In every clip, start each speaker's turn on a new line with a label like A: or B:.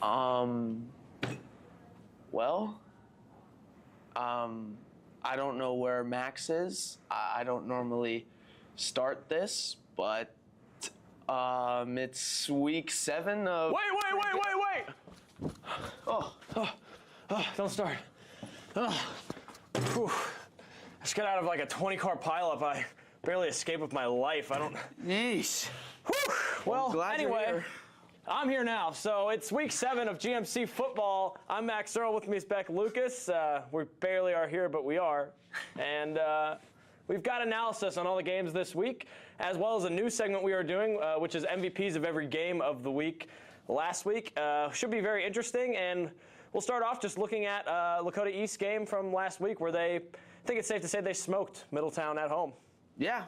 A: Um, well, I don't know where Max is. I don't normally start this, but it's week 7 of.
B: Wait! Don't start. Whew. I just got out of like a 20-car pileup. I barely escaped with my life. I don't.
A: Yeesh.
B: Whew. Well, anyway,
A: You're here.
B: I'm here now. So it's week 7 of GMC football. I'm Max Earl. With me is Beck Lucas. We barely are here, but we are. And we've got analysis on all the games this week, as well as a new segment we are doing, which is MVPs of every game of the week. Last week should be very interesting, and we'll start off just looking at Lakota East game from last week, where I think it's safe to say they smoked Middletown at home.
A: Yeah,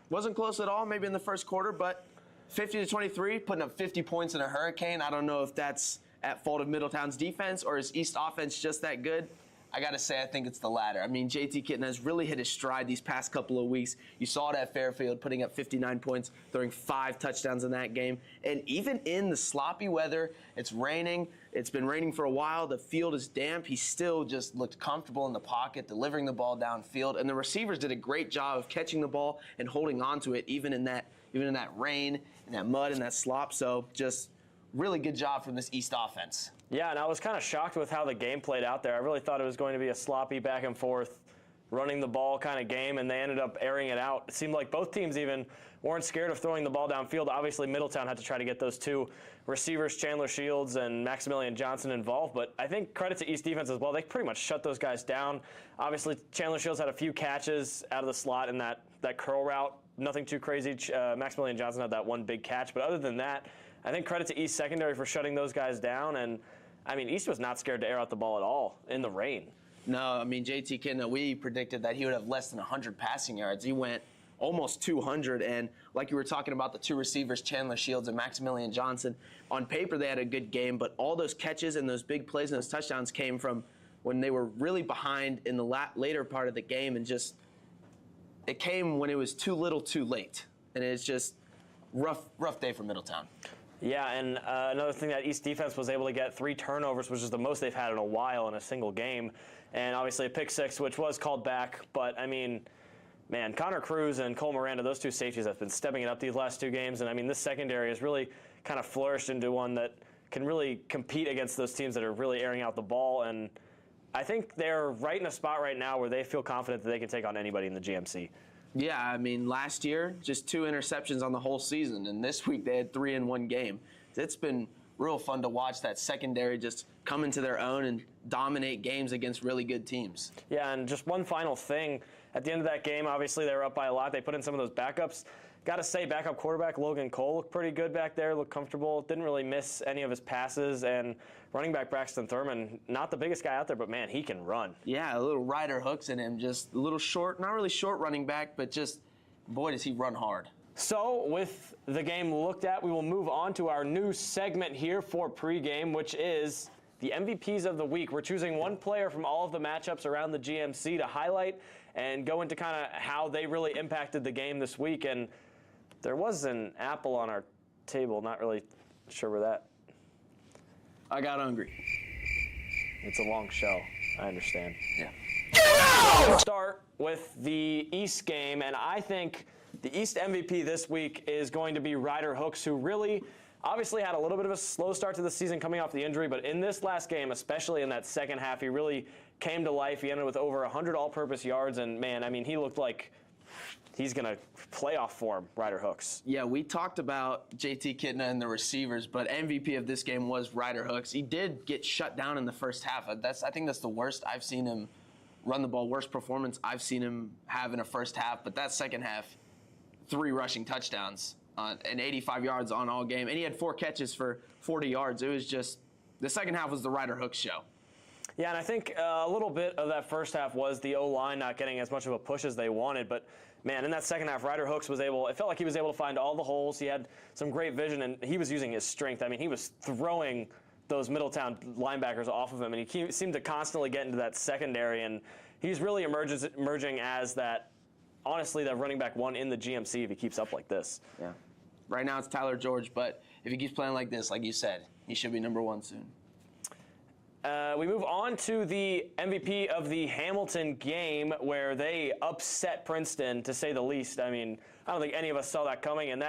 A: wasn't close at all. Maybe in the first quarter, but 50-23, putting up 50 points in a hurricane. I don't know if that's at fault of Middletown's defense or is East offense just that good. I got to say, I think it's the latter. I mean, JT Kitten has really hit his stride these past couple of weeks. You saw it at Fairfield, putting up 59 points, throwing 5 touchdowns in that game. And even in the sloppy weather, it's raining. It's been raining for a while. The field is damp. He still just looked comfortable in the pocket, delivering the ball downfield. And the receivers did a great job of catching the ball and holding on to it, even in that rain, in that mud, and that slop. So just really good job from this East offense.
B: Yeah, and I was kind of shocked with how the game played out there. I really thought it was going to be a sloppy back and forth, running the ball kind of game, and they ended up airing it out. It seemed like both teams even weren't scared of throwing the ball downfield. Obviously, Middletown had to try to get those 2 receivers, Chandler Shields and Maximilian Johnson, involved. But I think credit to East defense as well. They pretty much shut those guys down. Obviously, Chandler Shields had a few catches out of the slot in that curl route. Nothing too crazy. Maximilian Johnson had that one big catch. But other than that, I think credit to East secondary for shutting those guys down. And, I mean, East was not scared to air out the ball at all in the rain.
A: No, I mean, JT Kitten, we predicted that he would have less than 100 passing yards. He went almost 200. And like you were talking about, the 2 receivers, Chandler Shields and Maximilian Johnson, on paper they had a good game. But all those catches and those big plays and those touchdowns came from when they were really behind in the later part of the game, and just it came when it was too little too late. And it's just rough day for Middletown.
B: Yeah, and another thing, that East defense was able to get 3 turnovers, which is the most they've had in a while in a single game. And obviously a pick 6, which was called back. But, I mean, man, Connor Cruz and Cole Miranda, those 2 safeties have been stepping it up these last 2 games. And, I mean, this secondary has really kind of flourished into one that can really compete against those teams that are really airing out the ball. And I think they're right in a spot right now where they feel confident that they can take on anybody in the GMC.
A: Yeah, I mean, last year, just 2 interceptions on the whole season, and this week they had 3 in one game. It's been real fun to watch that secondary just come into their own and dominate games against really good teams.
B: Yeah, and just one final thing. At the end of that game, obviously they were up by a lot. They put in some of those backups. Got to say, backup quarterback Logan Cole looked pretty good back there, looked comfortable, didn't really miss any of his passes. And running back Braxton Thurman, not the biggest guy out there, but, man, he can run.
A: Yeah, a little rider hooks in him, just a little short, not really short running back, but just, boy, does he run hard.
B: So with the game looked at, we will move on to our new segment here for pregame, which is the MVPs of the week. We're choosing one player from all of the matchups around the GMC to highlight and go into kind of how they really impacted the game this week. And there was an apple on our table, not really sure where that.
A: I got hungry.
B: It's a long show, I understand.
A: Yeah.
B: We'll start with the East game, and I think the East MVP this week is going to be Ryder Hooks, who really obviously had a little bit of a slow start to the season coming off the injury, but in this last game, especially in that second half, he really came to life. He ended with over 100 all-purpose yards, and, man, I mean, he looked like he's going to playoff form, Ryder Hooks.
A: Yeah, we talked about JT Kitten and the receivers, but MVP of this game was Ryder Hooks. He did get shut down in the first half. I think that's the worst I've seen him run the ball, worst performance I've seen him have in a first half. But that second half, 3 rushing touchdowns and 85 yards on all game. And he had 4 catches for 40 yards. It was just, the second half was the Ryder Hooks show.
B: Yeah, and I think a little bit of that first half was the O-line not getting as much of a push as they wanted. But, man, in that second half, Ryder Hooks was able, it felt like he was able to find all the holes. He had some great vision, and he was using his strength. I mean, he was throwing those Middletown linebackers off of him, and he seemed to constantly get into that secondary. And he's really emerging as that, honestly, that running back 1 in the GMC if he keeps up like this.
A: Yeah. Right now it's Tyler George, but if he keeps playing like this, like you said, he should be number 1 soon.
B: We move on to the MVP of the Hamilton game, where they upset Princeton, to say the least. I mean, I don't think any of us saw that coming, and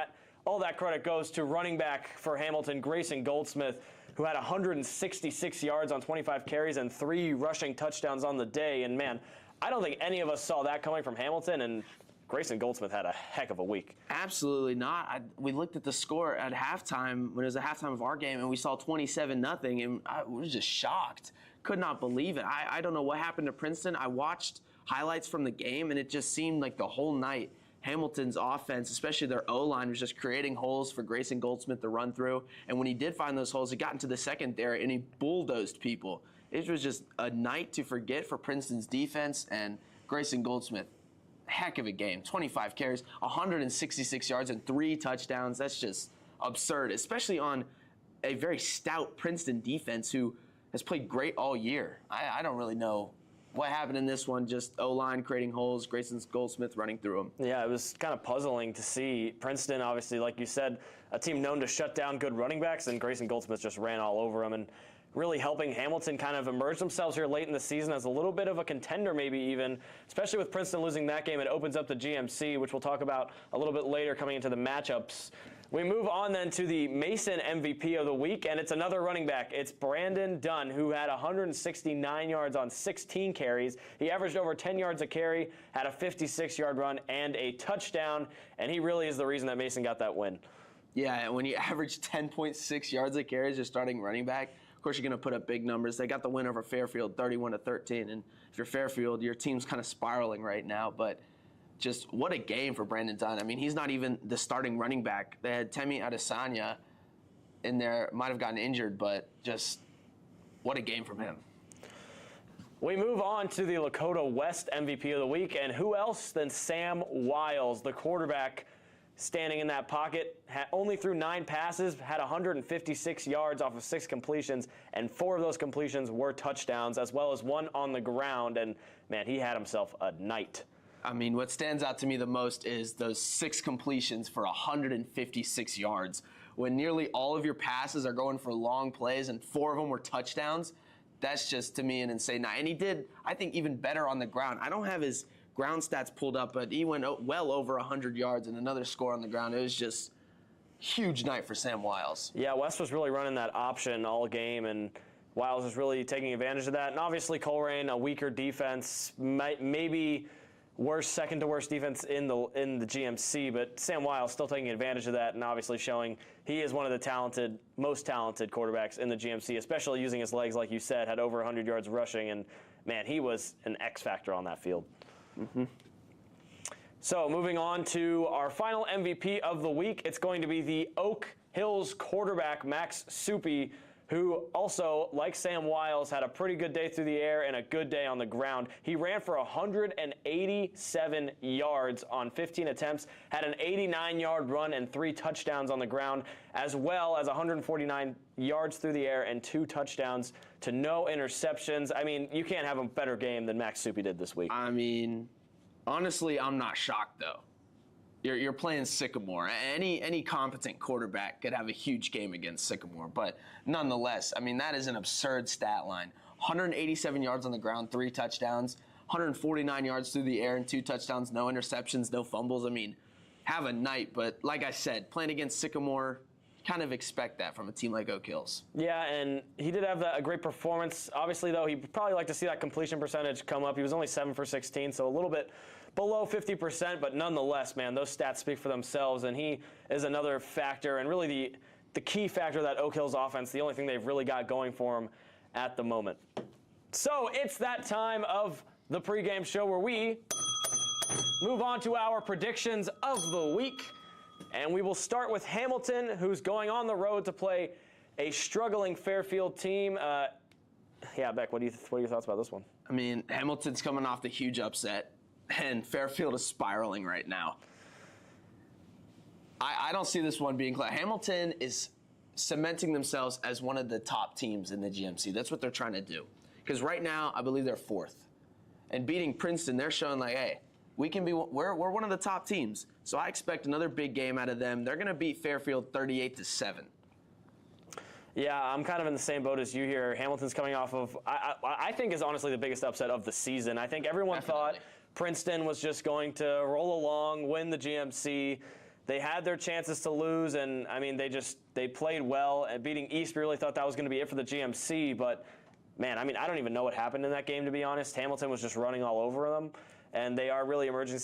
B: all that credit goes to running back for Hamilton, Grayson Goldsmith, who had 166 yards on 25 carries and 3 rushing touchdowns on the day. And man, I don't think any of us saw that coming from Hamilton, and Grayson Goldsmith had a heck of a week.
A: Absolutely not. We looked at the score at halftime, when it was the halftime of our game, and we saw 27-0, and I was just shocked. Could not believe it. I don't know what happened to Princeton. I watched highlights from the game, and it just seemed like the whole night Hamilton's offense, especially their O-line, was just creating holes for Grayson Goldsmith to run through. And when he did find those holes, he got into the secondary and he bulldozed people. It was just a night to forget for Princeton's defense, and Grayson Goldsmith, heck of a game. 25 carries, 166 yards, and 3 touchdowns. That's just absurd, especially on a very stout Princeton defense who has played great all year. I don't really know what happened in this one, just O-line creating holes, Grayson Goldsmith running through them.
B: Yeah, it was kind of puzzling to see. Princeton, obviously, like you said, a team known to shut down good running backs, and Grayson Goldsmith just ran all over them, and really helping Hamilton kind of emerge themselves here late in the season as a little bit of a contender, maybe even, especially with Princeton losing that game. It opens up the GMC, which we'll talk about a little bit later coming into the matchups. We move on then to the Mason MVP of the week, and it's another running back. It's Brandon Dunn, who had 169 yards on 16 carries. He averaged over 10 yards a carry, had a 56-yard run, and a touchdown, and he really is the reason that Mason got that win.
A: Yeah, and when you average 10.6 yards a carry as your starting running back, of course you're going to put up big numbers. They got the win over Fairfield, 31-13, and if you're Fairfield, your team's kind of spiraling right now, but just what a game for Brandon Dunn. I mean, he's not even the starting running back. They had Temi Adesanya in there, might have gotten injured, but just what a game from him.
B: We move on to the Lakota West MVP of the week, and who else than Sam Wiles, the quarterback, standing in that pocket, only threw 9 passes, had 156 yards off of 6 completions, and 4 of those completions were touchdowns, as well as 1 on the ground, and man, he had himself a night.
A: I mean, what stands out to me the most is those 6 completions for 156 yards. When nearly all of your passes are going for long plays and 4 of them were touchdowns, that's just, to me, an insane night. And he did, I think, even better on the ground. I don't have his ground stats pulled up, but he went well over 100 yards and another score on the ground. It was just huge night for Sam Wiles.
B: Yeah, West was really running that option all game, and Wiles was really taking advantage of that. And obviously, Colerain, a weaker defense, maybe second to worst defense in the GMC, but Sam Wiles still taking advantage of that, and obviously showing he is one of the most talented quarterbacks in the GMC, especially using his legs, like you said, had over 100 yards rushing, and man, he was an X factor on that field. Mm-hmm. So moving on to our final MVP of the week, it's going to be the Oak Hills quarterback, Max Suppi, who also, like Sam Wiles, had a pretty good day through the air and a good day on the ground. He ran for 187 yards on 15 attempts, had an 89-yard run and 3 touchdowns on the ground, as well as 149 yards through the air and 2 touchdowns to no interceptions. I mean, you can't have a better game than Max Suppi did this week.
A: I mean, honestly, I'm not shocked, though. You're playing Sycamore. Any competent quarterback could have a huge game against Sycamore, but nonetheless, I mean, that is an absurd stat line. 187 yards on the ground, 3 touchdowns, 149 yards through the air and 2 touchdowns, no interceptions, no fumbles. I mean, have a night, but like I said, playing against Sycamore, kind of expect that from a team like Oak Hills.
B: Yeah, and he did have a great performance. Obviously, though, he'd probably like to see that completion percentage come up. He was only 7 for 16, so a little bit below 50%, but nonetheless, man, those stats speak for themselves, and he is another factor, and really the key factor of that Oak Hills offense, the only thing they've really got going for them at the moment. So it's that time of the pregame show where we move on to our predictions of the week, and we will start with Hamilton, who's going on the road to play a struggling Fairfield team. Yeah, Beck, what are your thoughts about this one?
A: I mean, Hamilton's coming off the huge upset, and Fairfield is spiraling right now. I don't see this one being close. Hamilton is cementing themselves as one of the top teams in the GMC. That's what they're trying to do. Because right now, I believe they're 4th. And beating Princeton, they're showing like, hey, we're one of the top teams. So I expect another big game out of them. They're going to beat Fairfield 38-7.
B: Yeah, I'm kind of in the same boat as you here. Hamilton's coming off of, I think is honestly the biggest upset of the season. I think everyone thought Princeton was just going to roll along, win the GMC. They had their chances to lose, and I mean, they played well. And beating East, we really thought that was going to be it for the GMC. But man, I mean, I don't even know what happened in that game, to be honest. Hamilton was just running all over them, and they are really emerging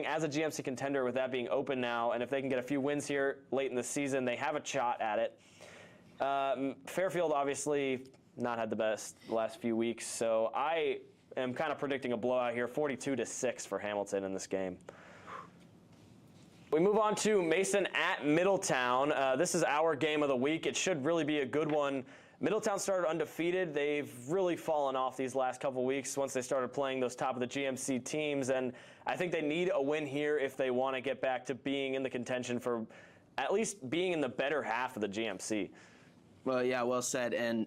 B: as a GMC contender with that being open now. And if they can get a few wins here late in the season, they have a shot at it. Fairfield obviously not had the best last few weeks, so I am kind of predicting a blowout here, 42-6 for Hamilton in this game. We move on to Mason at Middletown. This is our game of the week. It should really be a good one. Middletown started undefeated. They've really fallen off these last couple weeks once they started playing those top of the GMC teams, and I think they need a win here if they want to get back to being in the contention for at least being in the better half of the GMC.
A: Well, yeah, well said. And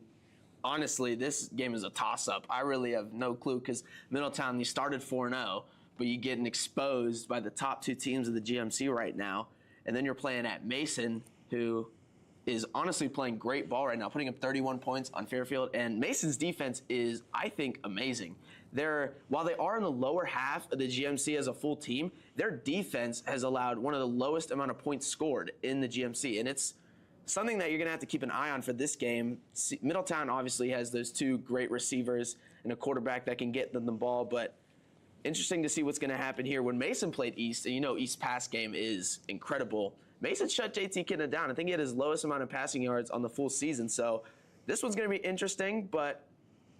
A: honestly, this game is a toss-up. I really have no clue because Middletown, you started 4-0, but you're getting exposed by the top two teams of the GMC right now. And then you're playing at Mason, who is honestly playing great ball right now, putting up 31 points on Fairfield. And Mason's defense is, I think, amazing. While they are in the lower half of the GMC as a full team, their defense has allowed one of the lowest amount of points scored in the GMC. And it's something that you're going to have to keep an eye on for this game. Middletown obviously has those two great receivers and a quarterback that can get them the ball, but interesting to see what's going to happen here. When Mason played East, and you know East's pass game is incredible, Mason shut JT Kidna down. I think he had his lowest amount of passing yards on the full season, so this one's going to be interesting, but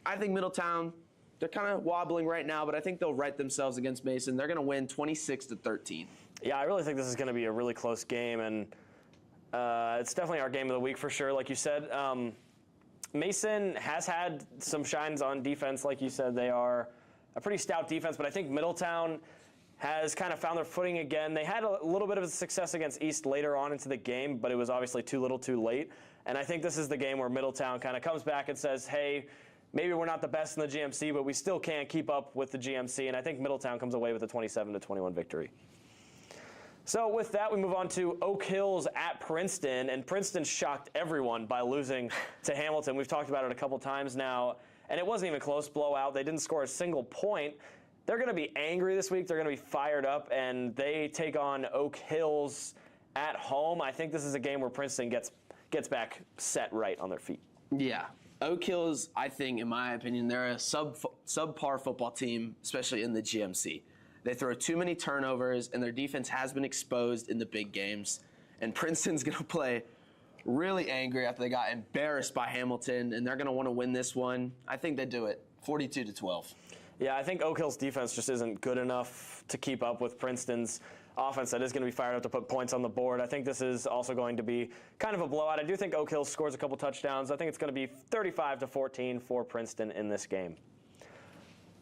A: I think Middletown, they're kind of wobbling right now, but I think they'll right themselves against Mason. They're going to win 26-13.
B: Yeah, I really think this is going to be a really close game, and it's definitely our game of the week for sure, like you said. Mason has had some shines on defense, like you said. They are a pretty stout defense, but I think Middletown has kind of found their footing again. They had a little bit of success against East later on into the game, but it was obviously too little too late. And I think this is the game where Middletown kind of comes back and says, hey, maybe we're not the best in the GMC, but we still can't keep up with the GMC. And I think Middletown comes away with a 27-21 victory. So with that, we move on to Oak Hills at Princeton, and Princeton shocked everyone by losing to Hamilton. We've talked about it a couple times now, and it wasn't even a close blowout. They didn't score a single point. They're going to be angry this week. They're going to be fired up, and they take on Oak Hills at home. I think this is a game where Princeton gets back set right on their feet.
A: Yeah. Oak Hills, I think, in my opinion, they're a subpar football team, especially in the GMC. They throw too many turnovers, and their defense has been exposed in the big games. And Princeton's going to play really angry after they got embarrassed by Hamilton, and they're going to want to win this one. I think they do it, 42-12.
B: Yeah, I think Oak Hill's defense just isn't good enough to keep up with Princeton's offense that is going to be fired up to put points on the board. I think this is also going to be kind of a blowout. I do think Oak Hill scores a couple touchdowns. I think it's going to be 35-14 for Princeton in this game.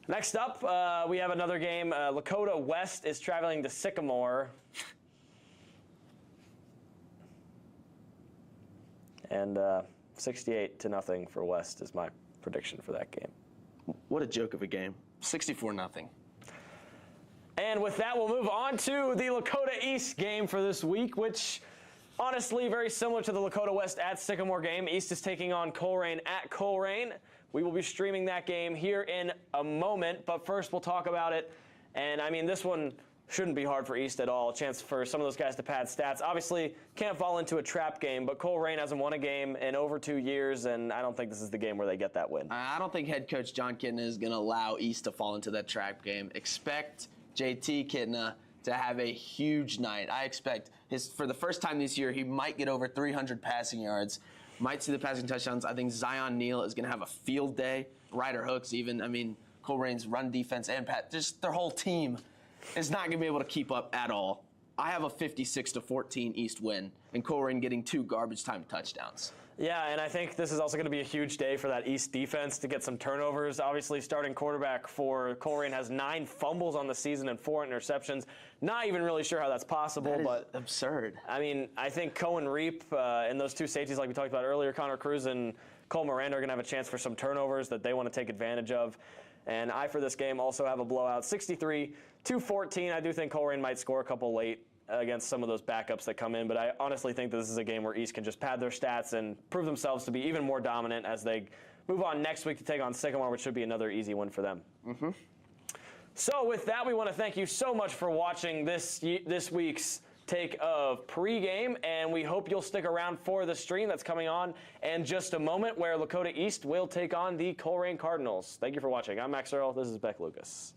B: Next up, we have another game. Lakota West is traveling to Sycamore. And 68-0 for West is my prediction for that game.
A: What a joke of a game. 64-0.
B: And with that, we'll move on to the Lakota East game for this week, which honestly very similar to the Lakota West at Sycamore game. East is taking on Colerain at Colerain. We will be streaming that game here in a moment, but first we'll talk about it. And I mean, this one shouldn't be hard for East at all. A chance for some of those guys to pad stats. Obviously, can't fall into a trap game, but Colerain hasn't won a game in over 2 years, and I don't think this is the game where they get that win.
A: I don't think head coach John Kidna is going to allow East to fall into that trap game. Expect JT Kidna to have a huge night. I expect for the first time this year, he might get over 300 passing yards. Might see the passing touchdowns. I think Zion Neal is going to have a field day. Ryder Hooks even. I mean, Colerain's run defense and just their whole team is not going to be able to keep up at all. I have a 56-14 East win, and Colerain getting 2 garbage time touchdowns.
B: Yeah, and I think this is also going to be a huge day for that East defense to get some turnovers. Obviously, starting quarterback for Colerain has 9 fumbles on the season and 4 interceptions. Not even really sure how that's possible, but
A: absurd.
B: I mean, I think Cohen Reap and those 2 safeties, like we talked about earlier, Connor Cruz and Cole Miranda, are going to have a chance for some turnovers that they want to take advantage of. And I, for this game, also have a blowout, 63-14. I do think Colerain might score a couple late against some of those backups that come in. But I honestly think this is a game where East can just pad their stats and prove themselves to be even more dominant as they move on next week to take on Sycamore, which should be another easy win for them. So with that, we want to thank you so much for watching this week's take of pregame, and we hope you'll stick around for the stream that's coming on in just a moment, where Lakota East will take on the Colerain Cardinals. Thank you for watching. I'm Max Earl. This is Beck Lucas.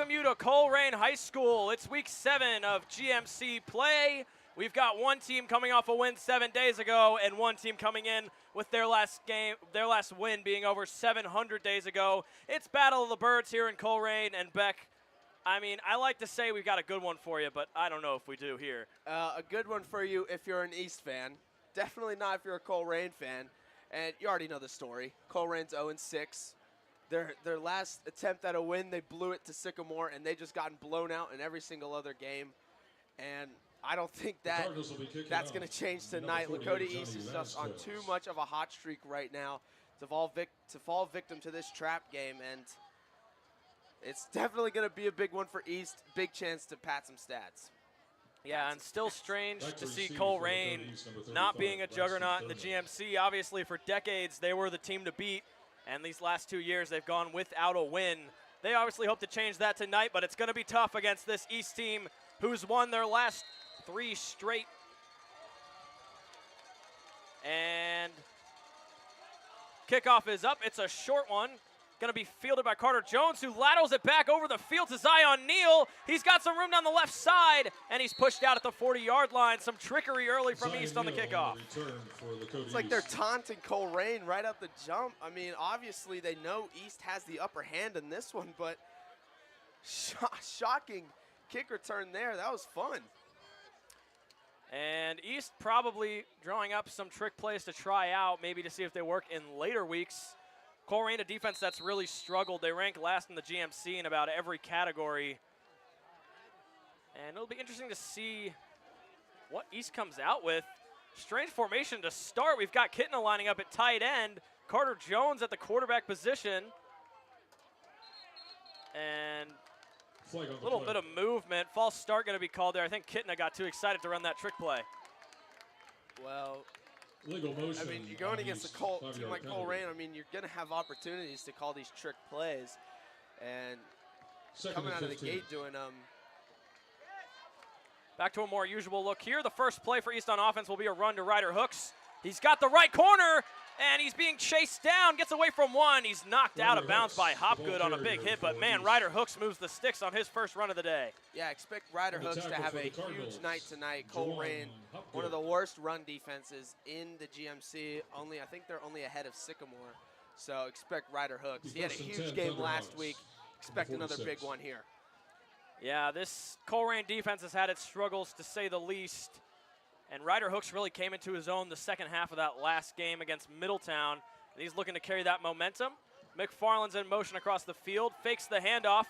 C: welcome you to Colerain High School. It's week 7 of GMC play. We've got one team coming off a win 7 days ago and one team coming in with their last win being over 700 days ago. It's Battle of the Birds here in Colerain, and Beck, I mean, I like to say we've got a good one for you, but I don't know if we do here.
D: A good one for you if you're an East fan. Definitely not if you're a Colerain fan. And you already know the story. Colerain's 0-6. Their last attempt at a win, they blew it to Sycamore, and they just gotten blown out in every single other game. And I don't think that's going to change tonight. Lakota East is just on too much of a hot streak right now to fall victim to this trap game, and it's definitely going to be a big one for East. Big chance to pat some stats.
C: Yeah, and still strange to see Colerain not being a juggernaut in the GMC. Obviously, for decades, they were the team to beat. And these last 2 years, they've gone without a win. They obviously hope to change that tonight, but it's going to be tough against this East team who's won their last 3 straight. And kickoff is up. It's a short one. Going to be fielded by Carter Jones, who laterals it back over the field to Zion Neal. He's got some room down the left side, and he's pushed out at the 40-yard line. Some trickery early from East on the kickoff.
D: It's like they're taunting Colerain right at the jump. I mean, obviously they know East has the upper hand in this one, but shocking kick return there. That was fun.
C: And East probably drawing up some trick plays to try out, maybe to see if they work in later weeks. Colerain, a defense that's really struggled. They rank last in the GMC in about every category. And it'll be interesting to see what East comes out with. Strange formation to start. We've got Kitna lining up at tight end. Carter Jones at the quarterback position. And a little bit of movement. False start going to be called there. I think Kitna got too excited to run that trick play.
D: Well,
E: legal motion.
D: I mean, you're going against a team like Colerain. I mean, you're going to have opportunities to call these trick plays. And coming out of the gate doing them.
C: Back to a more usual look here. The first play for East on offense will be a run to Ryder Hooks. He's got the right corner, and he's being chased down. Gets away from one. He's knocked out of bounds by Hopgood on a big hit, but man, Ryder Hooks moves the sticks on his first run of the day.
D: Yeah, expect Ryder Hooks to have a huge night tonight. Colerain, one of the worst run defenses in the GMC. I think they're only ahead of Sycamore. So expect Ryder Hooks. He had a huge game last week. Expect another big one here.
C: Yeah, this Colerain defense has had its struggles, to say the least. And Ryder Hooks really came into his own the second half of that last game against Middletown. And he's looking to carry that momentum. McFarland's in motion across the field, fakes the handoff.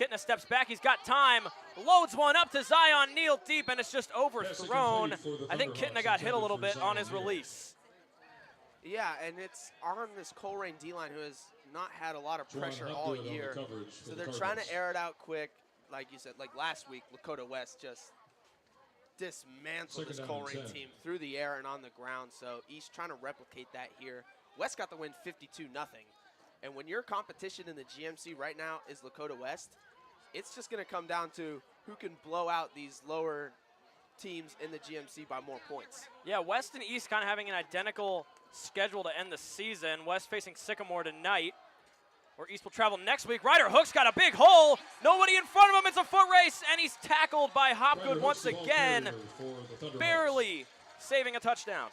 C: Kitna steps back, he's got time, loads one up to Zion Neal deep, and it's just overthrown. I think Kitna got hit a little bit on his release.
D: Yeah, and it's on this Colerain D-line who has not had a lot of pressure all year. So they're trying to air it out quick. Like you said, like last week, Lakota West just dismantled this Colerain team through the air and on the ground. So East trying to replicate that here. West got the win 52-0. And when your competition in the GMC right now is Lakota West, it's just going to come down to who can blow out these lower teams in the GMC by more points.
C: Yeah, West and East kind of having an identical schedule to end the season. West facing Sycamore tonight, where East will travel next week. Ryder Hooks got a big hole. Nobody in front of him. It's a foot race, and he's tackled by Hopgood once again, barely saving a touchdown.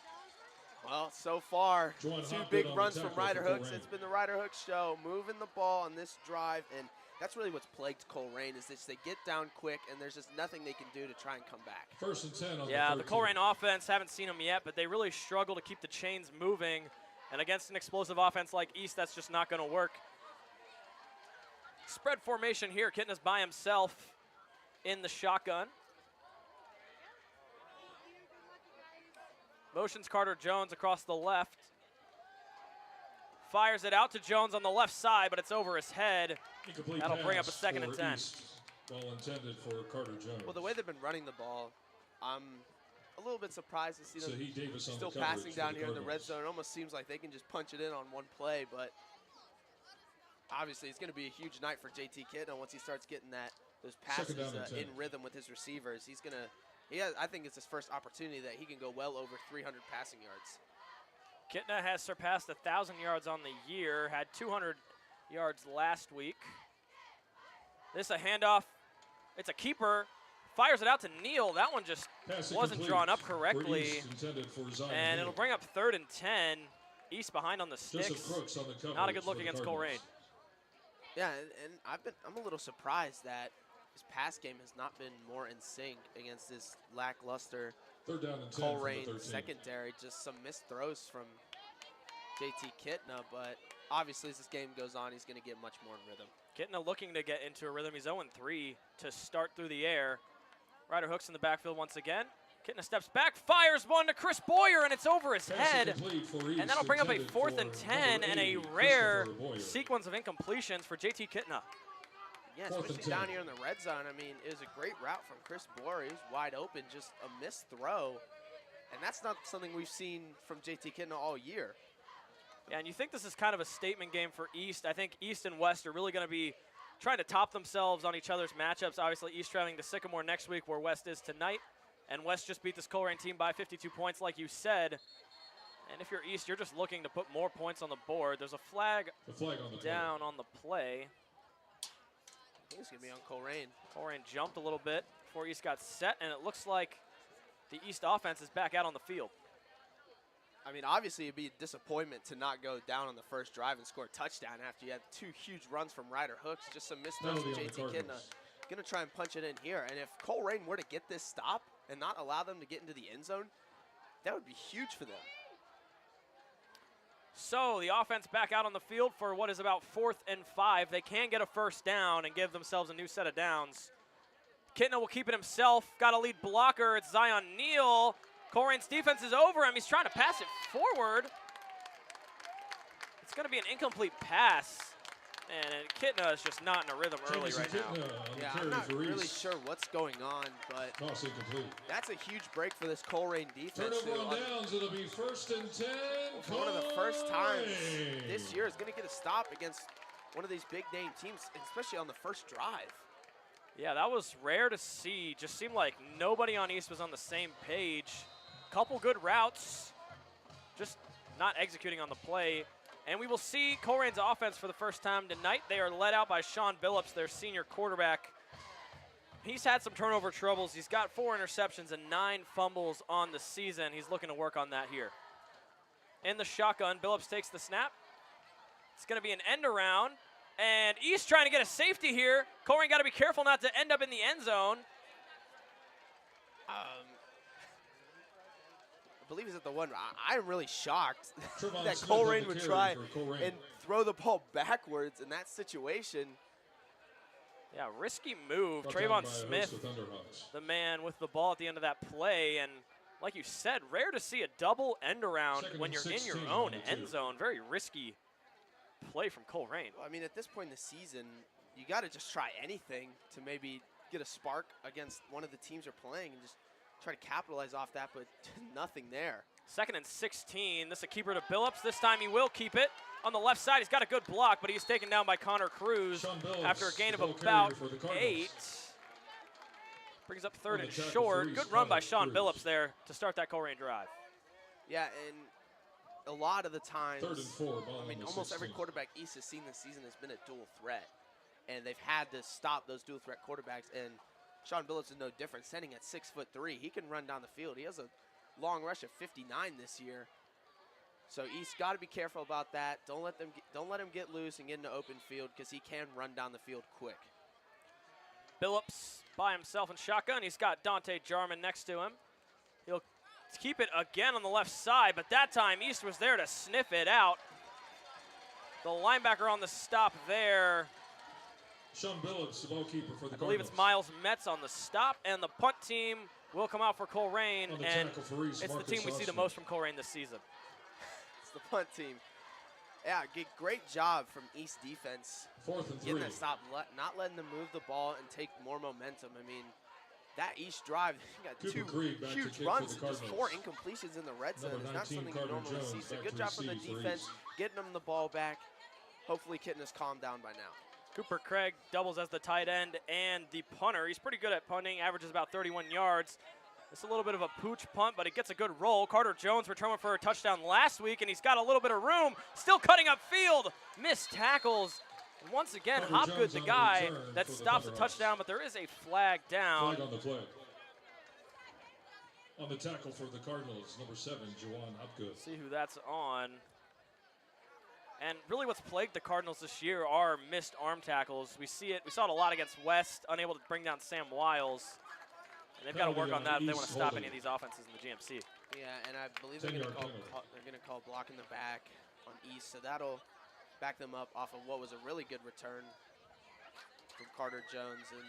D: Well, so far, 2 big runs from Ryder Hooks. It's been the Ryder Hooks show, moving the ball on this drive, and that's really what's plagued Colerain is this: they get down quick, and there's just nothing they can do to try and come back.
E: 1st and 10 on
C: the Colerain offense, haven't seen them yet, but they really struggle to keep the chains moving, and against an explosive offense like East, that's just not going to work. Spread formation here. Kitna's by himself in the shotgun. Motions Carter Jones across the left. Fires it out to Jones on the left side, but it's over his head. That'll bring up a 2nd and 10.
E: Well intended for Carter Jones.
D: Well, the way they've been running the ball, I'm a little bit surprised to see them still passing down here in the red zone. It almost seems like they can just punch it in on one play, but obviously it's going to be a huge night for JT Kitna once he starts getting those passes in rhythm with his receivers. I think it's his first opportunity that he can go well over 300 passing yards.
C: Kitna has surpassed 1,000 yards on the year, had 200 yards last week. This a handoff. It's a keeper. Fires it out to Neal. That one just wasn't drawn up correctly. And it'll bring up 3rd and 10. East behind on the sticks. Not a good look against Colerain.
D: Yeah, and I'm a little surprised that his pass game has not been more in sync against this lackluster Colerain secondary. Just some missed throws from JT Kitna, but obviously as this game goes on, he's going to get much more in rhythm.
C: Kitna looking to get into a rhythm. He's 0-3 to start through the air. Ryder Hooks in the backfield once again. Kitna steps back, fires one to Chris Boyer, and it's over his head. And that'll bring up a 4th and 10 and a rare sequence of incompletions for JT Kitna.
D: Yeah, especially down here in the red zone. I mean, it was a great route from Chris Boyer. He was wide open, just a missed throw. And that's not something we've seen from JT Kitna all year.
C: Yeah, and you think this is kind of a statement game for East. I think East and West are really going to be trying to top themselves on each other's matchups. Obviously, East traveling to Sycamore next week, where West is tonight. And West just beat this Colerain team by 52 points, like you said. And if you're East, you're just looking to put more points on the board. There's a flag down on the play.
D: I think it's going to be on Colerain.
C: Colerain jumped a little bit before East got set, and it looks like the East offense is back out on the field.
D: I mean, obviously, it'd be a disappointment to not go down on the first drive and score a touchdown after you had 2 huge runs from Ryder Hooks. Just some missed throws from JT Kitna. Going to try and punch it in here. And if Colerain were to get this stop and not allow them to get into the end zone, that would be huge for them.
C: So the offense back out on the field for what is about 4th and 5. They can get a first down and give themselves a new set of downs. Kitna will keep it himself. Got a lead blocker. It's Zion Neal. Colerain's defense is over him. He's trying to pass it forward. It's going to be an incomplete pass. And Kitna is just not in a rhythm early right now.
D: Yeah, I'm not really sure what's going on, but that's a huge break for this Colerain defense.
E: Downs, it'll be 1st and 10.
D: For one of the first times this year is going to get a stop against one of these big-name teams, especially on the first drive.
C: Yeah, that was rare to see. Just seemed like nobody on East was on the same page. Couple good routes, just not executing on the play. And we will see Colerain's offense for the first time tonight. They are led out by Sean Billups, their senior quarterback. He's had some turnover troubles. He's got 4 interceptions and 9 fumbles on the season. He's looking to work on that here. In the shotgun, Billups takes the snap. It's going to be an end around. And East trying to get a safety here. Colerain got to be careful not to end up in the end zone.
D: I believe he's at the 1. I'm really shocked that Colerain would try and throw the ball backwards in that situation.
C: Yeah, risky move. Trayvon Smith, the man with the ball at the end of that play. And like you said, rare to see a double end around when you're in your own end zone. Very risky play from Colerain.
D: Well, I mean, at this point in the season, you got to just try anything to maybe get a spark against one of the teams you're playing and just try to capitalize off that, but nothing there.
C: 2nd and 16. This is a keeper to Billups. This time he will keep it. On the left side, he's got a good block, but he's taken down by Connor Cruz after a gain of about 8. Brings up 3rd and short. Good run by Sean Billups there to start that Colerain drive.
D: Yeah, and a lot of the times,
E: 3rd and 4,
D: I mean, almost every quarterback East has seen this season has been a dual threat, and they've had to stop those dual threat quarterbacks, and Sean Billups is no different. Standing at 6'3", he can run down the field. He has a long rush of 59 this year. So East got to be careful about that. Don't let him get loose and get into open field because he can run down the field quick.
C: Billups by himself in shotgun. He's got Dante Jarman next to him. He'll keep it again on the left side, but that time East was there to sniff it out. The linebacker on the stop there.
E: Sean Billups, the ball keeper for the Cardinals.
C: I believe it's Miles Metz on the stop, and the punt team will come out for Colerain, and it's the team we see the most from Colerain this season.
D: It's the punt team. Yeah, great job from East defense.
E: 4th and 3.
D: Getting that stop, not letting them move the ball and take more momentum. I mean, that East drive, you got 2 huge runs, just 4 incompletions in the red zone. It's not something you normally see. So good job from the defense, getting them the ball back. Hopefully Kitna's calmed down by now.
C: Cooper Craig doubles as the tight end and the punter. He's pretty good at punting, averages about 31 yards. It's a little bit of a pooch punt, but it gets a good roll. Carter Jones returning for a touchdown last week, and he's got a little bit of room. Still cutting up field. Missed tackles. Once again,
E: Carter
C: Hopgood,
E: Jones
C: the
E: on
C: guy
E: return
C: that
E: for the
C: stops the
E: Thunderhawks.
C: touchdown, but there is a flag down.
E: Flag on the play. On the tackle for the Cardinals, number 7, Juwan Hopgood.
C: See who that's on. And really what's plagued the Cardinals this year are missed arm tackles. We saw it a lot against West, unable to bring down Sam Wiles. And they've got to work on that if they want to stop any of these offenses in the GMC.
D: Yeah, and I believe they're going to call block in the back on East, so that'll back them up off of what was a really good return from Carter Jones. And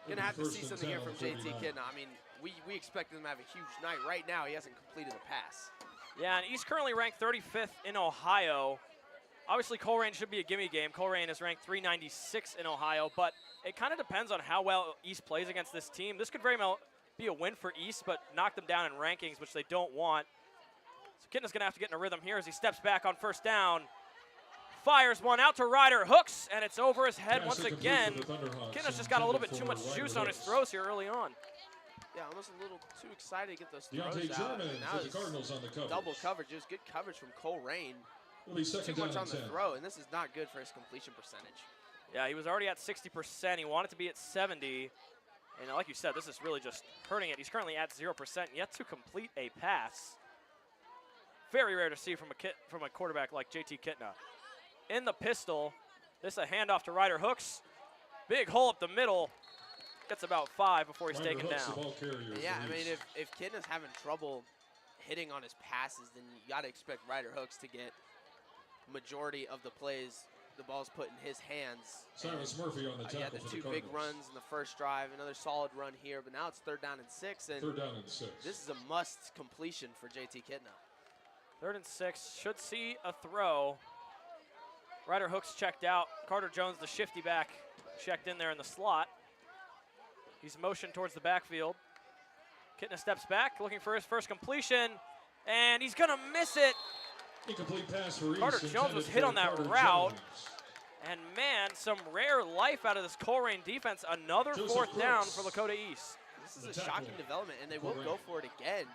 D: going to have to see something here from JT Kidna. I mean, we expected him to have a huge night. Right now, he hasn't completed a pass.
C: Yeah, and East currently ranked 35th in Ohio. Obviously, Colerain should be a gimme game. Colerain is ranked 396 in Ohio, but it kind of depends on how well East plays against this team. This could very well be a win for East, but knock them down in rankings, which they don't want. So Kidna's going to have to get in a rhythm here as he steps back on first down. Fires one out to Ryder Hooks, and it's over his head once again. Kidna's just got a little bit too much juice on his throws here early on.
D: Yeah, almost a little too excited to get those throws
E: Deontay
D: out.
E: German
D: Now
E: for the Cardinals on the coverage.
D: double coverage. It was good coverage from Colerain.
E: Will be second
D: Too much
E: down
D: on the
E: 10.
D: throw, and this is not good for his completion percentage.
C: Yeah, he was already at 60%. He wanted to be at 70. And like you said, this is really just hurting it. He's currently at 0%, yet to complete a pass. Very rare to see from a quarterback like JT Kidna. In the pistol, this is a handoff to Ryder Hooks. Big hole up the middle. Gets about 5 before he's taken down.
D: Yeah, I mean, if Kidna's having trouble hitting on his passes, then you got to expect Ryder Hooks to get majority of the plays. The ball's put in his hands.
E: Cyrus Murphy on the tackle
D: yeah, the
E: for
D: two
E: the
D: big
E: Cardinals.
D: runs in the first drive, another solid run here, but now it's 3rd down and 6. And
E: 3rd down and 6.
D: this is a must completion for JT Kidna.
C: 3rd and 6, should see a throw. Ryder Hooks checked out. Carter Jones, the shifty back, checked in there in the slot. He's motioned towards the backfield. Kidna steps back, looking for his first completion, and he's gonna miss it.
E: Incomplete pass for
C: Carter
E: East,
C: Jones was
E: intended
C: hit
E: for
C: on that
E: Carter
C: route.
E: Jones.
C: And man, some rare life out of this Colerain defense. Another
E: Joseph
C: 4th down
E: Crooks.
C: for Lakota East.
D: This is
E: The
D: a
E: tackle.
D: shocking development, and they will
E: Colerain.
D: go for it again.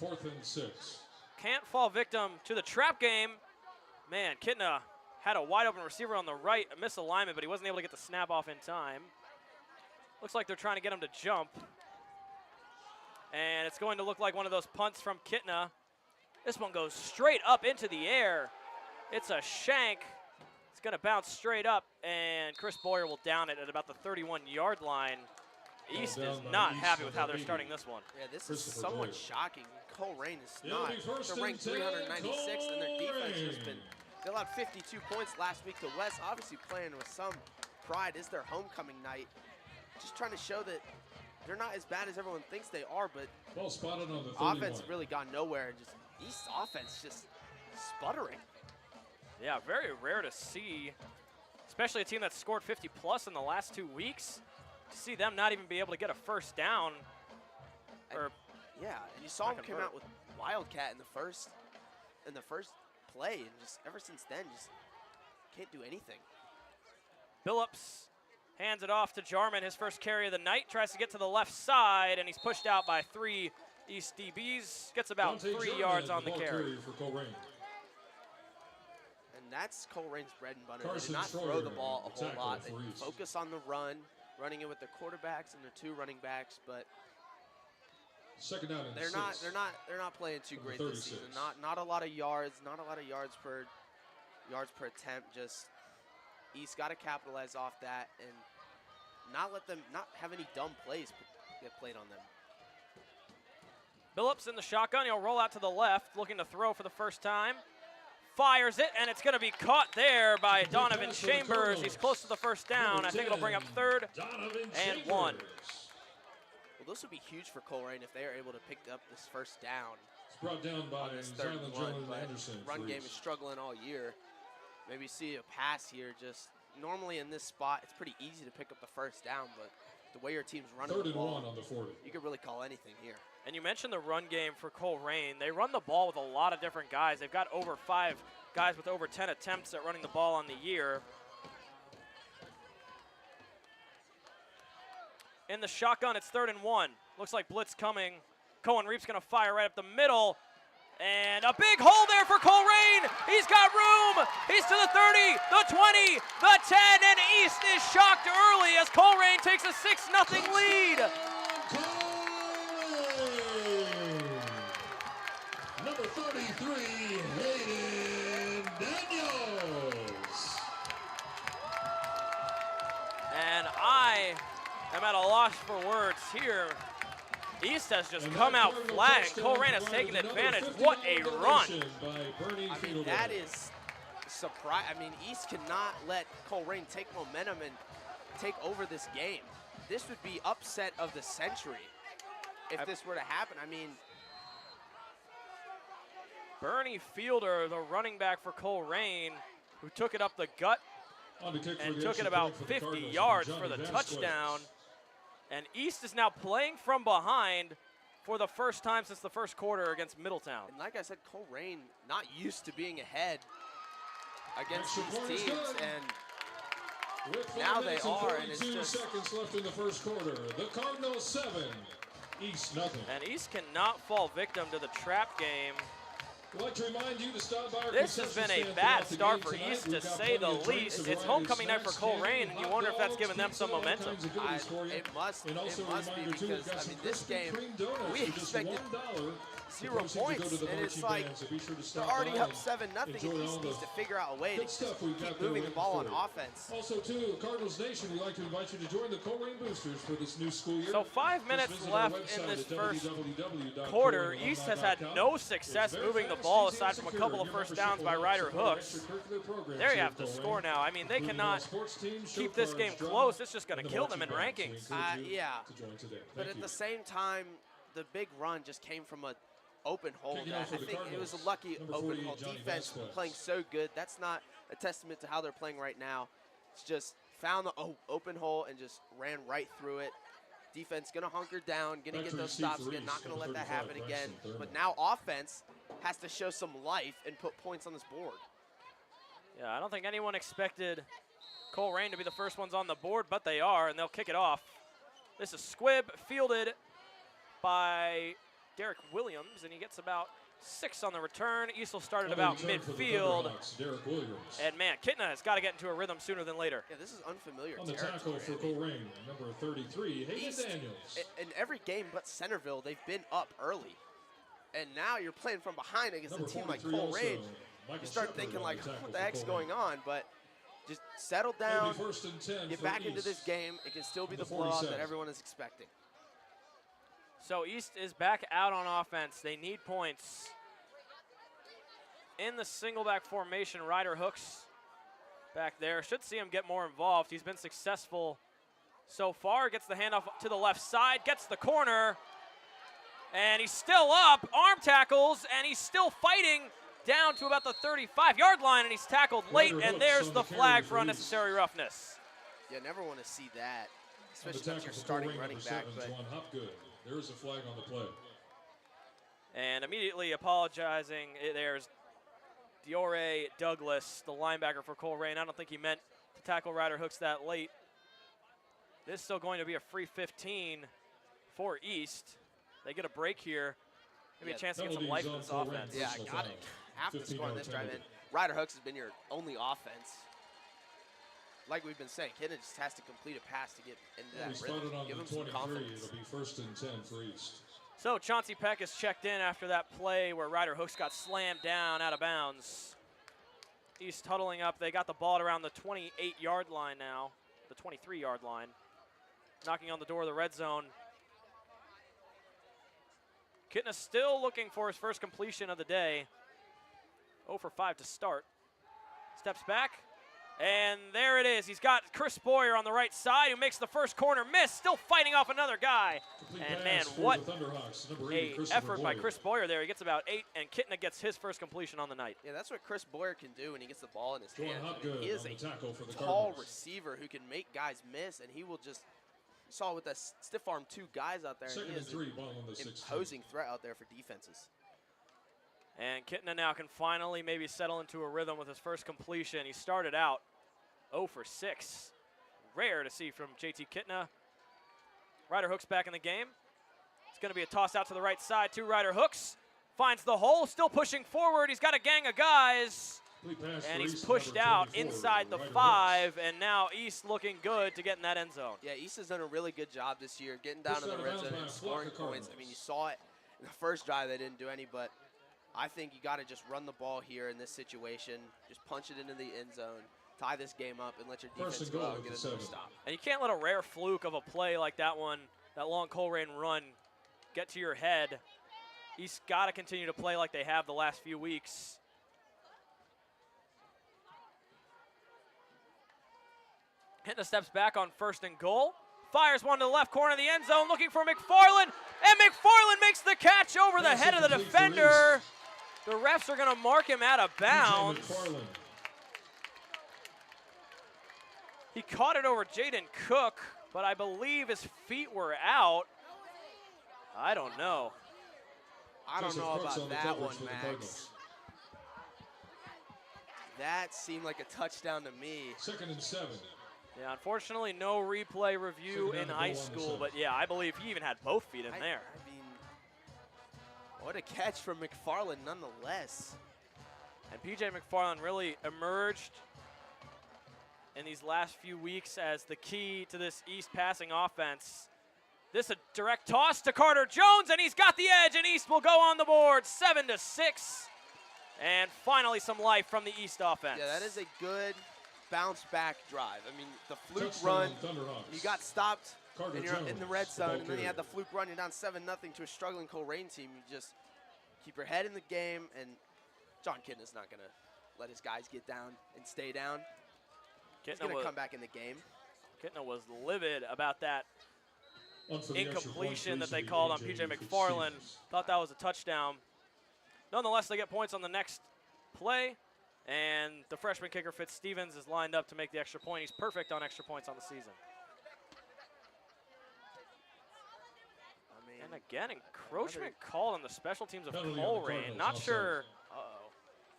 E: 4th and 6.
C: Can't fall victim to the trap game. Man, Kidna had a wide open receiver on the right, a misalignment, but he wasn't able to get the snap off in time. Looks like they're trying to get him to jump. And it's going to look like one of those punts from Kidna. This one goes straight up into the air. It's a shank. It's going to bounce straight up, and Chris Boyer will down it at about the 31-yard line. East is not happy with how they're starting this one.
D: Yeah, this is
E: Christopher
D: somewhat
E: Boyer.
D: shocking. Colerain is
E: It'll
D: not.
E: be first
D: They're ranked
E: and 10,
D: 396, and their defense has been.
E: Colerain.
D: They allowed 52 points last week to West. Obviously playing with some pride. It's their homecoming night. Just trying to show that they're not as bad as everyone thinks they are, but
E: Ball spotted on the 31.
D: offense really got nowhere. And just East's offense just sputtering.
C: Yeah, very rare to see, especially a team that's scored 50-plus in the last 2 weeks, to see them not even be able to get a first down.
D: Yeah, and you saw him come out with Wildcat in the first play, and just ever since then, just can't do anything.
C: Billups hands it off to Jarman, his first carry of the night, tries to get to the left side, and he's pushed out by 3 East DBs, gets about
E: Deontay
C: 3
E: German,
C: yards on the
E: ball
C: carry.
E: for Colerain.
D: And that's Colerain's bread and butter.
E: Carson
D: They did not throw
E: Schroeder,
D: the ball a
E: the
D: whole lot.
E: tackle
D: They
E: for East.
D: focus on the run, running it with their quarterbacks and their 2 running backs, but
E: 2nd down and
D: they're
E: 6.
D: not playing too
E: From the
D: great this
E: 36.
D: season. Not a lot of yards, not a lot of yards per attempt. Just East got to capitalize off that and not have any dumb plays get played on them.
C: Billups in the shotgun, he'll roll out to the left, looking to throw for the first time. Fires it, and it's going to be caught there by Donovan
E: pass for the
C: Chambers.
E: Cardinals.
C: He's close to the first down. I think it'll bring up 3rd
E: Donovan
C: and
E: Chambers.
C: 1.
D: Well, this would be huge for Colerain if they are able to pick up this first down
E: It's brought down by
D: on this 3rd
E: Zylan
D: and 1,
E: Jones
D: but
E: Anderson.
D: run
E: for
D: game
E: East.
D: is struggling all year. Maybe see a pass here. Just normally in this spot, it's pretty easy to pick up the first down, but the way your team's running
E: 3rd
D: the
E: and
D: ball,
E: 1 on the 40.
D: you could really call anything here.
C: And you mentioned the run game for Colerain. They run the ball with a lot of different guys. They've got over 5 guys with over 10 attempts at running the ball on the year. In the shotgun, it's 3rd and 1. Looks like blitz coming. Cohen Reap's going to fire right up the middle. And a big hole there for Colerain. He's got room. He's to the 30, the 20, the 10, and East is shocked early as Colerain takes a 6-0 lead.
E: Number 33, Hayden Daniels.
C: And I am at a loss for words here. East has just come out flat, and Colerain has taken advantage. What a run.
D: I mean, that is surprise. I mean, East cannot let Colerain take momentum and take over this game. This would be upset of the century if this were to happen. I mean,
C: Bernie Fielder, the running back for Colerain, who took it up the gut and took it about 50 yards for the touchdown. And East is now playing from behind for the first time since the first quarter against Middletown.
D: And like I said, Colerain not used to being ahead against these teams, and now they are, and it's just
E: seconds left in the first quarter. The Cardinals 7, East nothing.
C: And East cannot fall victim to the trap game.
E: I'd like to remind you to stop by our
C: This has been a
E: concession stand
C: bad
E: throughout the
C: start
E: game
C: for
E: tonight.
C: East,
E: We've
C: to
E: got
C: say the
E: plenty of drinks,
C: least.
E: a
C: It's
E: variety of
C: homecoming night for
E: snacks, candy,
C: Colerain, and you
E: hot
C: wonder if that's
E: dogs,
C: giving them
E: pizza,
C: some
E: all
C: momentum.
E: kinds of goodies for you.
D: it must
E: And also
D: be
E: a reminder, too, we've
D: because,
E: got
D: I
E: some
D: mean, this
E: Krispy
D: game,
E: Kreme donuts
D: we
E: for just
D: expected
E: $1.
D: 0
E: Proceeds to go
D: points,
E: to the
D: and it's
E: marching
D: like
E: band, so be sure to
D: they're
E: stop
D: already
E: by
D: up
E: and
D: 7-0, and
E: enjoy all
D: East needs
E: the
D: to figure out a way to
E: good stuff we've got
D: keep
E: there
D: moving the
E: waiting
D: ball on
E: for you.
D: offense.
E: Also, too, Cardinals Nation, we'd like to invite you to join the Colerain Boosters for this new school year.
C: So 5 minutes
E: Just visit our
C: left in
E: website
C: this
E: at
C: first
E: www.colerainalumni.com.
C: quarter. East has had no success
E: It's
C: moving the
E: very
C: ball
E: fast, easy,
C: aside
E: and
C: from a
E: secure.
C: couple of
E: Your
C: first
E: membership
C: downs
E: will
C: by
E: help
C: Ryder
E: support
C: Hooks.
E: extracurricular programs
C: There you
E: here
C: have
E: at
C: to
E: Colerain,
C: score now. I mean, they
E: including all
C: cannot
E: sports teams,
C: keep
E: show
C: this
E: cards,
C: game
E: drama,
C: close. It's just going
E: and
C: to
E: the
C: kill them in
E: marching band.
C: rankings.
E: So we encourage you
D: Yeah.
E: to join today.
D: But
E: Thank
D: at
E: you.
D: the same time, the big run just came from a open hole.
E: Kicking
D: That
E: off for
D: I
E: the
D: think it was a
E: Cardinals,
D: lucky
E: number
D: open
E: 48,
D: hole.
E: Johnny
D: Defense
E: Vasquez.
D: playing so good. That's not a testament to how they're playing right now. It's just found the open hole and just ran right through it. Defense gonna hunker down, gonna
E: Back
D: get
E: to
D: those
E: receive
D: stops
E: for
D: again.
E: East,
D: Not gonna
E: number
D: let that
E: 35,
D: happen again.
E: Braxton
D: But
E: Thurman.
D: now offense has to show some life and put points on this board.
C: Yeah, I don't think anyone expected Colerain to be the first ones on the board, but they are, and they'll kick it off. This is Squibb, fielded by Derek Williams, and he gets about 6 on the return. East will start at about
E: Return for the
C: midfield.
E: Thunderhawks, Derek Williams.
C: And man, Kitna has got to get into a rhythm sooner than later.
D: Yeah, this is unfamiliar
E: On the
D: territory.
E: tackle for
D: I mean,
E: Colerain, number 33, Hayden
D: East,
E: Daniels.
D: in every game but Centerville, they've been up early. And now you're playing from behind against
E: Number
D: a team like
E: 43 also,
D: Colerain.
E: Michael
D: You start
E: Shepard
D: thinking
E: on
D: like,
E: the tackle
D: what the
E: for
D: heck's
E: Colerain.
D: going on? But just settle
E: It'll
D: down,
E: be 1st and 10
D: get
E: for
D: back into
E: East.
D: this game. It can still be
E: The
D: the blowout
E: 47.
D: that everyone is expecting.
C: So East is back out on offense. They need points. In the single back formation, Ryder Hooks back there. Should see him get more involved. He's been successful so far. Gets the handoff to the left side, gets the corner, and he's still up. Arm tackles, and he's still fighting down to about the 35-yard line, and he's tackled late,
E: Ryder
C: and
E: Hooks
C: there's
E: on
C: the
E: the
C: flag
E: carry
C: for
E: for East.
C: unnecessary roughness.
D: You never want to see that,
E: On the
D: especially if
E: tackle
D: you're
E: for
D: starting
E: Colerain,
D: running
E: number
D: back.
E: 7,
D: But
E: Juwan Hopgood. There is a flag on the play.
C: And immediately apologizing, there's Diore Douglas, the linebacker for Colerain. I don't think he meant to tackle Ryder Hooks that late. This is still going to be a free 15 for East. They get a break here. Maybe
D: Yeah,
C: a chance to get some
E: penalties
C: life in
E: on
C: this
E: Colerain.
C: offense.
D: yeah,
E: Personal
D: got
E: foul.
D: it. Have to
E: 15
D: score on
E: yard
D: this drive.
E: penalty.
D: And Ryder Hooks has been your only offense. Like we've been saying, Kidna just has to complete a pass to get into
E: We
D: that
E: spotted
D: rhythm.
E: on
D: Give
E: the
D: him some
E: 23.
D: confidence.
E: It'll be 1st and 10 for East.
C: So Chauncey Peck is checked in after that play where Ryder Hooks got slammed down out of bounds. East huddling up. They got the ball at around the 28-yard line now, the 23-yard line. Knocking on the door of the red zone. Kitna still looking for his first completion of the day. 0 for 5 to start. Steps back, and there it is. He's got Chris Boyer on the right side who makes the first corner miss, still fighting off another guy.
E: Complete
C: And
E: pass
C: man,
E: for
C: what
E: the Thunderhawks, number 80,
C: a
E: Christopher
C: effort by
E: Boyer.
C: Chris Boyer there. He gets about 8, and Kitna gets his first completion on the night.
D: Yeah, that's what Chris Boyer can do when he gets the ball in his
E: Juwan
D: hands. I mean,
E: Hopgood
D: he is
E: on the
D: a
E: tackle for the
D: tall
E: Cardinals.
D: receiver who can make guys miss, and he will just, you saw with that stiff arm 2 guys out there, and
E: 2nd
D: he
E: and
D: is
E: 3,
D: an
E: ball on the 16.
D: imposing threat out there for defenses.
C: And Kitna now can finally maybe settle into a rhythm with his first completion. He started out 0 for 6. Rare to see from JT Kitna. Ryder Hooks back in the game. It's going to be a toss out to the right side to Ryder Hooks. finds the hole, still pushing forward. He's got a gang of guys.
E: Complete pass
C: And
E: for
C: he's
E: East,
C: pushed
E: number
C: out
E: 24,
C: inside the
E: Ryder
C: 5, and now East looking good to get in that end zone.
D: Yeah, East has done a really good job this year getting down
E: Pushed
D: in the
E: out of
D: red
E: bounds
D: zone
E: by
D: and
E: a
D: scoring
E: flock of
D: points. I mean, you
E: Cardinals.
D: saw it in the first drive. They didn't do any, but I think you got to just run the ball here in this situation. Just punch it into the end zone, tie this game up, and let your
E: First
D: defense
E: and
D: go
E: goal
D: out and
E: at
D: get
E: the
D: another
E: 7.
D: stop.
C: And you can't let a rare fluke of a play like that one, that long Colerain run, get to your head. East got to continue to play like they have the last few weeks. Hitting the steps back on 1st and goal. Fires one to the left corner of the end zone, looking for McFarland, and McFarland makes the catch over the head of the
E: Complete for
C: defender.
E: East.
C: The refs are going to mark him out of bounds.
E: McFarland.
C: He caught it over Jaden Cook, but I believe his feet were out. I don't know.
D: I don't
E: Joseph
D: know
E: Crooks
D: about
E: on the
D: that
E: coverage
D: one,
E: for the
D: Max.
E: Cardinals.
D: That seemed like a touchdown to me.
E: 2nd and 7.
C: Yeah, unfortunately, no replay review
E: Second down
C: in
E: to
C: high
E: goal on the
C: school,
E: side.
C: but yeah, I believe he even had both feet in there.
D: I mean, what a catch from McFarland nonetheless.
C: And PJ McFarland really emerged in these last few weeks as the key to this East passing offense. This a direct toss to Carter Jones, and he's got the edge, and East will go on the board, 7-6. And finally some life from the East offense.
D: Yeah, that is a good bounce back drive. I mean, the fluke
E: Touchdown,
D: run,
E: Thunderhawks.
D: you got stopped
E: Carter
D: and you're in the
E: Jones,
D: red
E: the
D: zone,
E: ball
D: and then you had the
E: carrier.
D: fluke run, you're down 7-0 to a struggling Colerain team. You just keep your head in the game, and John Kidna's not going to let his guys get down and stay down. He's going to come back in the game.
C: Kitna was livid about that
E: One for the extra point
C: incompletion
E: for
C: that
E: East
C: they
E: of the
C: called on
E: AJ
C: PJ McFarland.
E: Fitzsimmons.
C: Thought that was a touchdown. Nonetheless, they get points on the next play, and the freshman kicker Fitzstevens is lined up to make the extra point. He's perfect on extra points on the season.
D: I mean,
C: And again, encroachment called on the special teams of
E: Penalty on the
C: Colerain.
E: Cardinals,
C: Not
E: offside.
C: sure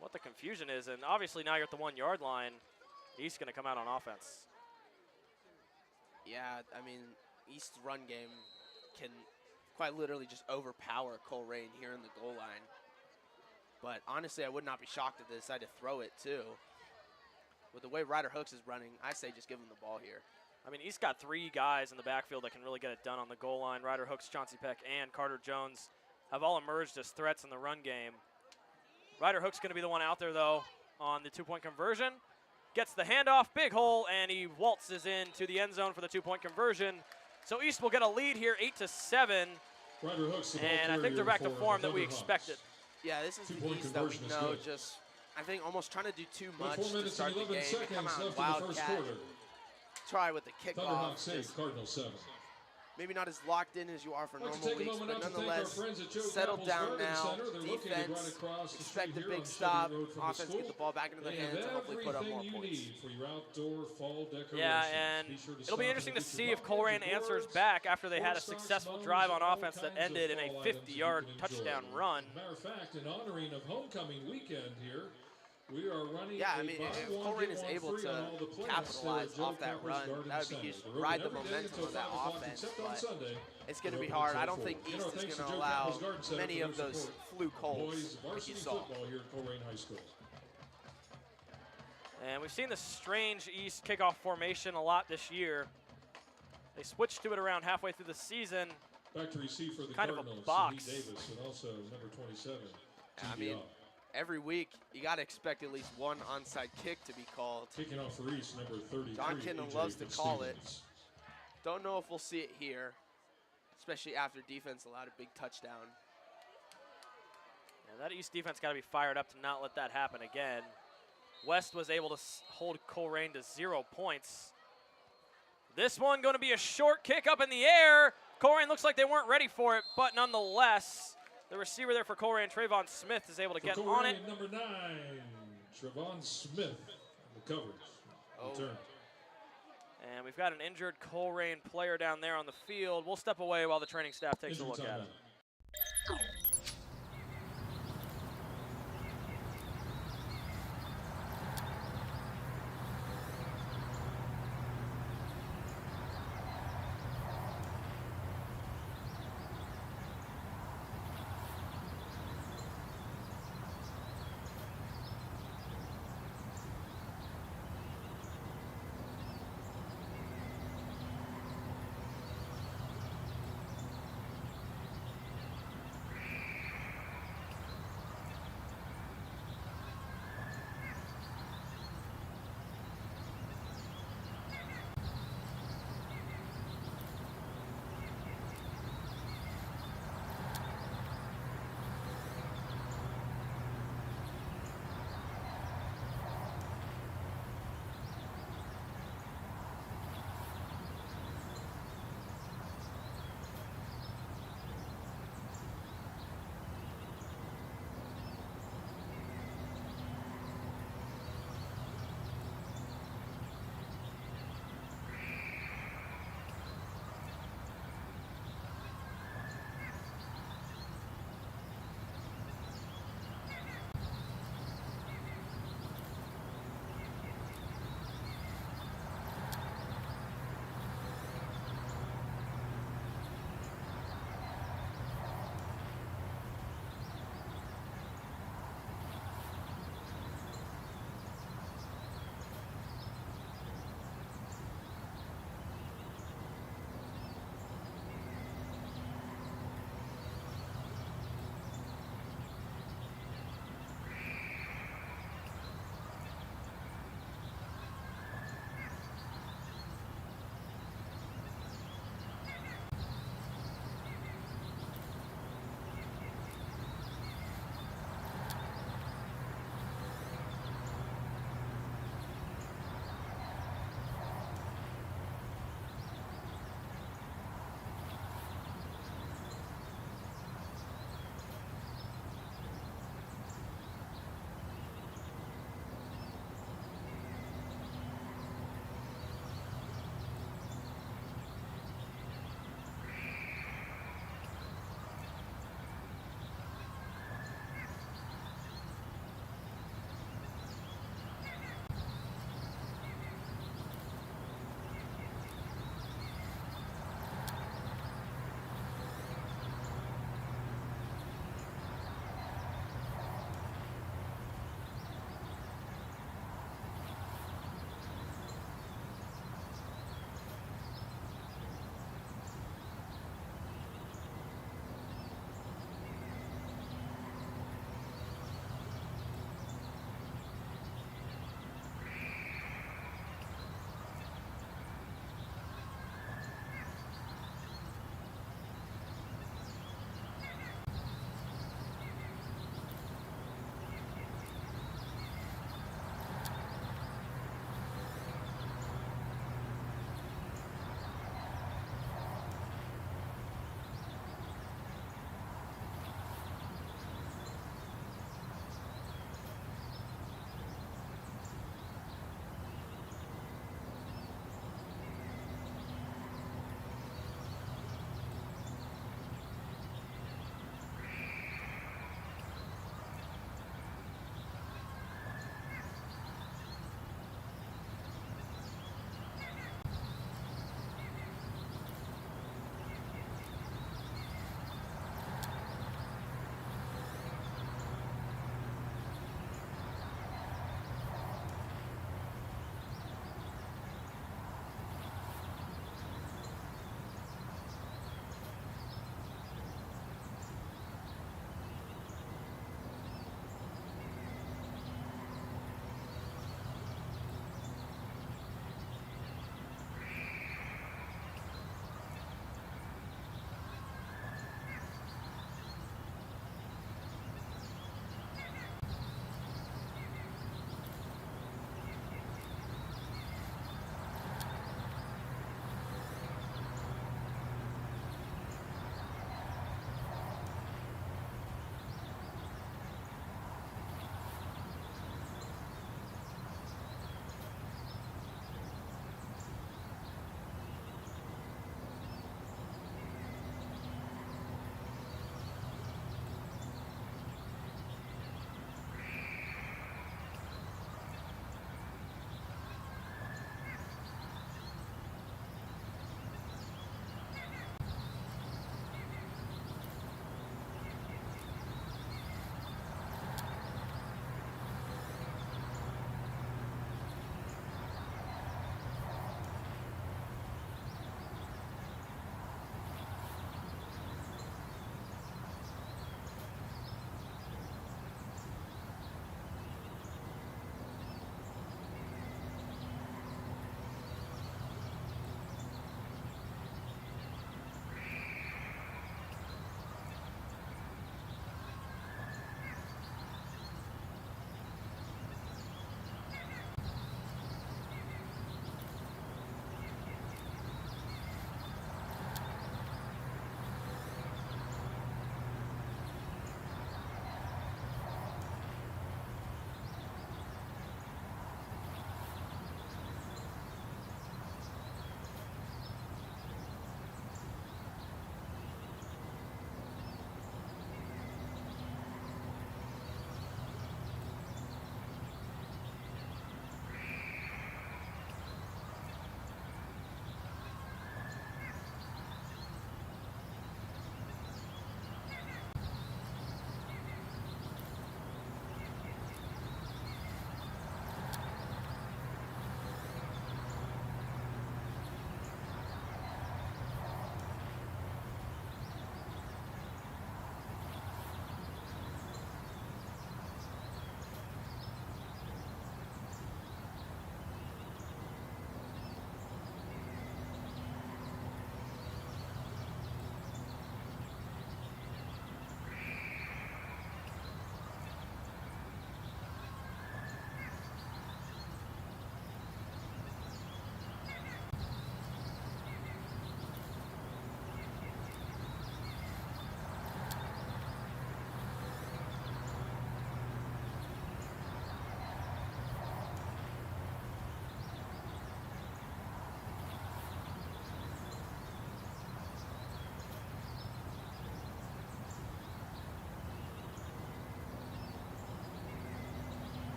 C: what the confusion is, and obviously now you're at the 1-yard line. East's going to come out on offense.
D: yeah, I mean, East's run game can quite literally just overpower Colerain here in the goal line. But honestly, I would not be shocked if they decide to throw it too. With the way Ryder Hooks is running, I say just give him the ball here.
C: I mean, East got 3 guys in the backfield that can really get it done on the goal line. Ryder Hooks, Chauncey Peck, and Carter Jones have all emerged as threats in the run game. Ryder Hooks going to be the one out there, though, on the 2-point conversion. Gets the handoff, big hole, and he waltzes into the end zone for the 2-point conversion. So East will get a lead here, 8-7,
E: Ryder Hooks, the ball
C: and I think they're
E: carrier
C: back to
E: for
C: form
E: the
C: that we
E: Thunderhawks.
C: expected.
D: Yeah, this is the
E: 2-point
D: East that we
E: conversion is
D: know
E: good.
D: just, I think, almost trying to do too
E: With
D: much
E: 4
D: to
E: minutes
D: start
E: and
D: the
E: 11
D: game. They come
E: seconds
D: out
E: left in the first
D: wildcat,
E: quarter.
D: try with the kickoff.
E: Thunderhawks 8,
D: Just
E: Cardinals 7.
D: maybe not as locked in as you are for
E: I'd like to
D: normal
E: take a
D: weeks,
E: moment
D: but
E: out to thank our
D: nonetheless,
E: friends at Joe
D: settle
E: Cappell's
D: down
E: Garden
D: now.
E: Center. They're located right
D: Defense,
E: across the
D: expect
E: street
D: a
E: here
D: big
E: on Chevy
D: stop.
E: Road from the
D: Offense get the
E: school.
D: ball back into their
E: They
D: hands and
E: have
D: hopefully put up more
E: everything you
D: points.
E: need for your outdoor fall decorations.
C: Yeah, and
E: Be sure to
C: it'll be
E: stop
C: interesting
E: and
C: to
E: get
C: see
E: your
C: if Colerain
E: pumpkins,
C: answers
E: gourds,
C: back after they had a
E: corn stalks,
C: successful
E: mums,
C: drive on
E: all
C: offense that
E: kinds of
C: ended in a
E: fall items that you
C: 50-yard
E: can enjoy.
C: touchdown run.
E: Matter of fact, in honoring of homecoming weekend here, we are running
D: Yeah, I
E: a
D: mean,
E: buy
D: if
E: one,
D: Colerain
E: get
D: is
E: one
D: able
E: free
D: to
E: on all the plants
D: capitalize
E: there at
D: off
E: Joe
D: that
E: Cappell's
D: run,
E: Garden
D: that would be
E: Center.
D: huge.
E: They're open
D: Ride the
E: every day
D: momentum
E: until
D: of that
E: 5 o'clock,
D: offense,
E: except on
D: but
E: Sunday.
D: it's going to
E: They're
D: be
E: open
D: hard. I
E: until
D: don't think
E: 4.
D: East is
E: Thanks to
D: going to
E: Joe
D: allow
E: Cappell's Garden Center
D: many
E: for
D: of
E: their
D: those
E: support.
D: fluke holes
E: Boys
D: like you
E: varsity
D: saw.
E: football here at Colerain High School.
C: And we've seen the strange East kickoff formation a lot this year. They switched to it around halfway through the season.
E: Back to receive for the
C: Kind of a
E: Cardinals,
C: box.
E: Sahid Davis, and also number 27,
D: I mean, every week you got to expect at least one onside kick to be called.
E: Kicking off for East, number 33,
D: John Kidna
E: AJ
D: loves to call it.
E: Fitzsimmons.
D: Don't know if we'll see it here, especially after defense allowed a big touchdown.
C: Yeah, that East defense got to be fired up to not let that happen again. West was able to hold Colerain to 0 points. This one going to be a short kick up in the air. Colerain looks like they weren't ready for it, but nonetheless, the receiver there for Colerain, Trayvon Smith, is able to
E: For
C: get
E: Colerain,
C: on it.
E: number 9, Trevon Smith, the coverage. Return.
C: And we've got an injured Colerain player down there on the field. We'll step away while the training staff takes a
E: Injury
C: look at
E: timeout.
C: it.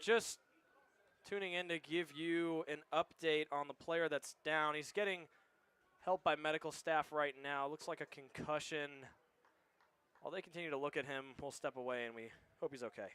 C: just tuning in to give you an update on the player that's down. He's getting help by medical staff right now. Looks like a concussion. While they continue to look at him, we'll step away and we hope he's okay.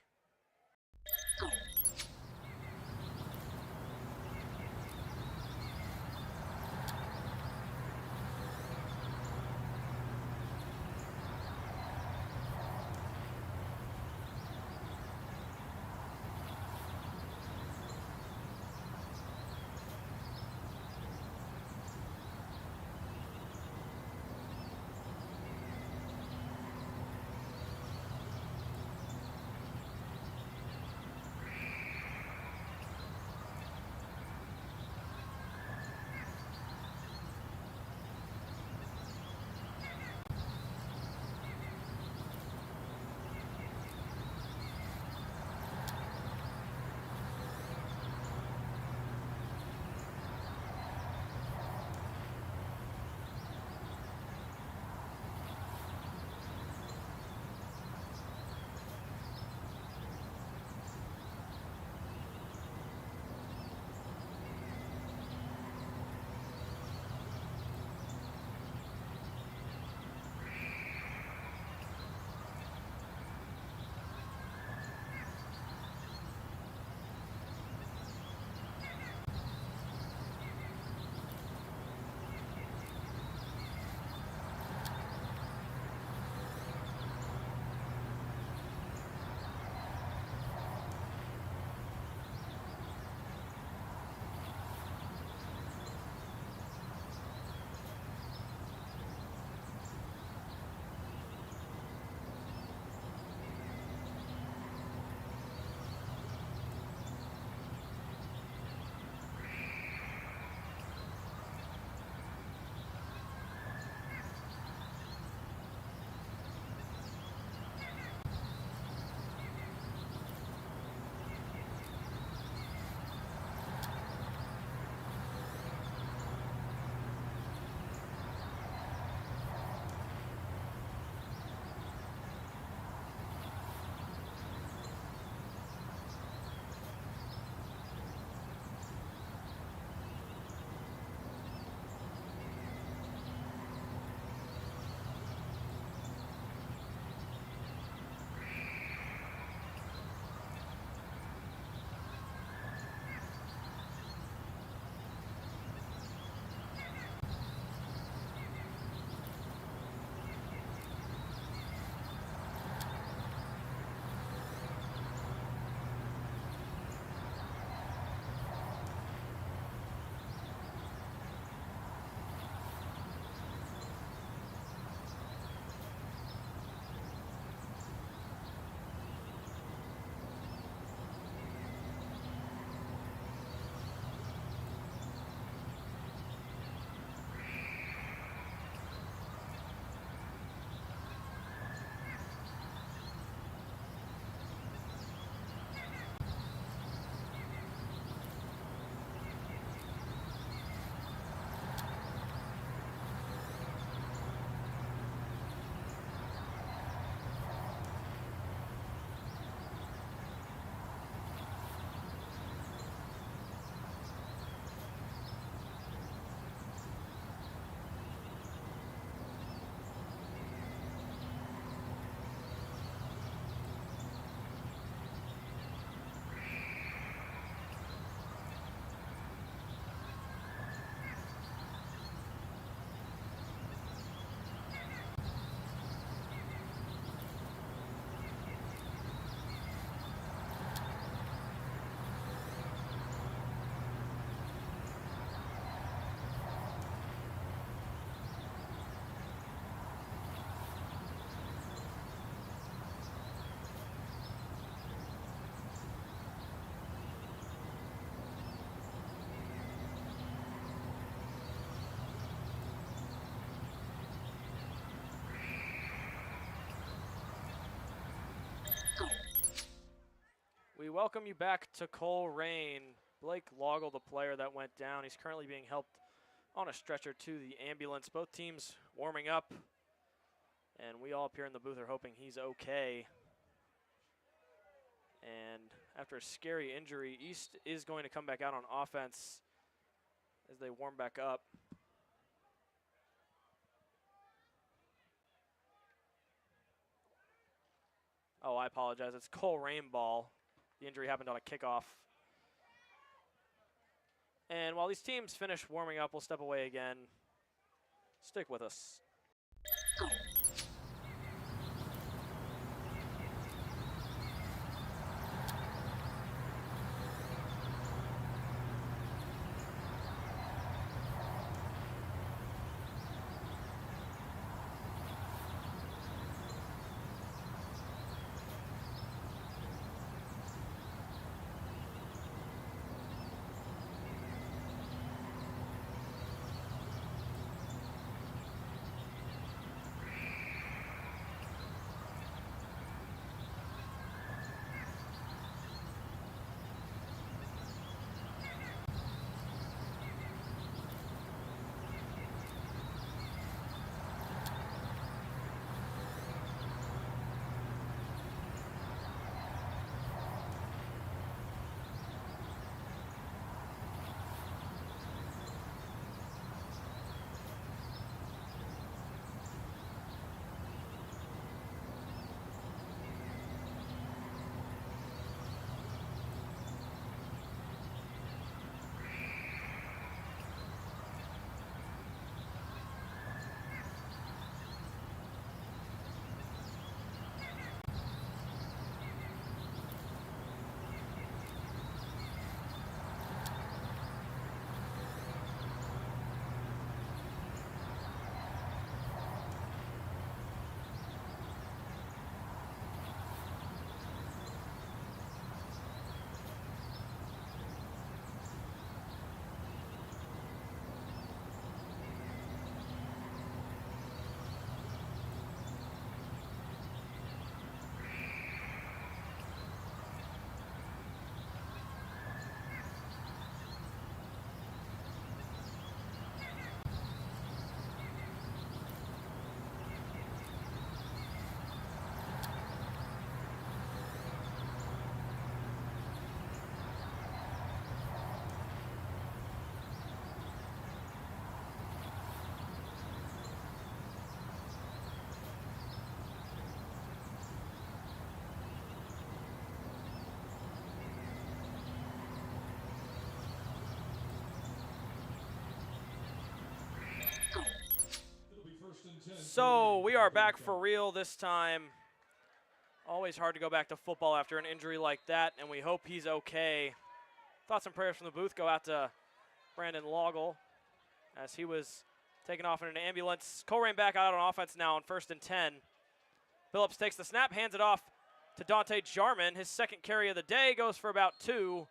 C: We welcome you back to Colerain. Blake Loggle, the player that went down, he's currently being helped on a stretcher to the ambulance. Both teams warming up, and we all up here in the booth are hoping he's okay. And after a scary injury. East is going to come back out on offense as they warm back up. Oh, I apologize. It's Colerain ball. The injury happened on a kickoff. And while these teams finish warming up, we'll step away again. Stick with us. So we are back for real this time. Always hard to go back to football after an injury like that, and we hope he's okay. Thoughts and prayers from the booth go out to Brandon Loggle as he was taken off in an ambulance. Colerain back out on offense now on 1st and 10. Phillips takes the snap, hands it off to Dante Jarman. His second carry of the day goes for about 2.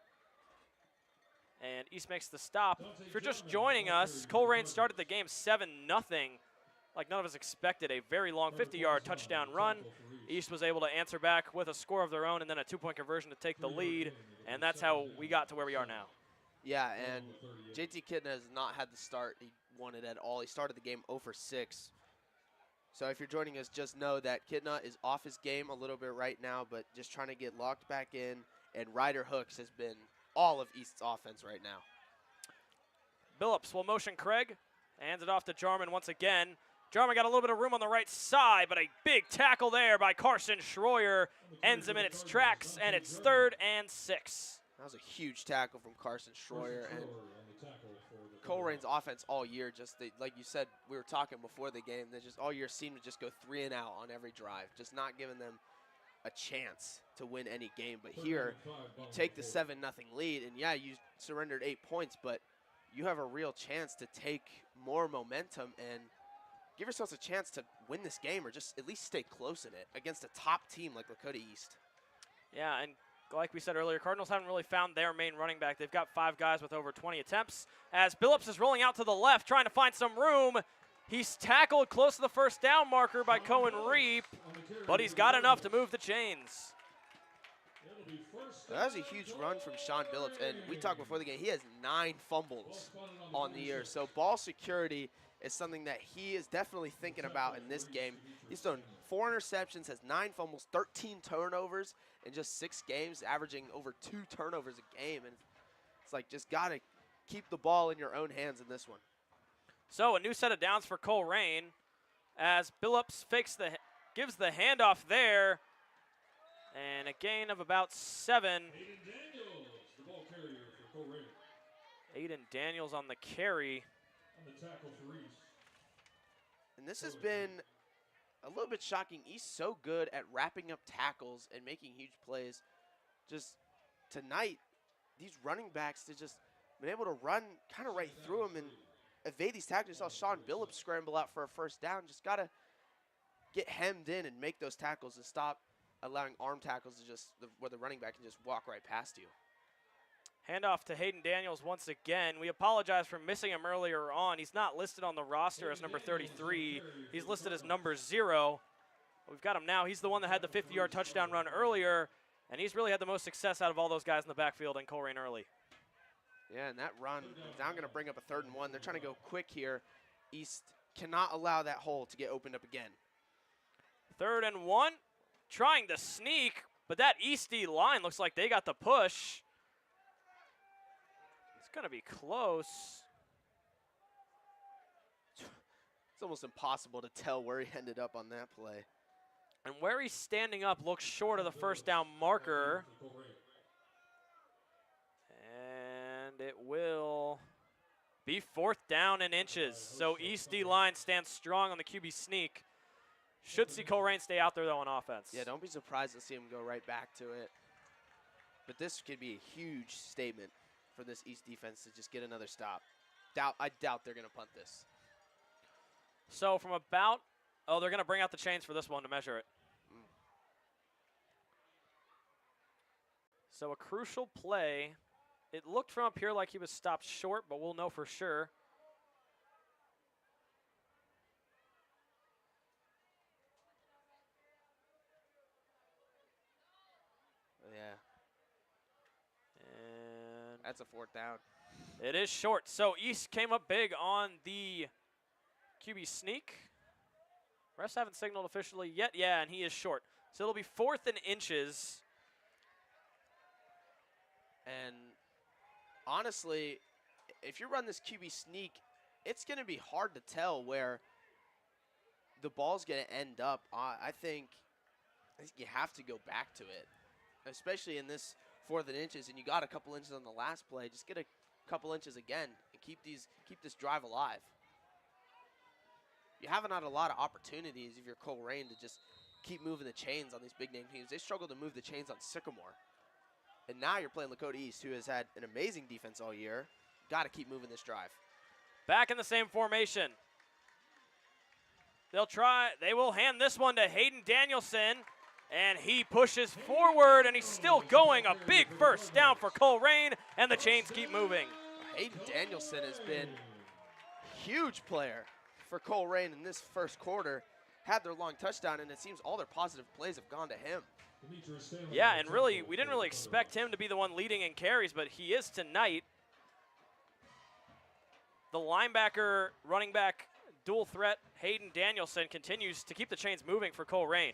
C: And East makes the stop. If you're just joining us, Colerain started the game 7-0. Like none of us expected. A very long 50-yard touchdown run. East was able to answer back with a score of their own and then a 2-point conversion to take the lead. And that's how we got to where we are now.
D: Yeah, and JT Kidna has not had the start he wanted at all. He started the game 0 for 6. So if you're joining us, just know that Kidna is off his game a little bit right now, but just trying to get locked back in. And Ryder Hooks has been all of East's offense right now.
C: Billups will motion Craig. Hands it off to Jarman once again. Jarman got a little bit of room on the right side, but a big tackle there by Carson Schroyer ends him in its tracks, and it's 3rd and 6.
D: That was a huge tackle from Carson Schroyer. And Colerain's offense all year, like you said, we were talking before the game, they just all year seem to just go 3 and out on every drive, just not giving them a chance to win any game. But here, you take the 7-0 lead, and yeah, you surrendered 8 points, but you have a real chance to take more momentum and give yourselves a chance to win this game or just at least stay close in it against a top team like Lakota East.
C: Yeah, and like we said earlier, Cardinals haven't really found their main running back. They've got 5 guys with over 20 attempts. As Billups is rolling out to the left, trying to find some room. He's tackled close to the first down marker by Cohen Reap, but he's got enough to move the chains.
D: That was a huge run from Sean Billups, and we talked before the game, he has 9 fumbles on the year. So ball security is something that he is definitely thinking about in this game. He's thrown 4 interceptions, has 9 fumbles, 13 turnovers, in just 6 games, averaging over 2 turnovers a game. And it's like just got to keep the ball in your own hands in this one.
C: So a new set of downs for Colerain as Billups gives the handoff there. And a gain of about 7.
E: Hayden Daniels, the ball carrier for Colerain.
C: Aiden Daniels on the carry.
E: On the tackle for East.
D: And this has been a little bit shocking. East so good at wrapping up tackles and making huge plays. Just tonight, these running backs, they just been able to run kind of right through them and evade these tackles. You saw Sean Billups scramble out for a first down. Just got to get hemmed in and make those tackles and stop allowing arm tackles to just where the running back can just walk right past you.
C: Handoff to Hayden Daniels once again. We apologize for missing him earlier on. He's not listed on the roster as number 33. He's listed as number 0. We've got him now. He's the one that had the 50-yard touchdown run earlier, and he's really had the most success out of all those guys in the backfield in Colerain early.
D: Yeah, and that run is now going to bring up a 3rd and 1. They're trying to go quick here. East cannot allow that hole to get opened up again.
C: 3rd and 1, trying to sneak, but that East D line looks like they got the push. It's going to be close.
D: It's almost impossible to tell where he ended up on that play.
C: And where he's standing up looks short of the first down marker. And it will be 4th down and inches. So East D line stands strong on the QB sneak. Should see Colerain stay out there, though, on offense.
D: Yeah, don't be surprised to see him go right back to it. But this could be a huge statement for this East defense to just get another stop. I doubt they're going to punt this.
C: So from about, oh, they're going to bring out the chains for this one to measure it. So a crucial play. It looked from up here like he was stopped short, but we'll know for sure.
D: Yeah.
C: And
D: That's a 4th down.
C: it is short. So East came up big on the QB sneak. Refs haven't signaled officially yet. Yeah, and he is short. So it'll be 4th and inches.
D: And honestly, if you run this QB sneak, it's going to be hard to tell where the ball's going to end up. I think you have to go back to it, especially in this 4th and inches. And you got a couple inches on the last play. Just get a couple inches again and keep this drive alive. You haven't had a lot of opportunities if you're Colerain to just keep moving the chains on these big name teams. They struggle to move the chains on Sycamore. And now you're playing Lakota East, who has had an amazing defense all year. Got to keep moving this drive.
C: Back in the same formation. They will hand this one to Hayden Danielson, and he pushes forward, and he's still going. A big first down for Colerain, and the chains keep moving.
D: Hayden Danielson has been a huge player for Colerain in this first quarter. Had their long touchdown, and it seems all their positive plays have gone to him.
C: Yeah, and really, we didn't really expect him to be the one leading in carries, but he is tonight. The linebacker, running back, dual threat, Hayden Danielson, continues to keep the chains moving for Colerain.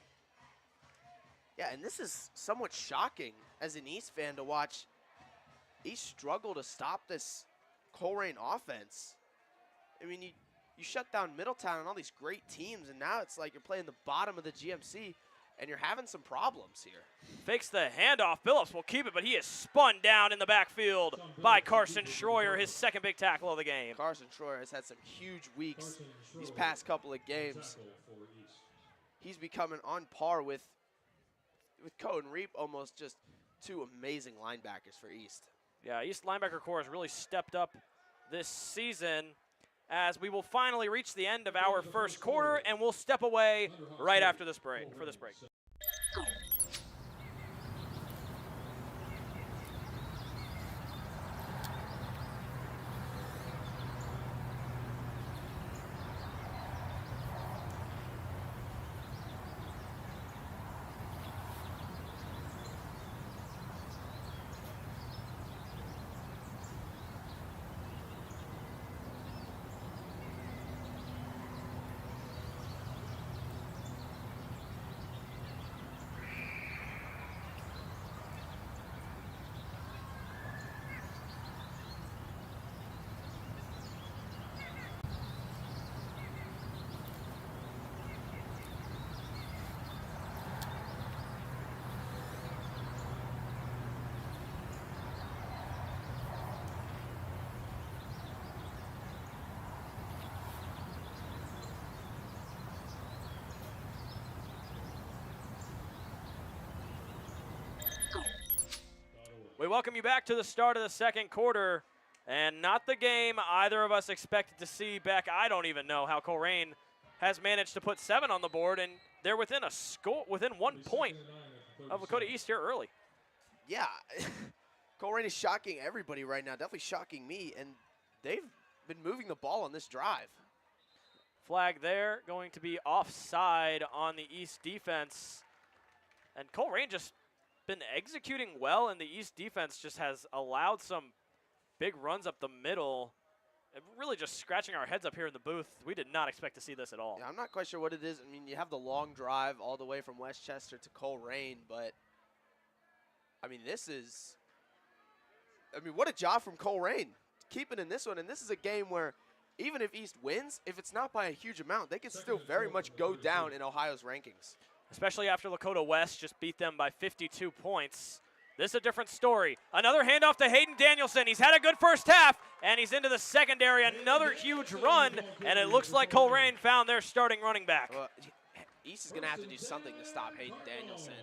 D: Yeah, and this is somewhat shocking as an East fan to watch East struggle to stop this Colerain offense. I mean, you shut down Middletown and all these great teams, and now it's like you're playing the bottom of the GMC, and you're having some problems here.
C: Fakes the handoff. Billups will keep it, but he is spun down in the backfield by Carson Schroyer, his 2nd big tackle of the game.
D: Carson Schroyer has had some huge weeks these past couple of games. He's becoming on par with Cohen Reap, almost just 2 amazing linebackers for East.
C: Yeah, East linebacker core has really stepped up this season, as we will finally reach the end of our first quarter, and we'll step away right after this break. We welcome you back to the start of the second quarter, and not the game either of us expected to see. Beck, I don't even know how Colerain has managed to put 7 on the board, and they're within 1 point of Lakota East here early.
D: Yeah, Colerain is shocking everybody right now, definitely shocking me, and they've been moving the ball on this drive.
C: Flag there, going to be offside on the East defense. And Colerain just been executing well, and the East defense just has allowed some big runs up the middle. And really just scratching our heads up here in the booth. We did not expect to see this at all.
D: Yeah, I'm not quite sure what it is. I mean, you have the long drive all the way from Westchester to Colerain, but I mean, what a job from Colerain, keeping in this one. And this is a game where even if East wins, if it's not by a huge amount, they can still very much go down in Ohio's rankings.
C: Especially after Lakota West just beat them by 52 points. This is a different story. Another handoff to Hayden Danielson. He's had a good first half, and he's into the secondary. Another huge run, and it looks like Colerain found their starting running back.
D: Well, East is going to have to do something to stop Hayden Danielson.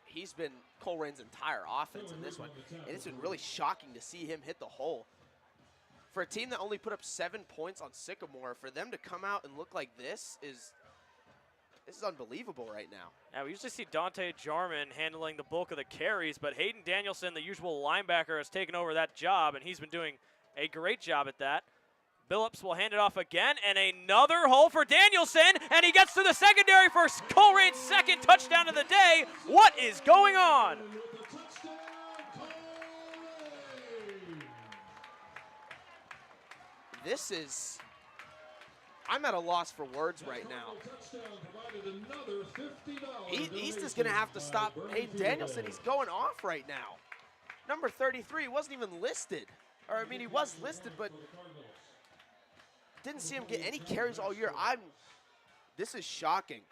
D: He's been Colerain's entire offense in this one, and it's been really shocking to see him hit the hole. For a team that only put up 7 points on Sycamore, for them to come out and look like this is unbelievable right now.
C: Yeah, we usually see Dante Jarman handling the bulk of the carries, but Hayden Danielson, the usual linebacker, has taken over that job, and he's been doing a great job at that. Billups will hand it off again, and another hole for Danielson, and he gets to the secondary for Colerain's second touchdown of the day. What is going on?
D: I'm at a loss for words right now. East is going to have to stop Hayden Danielson. He's going off right now. Number 33 wasn't even listed. Or, I mean, he was listed, but didn't see him get any carries all year. This is shocking.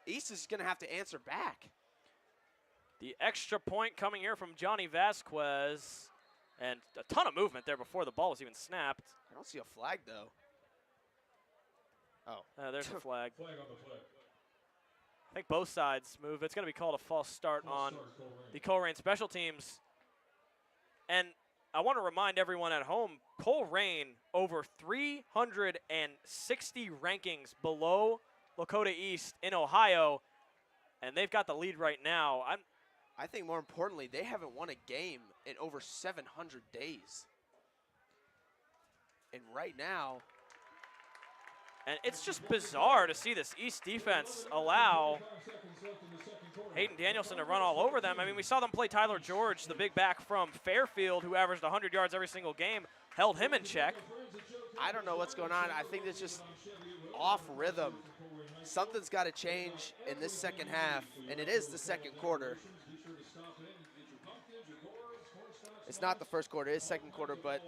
D: East is going to have to answer back.
C: The extra point coming here from Johnny Vasquez. And a ton of movement there before the ball was even snapped.
D: I don't see a flag, though. Oh.
C: There's a flag. I think both sides move. It's going to be called a false start on the Colerain special teams. And I want to remind everyone at home, Colerain over 360 rankings below Lakota East in Ohio, and they've got the lead right now.
D: I think more importantly, they haven't won a game in over 700 days. And right now,
C: and it's just bizarre to see this East defense allow Hayden Danielson to run all over them. I mean, we saw them play Tyler George, the big back from Fairfield, who averaged 100 yards every single game, held him in check.
D: I don't know what's going on. I think it's just off rhythm. Something's got to change in this second half, and it is the second quarter. It's not the first quarter, it's second quarter, but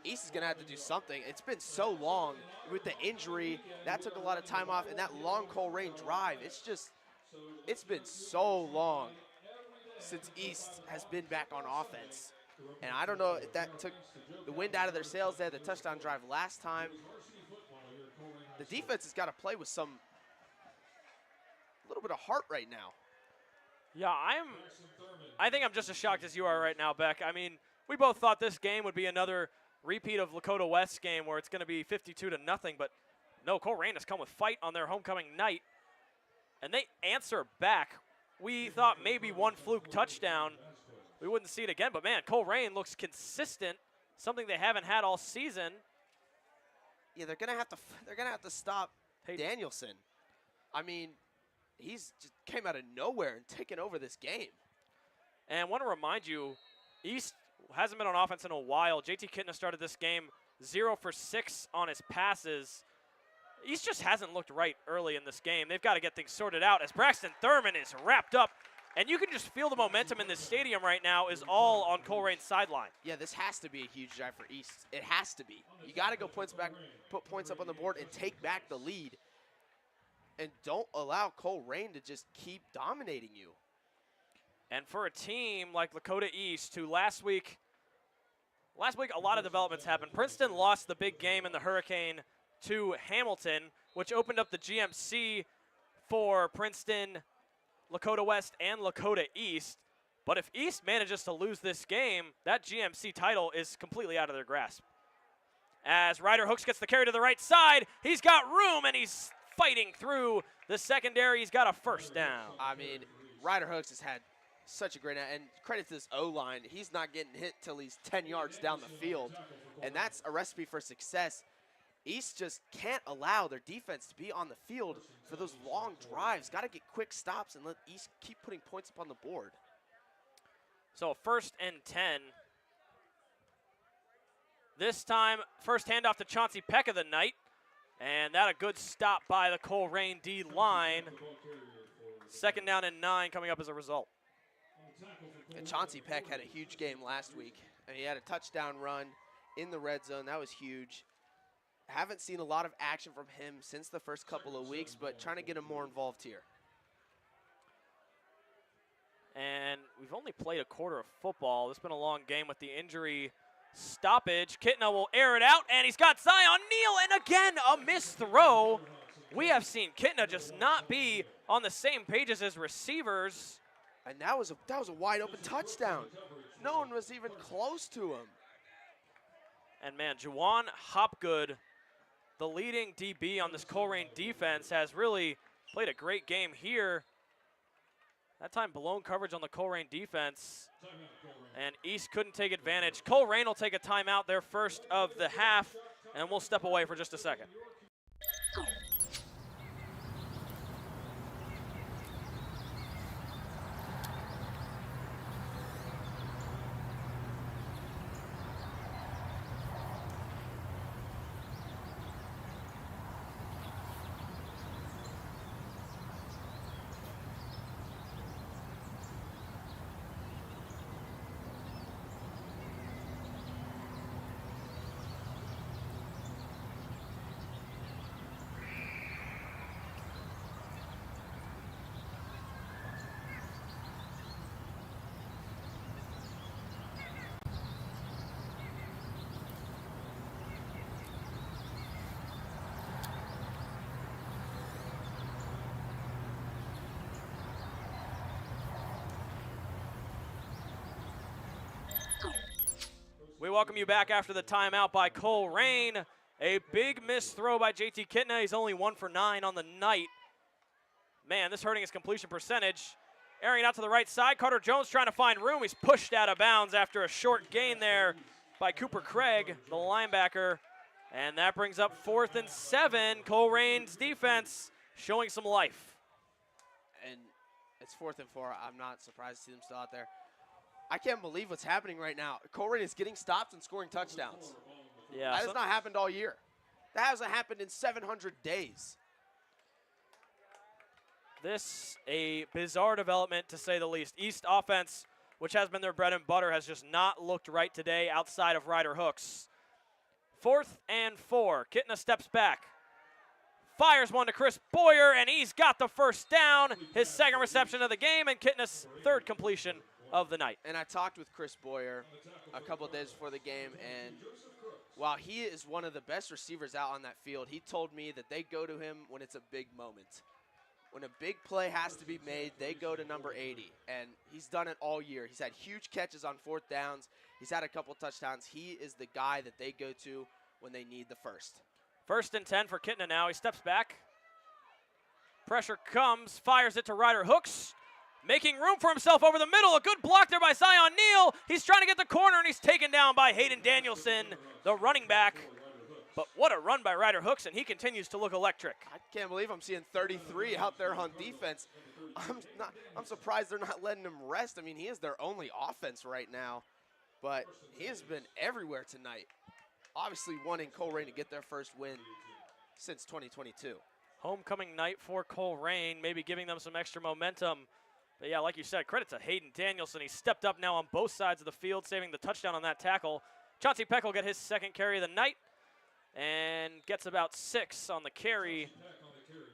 D: East is going to have to do something. It's been so long with the injury. That took a lot of time off, and that long Colerain drive. It's been so long since East has been back on offense. And I don't know if that took the wind out of their sails. They had the touchdown drive last time. The defense has got to play with a little bit of heart right now.
C: Yeah, I think I'm just as shocked as you are right now, Beck. I mean, we both thought this game would be another repeat of Lakota West's game where it's going to be 52-0, but no, Colerain has come with fight on their homecoming night, and they answer back. We thought maybe one fluke touchdown, we wouldn't see it again, but man, Colerain looks consistent, something they haven't had all season.
D: Yeah, they're gonna have to stop Danielson. I mean, he's just came out of nowhere and taken over this game.
C: And I want to remind you, East hasn't been on offense in a while. JT Kittner started this game 0 for 6 on his passes. East just hasn't looked right early in this game. They've got to get things sorted out as Braxton Thurman is wrapped up. And you can just feel the momentum in this stadium right now is all on Colerain's sideline.
D: Yeah, this has to be a huge drive for East. It has to be. You got to go points back, put points up on the board, and take back the lead. And don't allow Colerain to just keep dominating you.
C: And for a team like Lakota East, who last week a lot of developments happened. Princeton lost the big game in the Hurricane to Hamilton, which opened up the GMC for Princeton, Lakota West, and Lakota East. But if East manages to lose this game, that GMC title is completely out of their grasp. As Ryder Hooks gets the carry to the right side, he's got room and he's fighting through the secondary. He's got a first down.
D: I mean, Ryder Hooks has had such a great night, and credit to this O-line. He's not getting hit till he's 10 yards down the field, and that's a recipe for success. East just can't allow their defense to be on the field for those long drives. Got to get quick stops and let East keep putting points up on the board.
C: So 1st and 10. This time, first handoff to Chauncey Peck of the night. And that a good stop by the Colerain D line. 2nd down and 9 coming up as a result.
D: And Chauncey Peck had a huge game last week. And he had a touchdown run in the red zone. That was huge. Haven't seen a lot of action from him since the first couple of weeks, but trying to get him more involved here.
C: And we've only played a quarter of football. This has been a long game with the injury stoppage. Kitna will air it out, and he's got Zion Neal, and again, a missed throw. We have seen Kitna just not be on the same page as his receivers.
D: And that was a wide open touchdown. No one was even close to him.
C: And man, Juwan Hopgood, the leading DB on this Colerain defense, has really played a great game here. That time blown coverage on the Colerain defense, and East couldn't take advantage. Colerain will take a timeout, their first of the half, and we'll step away for just a second. We welcome you back after the timeout by Colerain. A big missed throw by JT Kitna. He's only 1 for 9 on the night. Man, this hurting his completion percentage. Airing it out to the right side. Carter Jones trying to find room. He's pushed out of bounds after a short gain there by Cooper Craig, the linebacker. And that brings up 4th and 7. Colerain's defense showing some life.
D: And it's 4th and 4. I'm not surprised to see them still out there. I can't believe what's happening right now. Colerain is getting stops and scoring touchdowns.
C: Yeah,
D: that has not happened all year. That hasn't happened in 700 days.
C: This a bizarre development, to say the least. East offense, which has been their bread and butter, has just not looked right today outside of Ryder Hooks. 4th and 4. Kitna steps back. Fires one to Chris Boyer, and he's got the first down. His 2nd reception of the game, and Kitna's 3rd completion of the night.
D: And I talked with Chris Boyer a couple of days before the game, and while he is one of the best receivers out on that field, he told me that they go to him when it's a big moment. When a big play has to be made, they go to number 80, and he's done it all year. He's had huge catches on 4th downs. He's had a couple touchdowns. He is the guy that they go to when they need the first.
C: 1st and 10 for Kitna now. He steps back. Pressure comes, fires it to Ryder Hooks. Making room for himself over the middle. A good block there by Zion Neal. He's trying to get the corner, and he's taken down by Hayden Danielson, the running back. But what a run by Ryder Hooks, and he continues to look electric.
D: I can't believe I'm seeing 33 out there on defense. I'm surprised they're not letting him rest. I mean, he is their only offense right now, but he has been everywhere tonight. Obviously wanting Colerain to get their first win since 2022.
C: Homecoming night for Colerain, maybe giving them some extra momentum. But yeah, like you said, credit to Hayden Danielson. He stepped up now on both sides of the field, saving the touchdown on that tackle. Chauncey Peck will get his 2nd carry of the night and gets about 6 on the carry.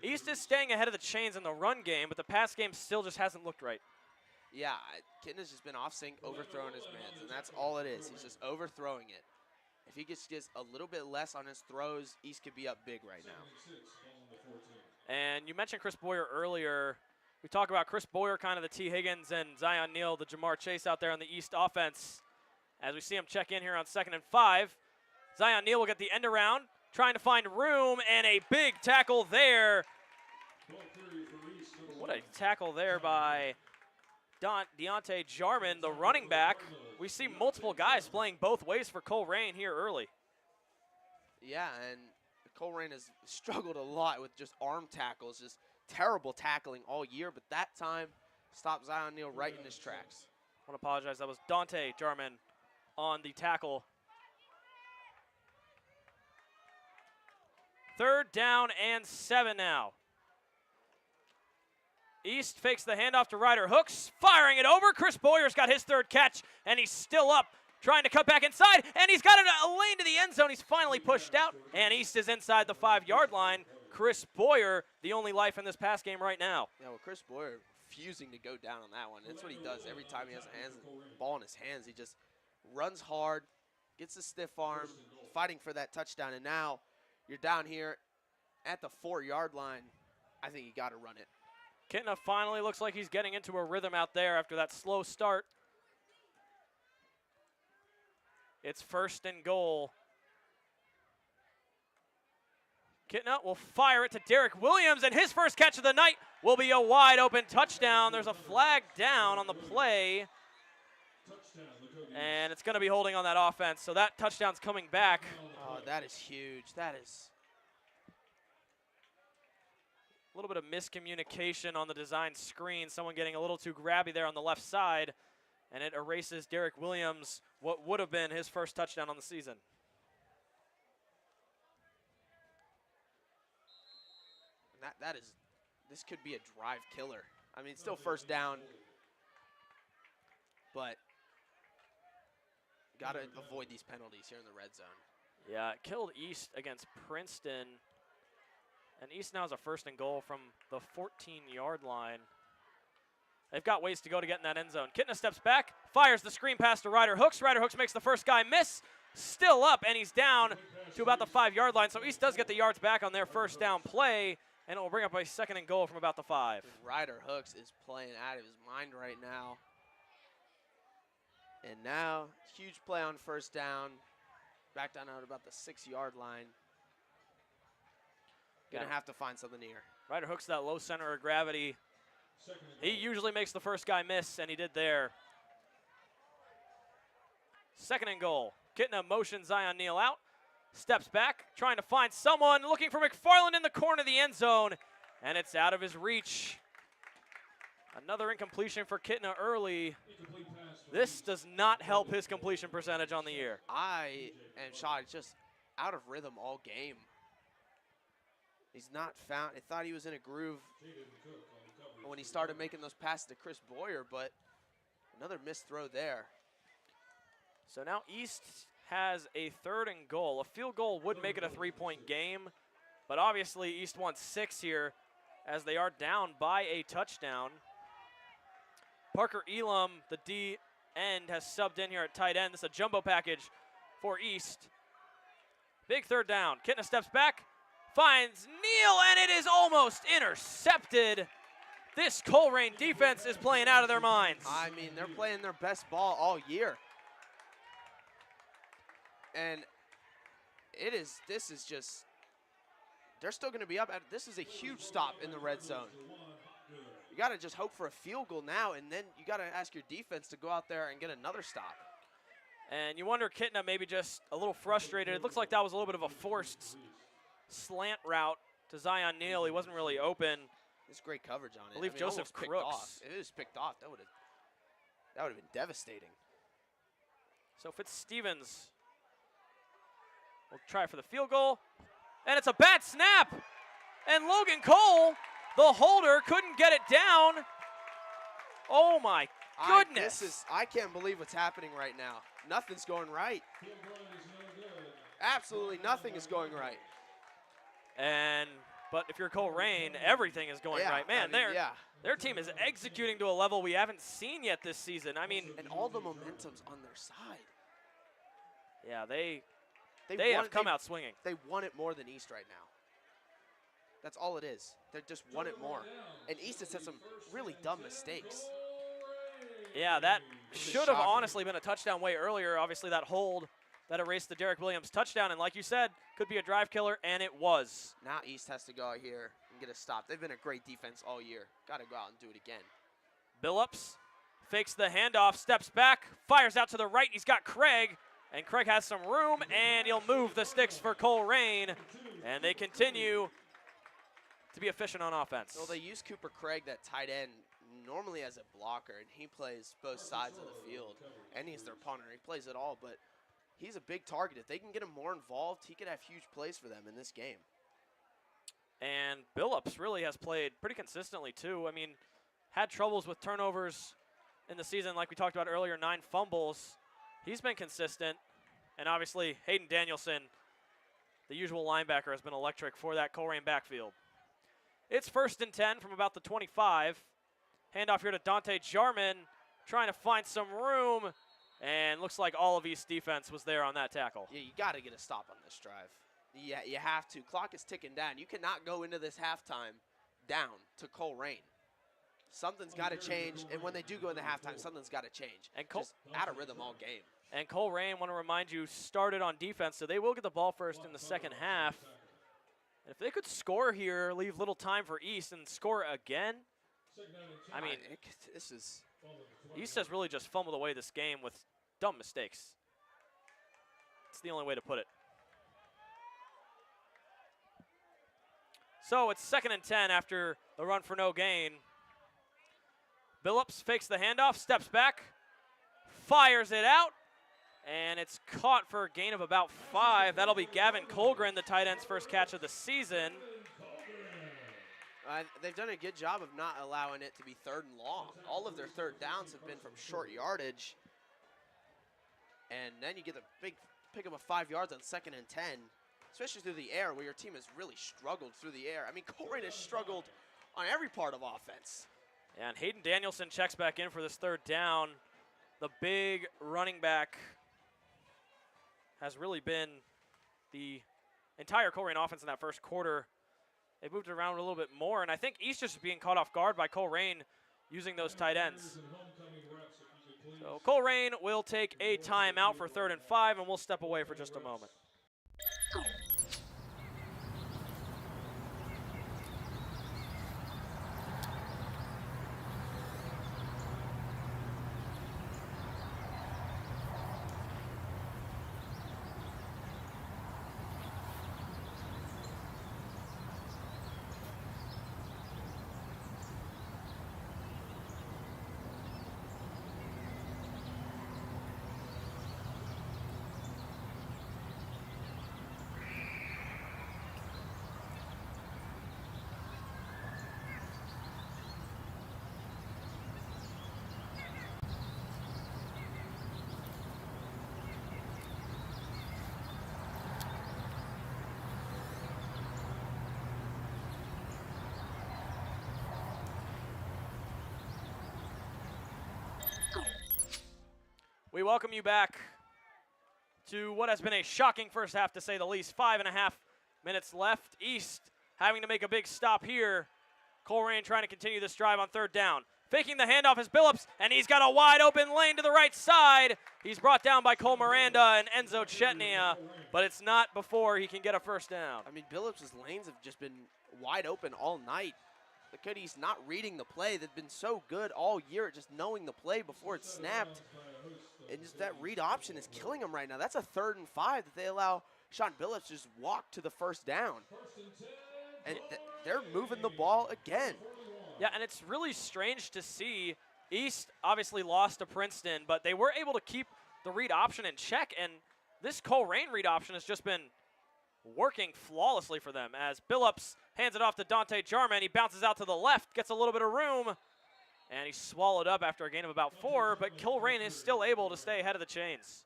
C: East is staying ahead of the chains in the run game, but the pass game still just hasn't looked right.
D: Yeah, Kitna's just been off sync, overthrowing his man, and that's all it is. He's just overthrowing it. If he gets just a little bit less on his throws, East could be up big right now.
C: And you mentioned Chris Boyer earlier. We talk about Chris Boyer, kind of the T. Higgins, and Zion Neal, the Jamar Chase out there on the East offense. As we see him check in here on 2nd and 5. Zion Neal will get the end around, trying to find room, and a big tackle there. What a tackle there by Deontay Jarman, the running back. We see multiple guys playing both ways for Colerain here early.
D: Yeah, and Colerain has struggled a lot with just arm tackles, just terrible tackling all year, but that time stopped Zion Neal right in his tracks.
C: I want to apologize. That was Deontay Jarman on the tackle. 3rd down and 7 now. East fakes the handoff to Ryder Hooks, firing it over. Chris Boyer's got his 3rd catch, and he's still up, trying to cut back inside, and he's got a lane to the end zone. He's finally pushed out, and East is inside the 5-yard line. Chris Boyer, the only life in this pass game right now.
D: Yeah, well, Chris Boyer refusing to go down on that one. That's what he does every time he has a ball in his hands. He just runs hard, gets a stiff arm, fighting for that touchdown, and now you're down here at the 4-yard line. I think you got to run it.
C: Kitna finally looks like he's getting into a rhythm out there after that slow start. It's 1st and goal. Kitna will fire it to Derek Williams, and his first catch of the night will be a wide open touchdown. There's a flag down on the play, and it's going to be holding on that offense, so that touchdown's coming back.
D: Oh, that is huge. That is.
C: A little bit of miscommunication on the design screen. Someone getting a little too grabby there on the left side, and it erases Derek Williams, what would have been his first touchdown on the season.
D: And this could be a drive killer. I mean, it's still 1st down, but got to avoid these penalties here in the red zone.
C: Yeah, it killed East against Princeton. And East now has a 1st and goal from the 14-yard line. They've got ways to go to get in that end zone. Kitna steps back, fires the screen pass to Ryder Hooks. Ryder Hooks makes the first guy miss. Still up, and he's down to about the 5-yard line. So East does get the yards back on their 1st down play, and it will bring up a 2nd and goal from about the 5.
D: Ryder Hooks is playing out of his mind right now. And now, huge play on 1st down. Back down at about the 6-yard line. Gonna have to find something here.
C: Ryder Hooks, that low center of gravity. He usually makes the first guy miss, and he did there. 2nd and goal. Kitna motions Zion Neal out. Steps back, trying to find someone, looking for McFarland in the corner of the end zone, and it's out of his reach. Another incompletion for Kitna early. This does not help his completion percentage on the year.
D: I am shocked, just out of rhythm all game. He's not found. I thought he was in a groove when he started making those passes to Chris Boyer, but another missed throw there.
C: So now East has a 3rd and goal. A field goal would make it a 3-point game, but obviously East wants 6 here as they are down by a touchdown. Parker Elam, the D end, has subbed in here at tight end. This is a jumbo package for East. Big 3rd down. Kitna steps back, finds Neal, and it is almost intercepted. This Colerain defense is playing out of their minds.
D: I mean, they're playing their best ball all year. And this is just, they're still going to be up. This is a huge stop in the red zone. You got to just hope for a field goal now, and then you got to ask your defense to go out there and get another stop.
C: And you wonder, Kitna maybe just a little frustrated. It looks like that was a little bit of a forced slant route to Zion Neal. He wasn't really open.
D: It's great coverage on it.
C: I believe Joseph Crooks.
D: If it was picked off, that would have been devastating.
C: So Fitzstevens will try for the field goal, and it's a bad snap. And Logan Cole, the holder, couldn't get it down. Oh my goodness!
D: I can't believe what's happening right now. Nothing's going right. Absolutely nothing is going right.
C: But if you're Colerain, everything is going right. Man, their team is executing to a level we haven't seen yet this season. I mean,
D: and all the momentum's on their side.
C: Yeah, they have come out swinging.
D: They want it more than East right now. That's all it is. They just want it more. And East has had some really dumb mistakes.
C: Yeah, that should have honestly been a touchdown way earlier. Obviously, that hold that erased the Derek Williams touchdown. And like you said, could be a drive killer, and it was.
D: Now East has to go out here and get a stop. They've been a great defense all year. Got to go out and do it again.
C: Billups fakes the handoff, steps back, fires out to the right. He's got Craig, and Craig has some room, and he'll move the sticks for Colerain. And they continue to be efficient on offense.
D: Well, they use Cooper Craig, that tight end, normally as a blocker, and he plays both sides of the field. And he's their punter. He plays it all, but he's a big target. If they can get him more involved, he could have huge plays for them in this game.
C: And Billups really has played pretty consistently, too. I mean, had troubles with turnovers in the season, like we talked about earlier, 9 fumbles. He's been consistent. And obviously, Hayden Danielson, the usual linebacker, has been electric for that Colerain backfield. It's 1st and 10 from about the 25. Handoff here to Dante Jarman, trying to find some room. And looks like all of East defense was there on that tackle.
D: Yeah, you got to get a stop on this drive. Yeah, you have to. Clock is ticking down. You cannot go into this halftime down to Colerain. Something's got to change, and when they do go into halftime, something's got to change.
C: And
D: just out of rhythm all game.
C: And Colerain, want to remind you, started on defense, so they will get the ball first in the second half. And if they could score here, leave little time for East, and score again, I mean,
D: this is...
C: East has really just fumbled away this game with dumb mistakes. It's the only way to put it. So it's 2nd and 10 after the run for no gain. Billups fakes the handoff, steps back, fires it out, and it's caught for a gain of about 5. That'll be Gavin Colgren, the tight end's first catch of the season.
D: They've done a good job of not allowing it to be 3rd and long. All of their 3rd downs have been from short yardage. And then you get a big pickup of 5 yards on 2nd and 10, especially through the air, where your team has really struggled through the air. I mean, Colerain has struggled on every part of offense.
C: And Hayden Danielson checks back in for this 3rd down. The big running back has really been the entire Colerain offense in that first quarter. They moved it around a little bit more, and I think East just being caught off guard by Colerain using those tight ends. So Colerain will take a timeout for 3rd and 5, and we'll step away for just a moment. We welcome you back to what has been a shocking first half, to say the least. 5.5 minutes left. East having to make a big stop here. Colerain trying to continue this drive on 3rd down. Faking the handoff is Billups, and he's got a wide open lane to the right side. He's brought down by Cole Miranda and Enzo Chetnia, but it's not before he can get a 1st down.
D: I mean, Billups' lanes have just been wide open all night. Lakota East not reading the play. They've been so good all year at just knowing the play before it's snapped. And just that read option is killing them right now. That's a 3rd and 5 that they allow Sean Billups to just walk to the 1st down. And they're moving the ball again.
C: Yeah, and it's really strange to see. East obviously lost to Princeton, but they were able to keep the read option in check. And this Colerain read option has just been working flawlessly for them as Billups hands it off to Dante Jarman. He bounces out to the left, gets a little bit of room, and he's swallowed up after a gain of about 4, but Colerain is still able to stay ahead of the chains.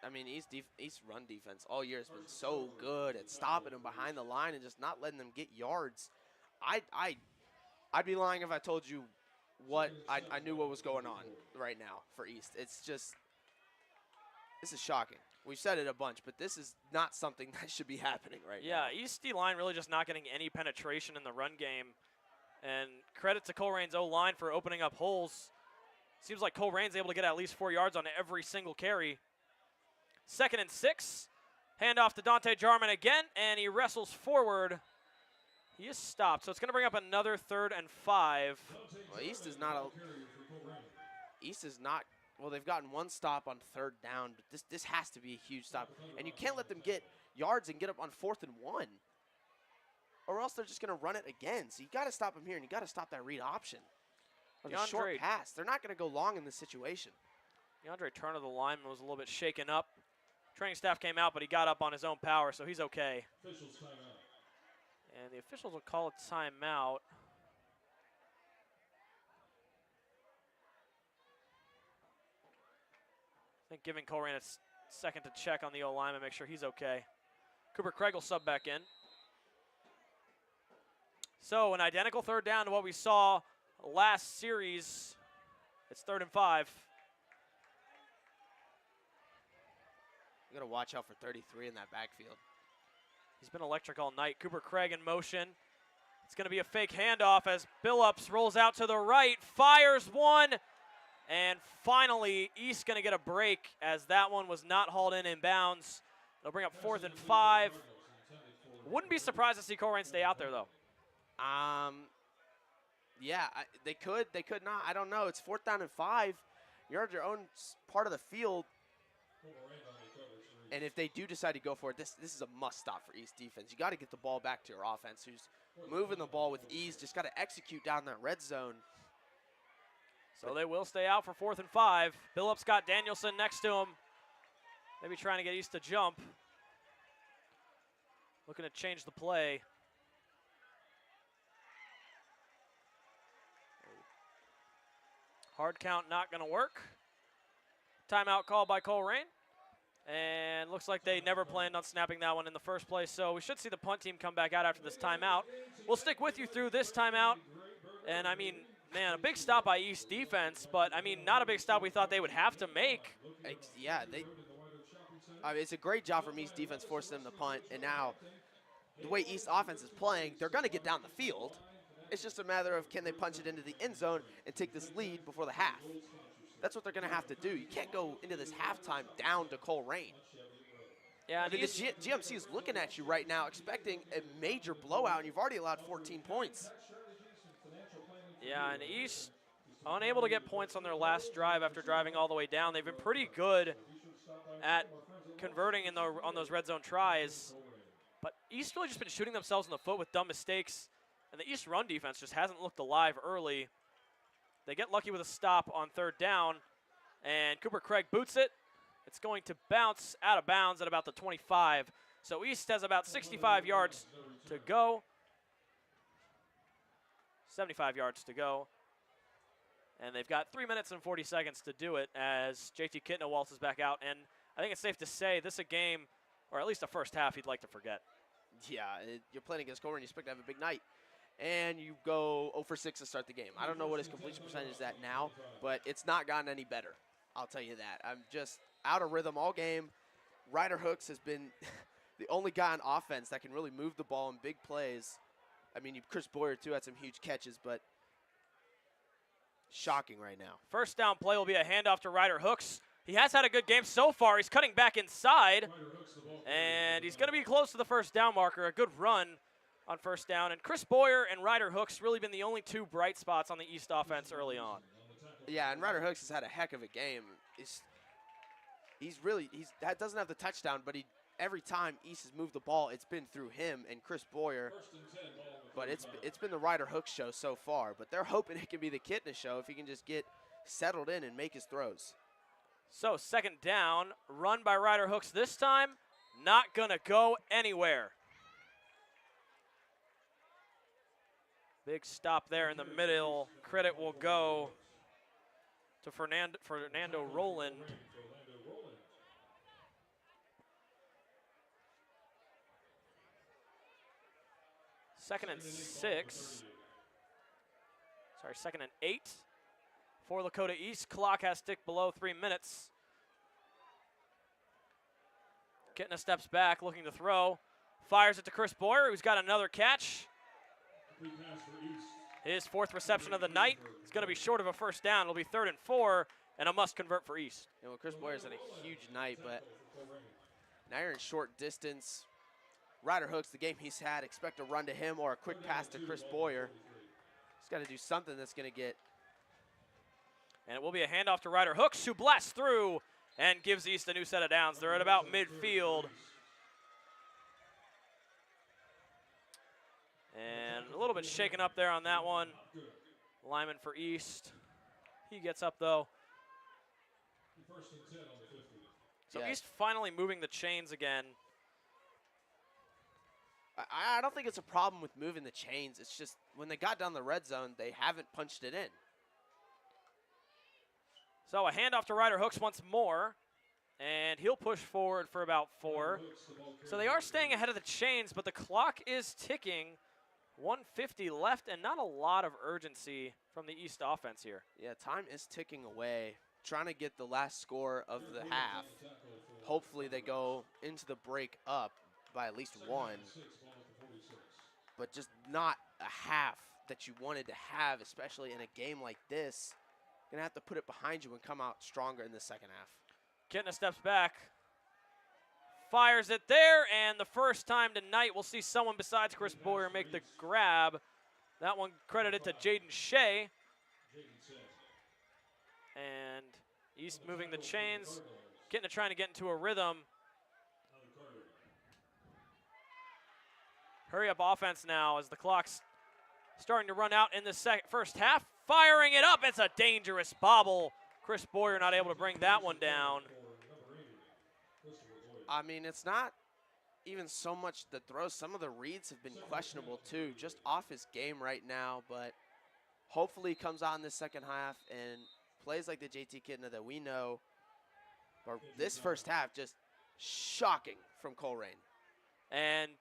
D: I mean, East run defense all year has been so good at stopping them behind the line and just not letting them get yards. I'd be lying if I told you what I knew what was going on right now for East. It's just, this is shocking. We've said it a bunch, but this is not something that should be happening right now.
C: Yeah, East D-line really just not getting any penetration in the run game. And credit to Colerain's O-line for opening up holes. Seems like Colerain's able to get at least 4 yards on every single carry. 2nd and 6. Handoff to Dante Jarman again, and he wrestles forward. He is stopped, so it's going to bring up another 3rd and 5.
D: Well, East is not. Well, they've gotten 1 stop on 3rd down, but this has to be a huge stop. And you can't let them get yards and get up on 4th and 1, or else they're just going to run it again. So you got to stop them here, and you got to stop that read option. Or the short pass. They're not going to go long in this situation.
C: DeAndre Turner, the lineman, was a little bit shaken up. Training staff came out, but he got up on his own power, so he's okay. And the officials will call a timeout. I think giving Colerain a second to check on the O-line and make sure he's okay. Cooper Craig will sub back in. So an identical 3rd down to what we saw last series. It's 3rd and 5.
D: You got to watch out for 33 in that backfield.
C: He's been electric all night. Cooper Craig in motion. It's going to be a fake handoff as Billups rolls out to the right, fires one, and finally East going to get a break as that one was not hauled in bounds. They'll bring up 4th and 5. Wouldn't be surprised to see Colerain stay out there though.
D: Yeah, they could not. I don't know. It's 4th down and 5. You're at your own part of the field. And if they do decide to go for it, this is a must stop for East defense. You got to get the ball back to your offense, who's moving the ball with ease. Just got to execute down that red zone.
C: So they will stay out for 4th and 5. Billups got Danielson next to him. Maybe trying to get East to jump. Looking to change the play. Hard count not going to work. Timeout called by Colerain. And looks like they never planned on snapping that one in the first place. So we should see the punt team come back out after this timeout. We'll stick with you through this timeout. And I mean, man, a big stop by East defense, but I mean, not a big stop we thought they would have to make.
D: Yeah, it's a great job from East defense forcing them to punt. And now, the way East offense is playing, they're going to get down the field. It's just a matter of can they punch it into the end zone and take this lead before the half. That's what they're going to have to do. You can't go into this halftime down to Colerain.
C: Yeah,
D: I mean, the GMC is looking at you right now, expecting a major blowout, and you've already allowed 14 points.
C: Yeah, and East unable to get points on their last drive after driving all the way down. They've been pretty good at converting on those red zone tries, but East really just been shooting themselves in the foot with dumb mistakes, and the East run defense just hasn't looked alive early. They get lucky with a stop on 3rd down, and Cooper Craig boots it. It's going to bounce out of bounds at about the 25. So East has about 65 yards to go. 75 yards to go. And they've got 3 minutes and 40 seconds to do it as JT Kitna waltzes back out. And I think it's safe to say this is a game, or at least the first half, he'd like to forget.
D: Yeah, you're playing against Colerain, you expect to have a big night. And you go 0 for 6 to start the game. I don't know what his completion percentage is at now, but it's not gotten any better. I'll tell you that. I'm just out of rhythm all game. Ryder Hooks has been the only guy on offense that can really move the ball in big plays. I mean, Chris Boyer, too, had some huge catches, but shocking right now.
C: First down play will be a handoff to Ryder Hooks. He has had a good game so far. He's cutting back inside, and he's going to be close to the first down marker. A good run on first down. And Chris Boyer and Ryder Hooks really been the only 2 bright spots on the East offense early on.
D: Yeah, and Ryder Hooks has had a heck of a game. He doesn't have the touchdown, but every time East has moved the ball, it's been through him and Chris Boyer. But it's been the Ryder Hooks show so far. But they're hoping it can be the Kitna show if he can just get settled in and make his throws.
C: So 2nd down, run by Ryder Hooks this time, not gonna go anywhere. Big stop there in the middle. Credit will go to Fernando Rowland. Second and 6. Sorry, 2nd and 8 for Lakota East. Clock has ticked below 3 minutes. Kitna steps back, looking to throw. Fires it to Chris Boyer, who's got another catch. His 4th reception of the night. It's going to be short of a first down. It'll be 3rd and 4, and a must convert for East.
D: You know, Chris Boyer's had a huge night, but now you're in short distance. Ryder Hooks, the game he's had, expect a run to him or a quick pass to Chris Boyer. He's got to do something that's going to get.
C: And it will be a handoff to Ryder Hooks, who blasts through and gives East a new set of downs. They're at about midfield. And a little bit shaken up there on that one. Lyman for East. He gets up, though. So
D: Yeah.
C: East finally moving the chains again.
D: I don't think it's a problem with moving the chains. It's just when they got down the red zone, they haven't punched it in.
C: So a handoff to Ryder Hooks once more. And he'll push forward for about 4. So they are staying ahead of the chains, but the clock is ticking. 150 left, and not a lot of urgency from the East offense here.
D: Yeah, time is ticking away. Trying to get the last score of the half. Hopefully they go into the break up by at least 1. But just not a half that you wanted to have, especially in a game like this. You're going to have to put it behind you and come out stronger in the second half.
C: Kitna steps back. Fires it there, and the first time tonight we'll see someone besides Chris Boyer make the grab. That one credited to Jaden Shea. And East moving the chains. Kitna trying to get into a rhythm. Hurry up offense now as the clock's starting to run out in the first half. Firing it up, it's a dangerous bobble. Chris Boyer not able to bring that one down.
D: I mean, it's not even so much the throws. Some of the reads have been questionable too, just off his game right now. But hopefully he comes out in the second half and plays like the JT Kitna that we know. But this first half, just shocking from Colerain.
C: And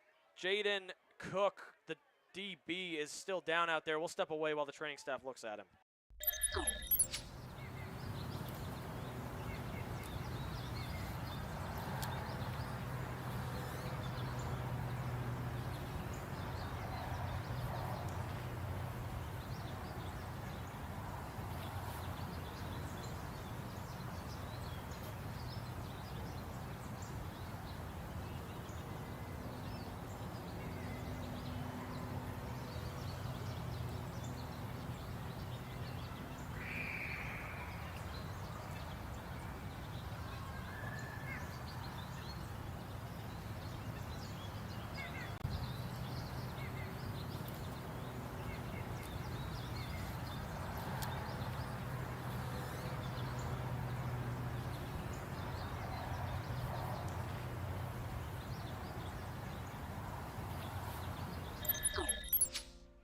C: Jaden Cook, the DB, is still down out there. We'll step away while the training staff looks at him.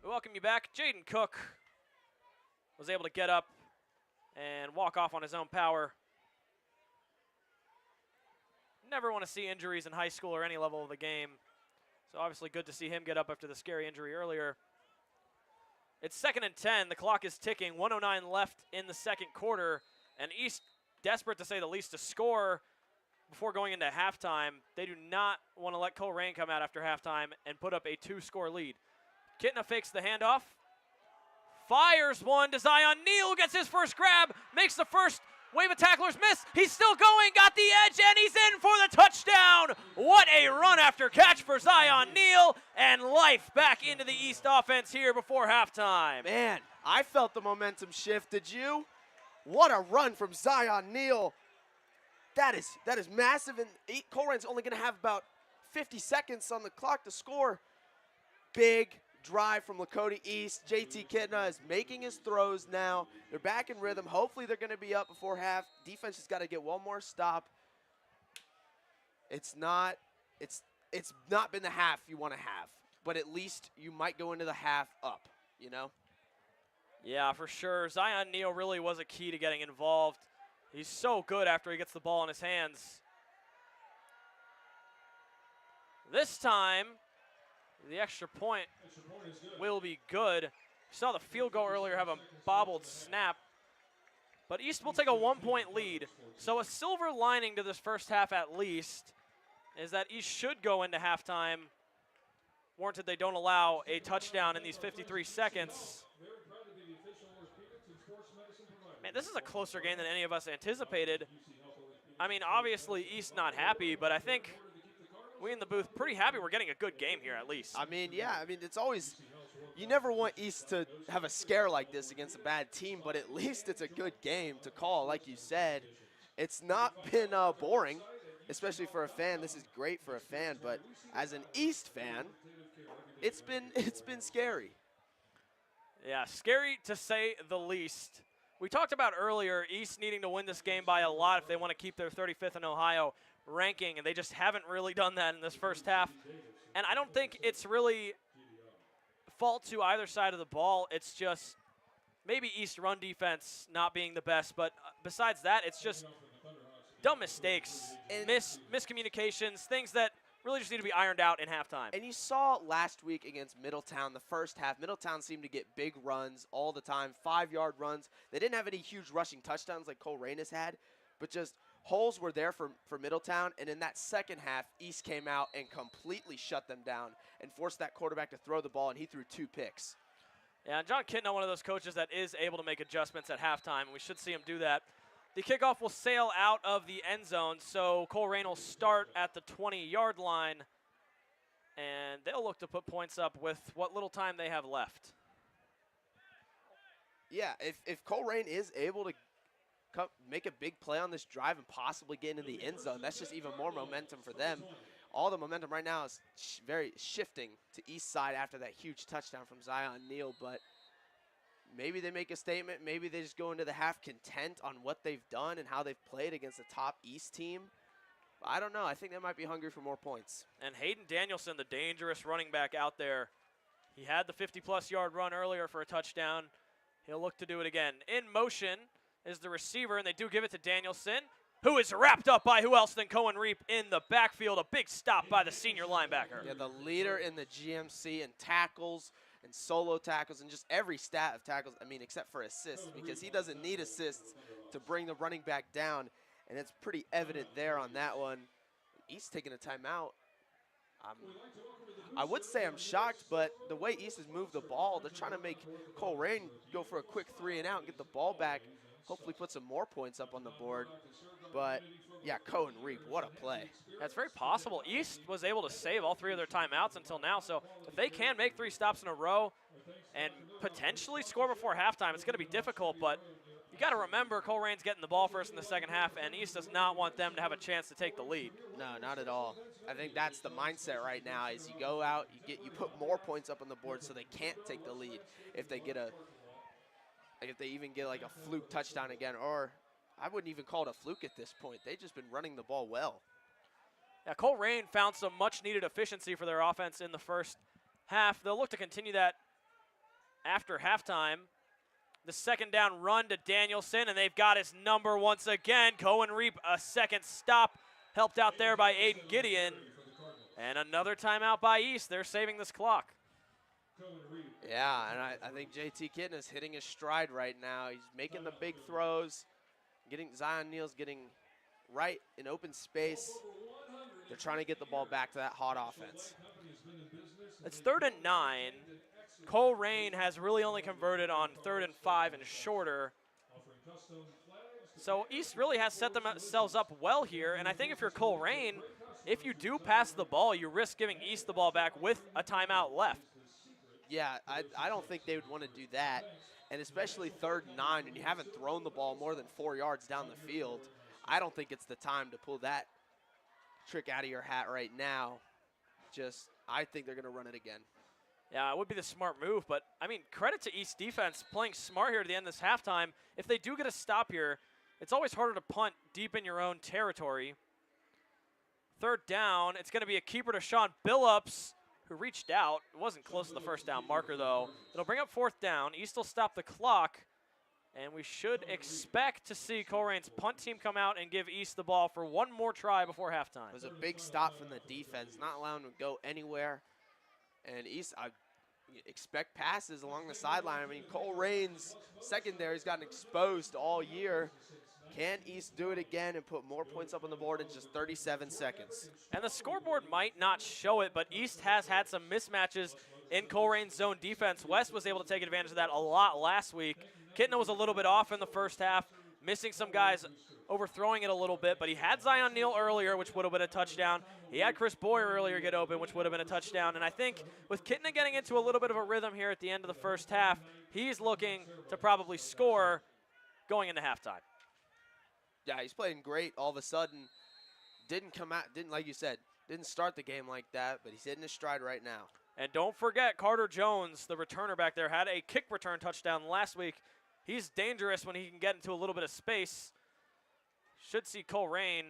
C: We welcome you back. Jaden Cook was able to get up and walk off on his own power. Never want to see injuries in high school or any level of the game. So obviously good to see him get up after the scary injury earlier. It's 2nd and 10. The clock is ticking. 1:09 left in the second quarter. And East desperate to say the least to score before going into halftime. They do not want to let Colerain come out after halftime and put up a 2-score lead. Kitna fakes the handoff. Fires one to Zion Neal, gets his first grab, makes the first wave of tacklers miss. He's still going, got the edge, and he's in for the touchdown. What a run after catch for Zion Neal, and life back into the East offense here before halftime.
D: Man, I felt the momentum shift. Did you? What a run from Zion Neal. That is massive, and Colerain's only going to have about 50 seconds on the clock to score. Big drive from Lakota East. JT Kitna is making his throws now. They're back in rhythm. Hopefully they're going to be up before half. Defense has got to get one more stop. It's not been the half you want to have, but at least you might go into the half up, you know?
C: Yeah, for sure. Zion Neal really was a key to getting involved. He's so good after he gets the ball in his hands. This time, the extra point will be good. We saw the field goal earlier have a bobbled snap. But East will take a 1-point lead. So a silver lining to this first half at least is that East should go into halftime, warranted they don't allow a touchdown in these 53 seconds. Man, this is a closer game than any of us anticipated. I mean, obviously, East not happy, but I think we in the booth pretty happy we're getting a good game here at least.
D: I mean, yeah, I mean, it's always, you never want East to have a scare like this against a bad team, but at least it's a good game to call, like you said. It's not been boring, especially for a fan. This is great for a fan, but as an East fan, it's been scary.
C: Yeah, scary to say the least. We talked about earlier East needing to win this game by a lot if they want to keep their 35th in Ohio ranking, and they just haven't really done that in this first half. And I don't think it's really fault to either side of the ball. It's just maybe East run defense not being the best, but besides that, it's just dumb mistakes, miscommunications, things that really just need to be ironed out in halftime.
D: And you saw last week against Middletown, the first half, Middletown seemed to get big runs all the time, 5-yard runs. They didn't have any huge rushing touchdowns like Colerain has had, but just holes were there for Middletown. And in that second half, East came out and completely shut them down and forced that quarterback to throw the ball, and he threw 2 picks.
C: Yeah, and John Kidno, one of those coaches that is able to make adjustments at halftime, and we should see him do that. The kickoff will sail out of the end zone, so Colerain will start at the 20-yard line, and they'll look to put points up with what little time they have left.
D: Yeah, if Colerain is able to make a big play on this drive and possibly get into the end zone, that's just even more momentum for them. All the momentum right now is very shifting to East side after that huge touchdown from Zion Neal, but maybe they make a statement. Maybe they just go into the half content on what they've done and how they've played against the top East team. I don't know. I think they might be hungry for more points.
C: And Hayden Danielson, the dangerous running back out there, he had the 50-plus yard run earlier for a touchdown. He'll look to do it again. In motion is the receiver, and they do give it to Danielson, who is wrapped up by who else than Cohen Reap in the backfield. A big stop by the senior linebacker.
D: Yeah, the leader in the GMC in tackles and solo tackles and just every stat of tackles, I mean, except for assists, because he doesn't need assists to bring the running back down, and it's pretty evident there on that one. East taking a timeout. I would say I'm shocked, but the way East has moved the ball, they're trying to make Colerain go for a quick 3-and-out and get the ball back, hopefully put some more points up on the board. But, yeah, Cohen Reap, what a play.
C: That's very possible. East was able to save all 3 of their timeouts until now, so if they can make 3 stops in a row and potentially score before halftime, it's going to be difficult, but you got to remember Colerain's getting the ball first in the second half, and East does not want them to have a chance to take the lead.
D: No, not at all. I think that's the mindset right now is you go out, you put more points up on the board so they can't take the lead if they even get like a fluke touchdown again, or I wouldn't even call it a fluke at this point. They've just been running the ball well.
C: Yeah, Colerain found some much-needed efficiency for their offense in the first half. They'll look to continue that after halftime. The second down run to Danielson, and they've got his number once again. Cohen Reap, a second stop, helped out there by Aiden Gideon. And another timeout by East. They're saving this clock.
D: Yeah, and I think JT Kitten is hitting his stride right now. He's making the big throws. Zion Neal's getting right in open space. They're trying to get the ball back to that hot offense.
C: It's 3rd and 9. Colerain has really only converted on 3rd and 5 and shorter. So East really has set themselves up well here, and I think if you're Colerain, if you do pass the ball, you risk giving East the ball back with a timeout left.
D: Yeah, I don't think they would want to do that. And especially 3rd and 9, and you haven't thrown the ball more than 4 yards down the field, I don't think it's the time to pull that trick out of your hat right now. I think they're going to run it again.
C: Yeah, it would be the smart move, but, I mean, credit to East defense playing smart here at the end of this halftime. If they do get a stop here, it's always harder to punt deep in your own territory. 3rd down, it's going to be a keeper to Sean Billups, who reached out. It wasn't close to the first down marker, though. It'll bring up 4th down. East will stop the clock, and we should expect to see Colerain's punt team come out and give East the ball for one more try before halftime.
D: It was a big stop from the defense, not allowing them to go anywhere. And East, I expect passes along the sideline. I mean, Colerain's secondary's gotten exposed all year. Can East do it again and put more points up on the board in just 37 seconds?
C: And the scoreboard might not show it, but East has had some mismatches in Colerain's zone defense. West was able to take advantage of that a lot last week. Kitna was a little bit off in the first half, missing some guys, overthrowing it a little bit, but he had Zion Neal earlier, which would have been a touchdown. He had Chris Boyer earlier get open, which would have been a touchdown. And I think with Kitna getting into a little bit of a rhythm here at the end of the first half, he's looking to probably score going into halftime.
D: Yeah, he's playing great all of a sudden. Didn't come out, like you said, didn't start the game like that, but he's hitting his stride right now.
C: And don't forget, Carter Jones, the returner back there, had a kick return touchdown last week. He's dangerous when he can get into a little bit of space. Should see Colerain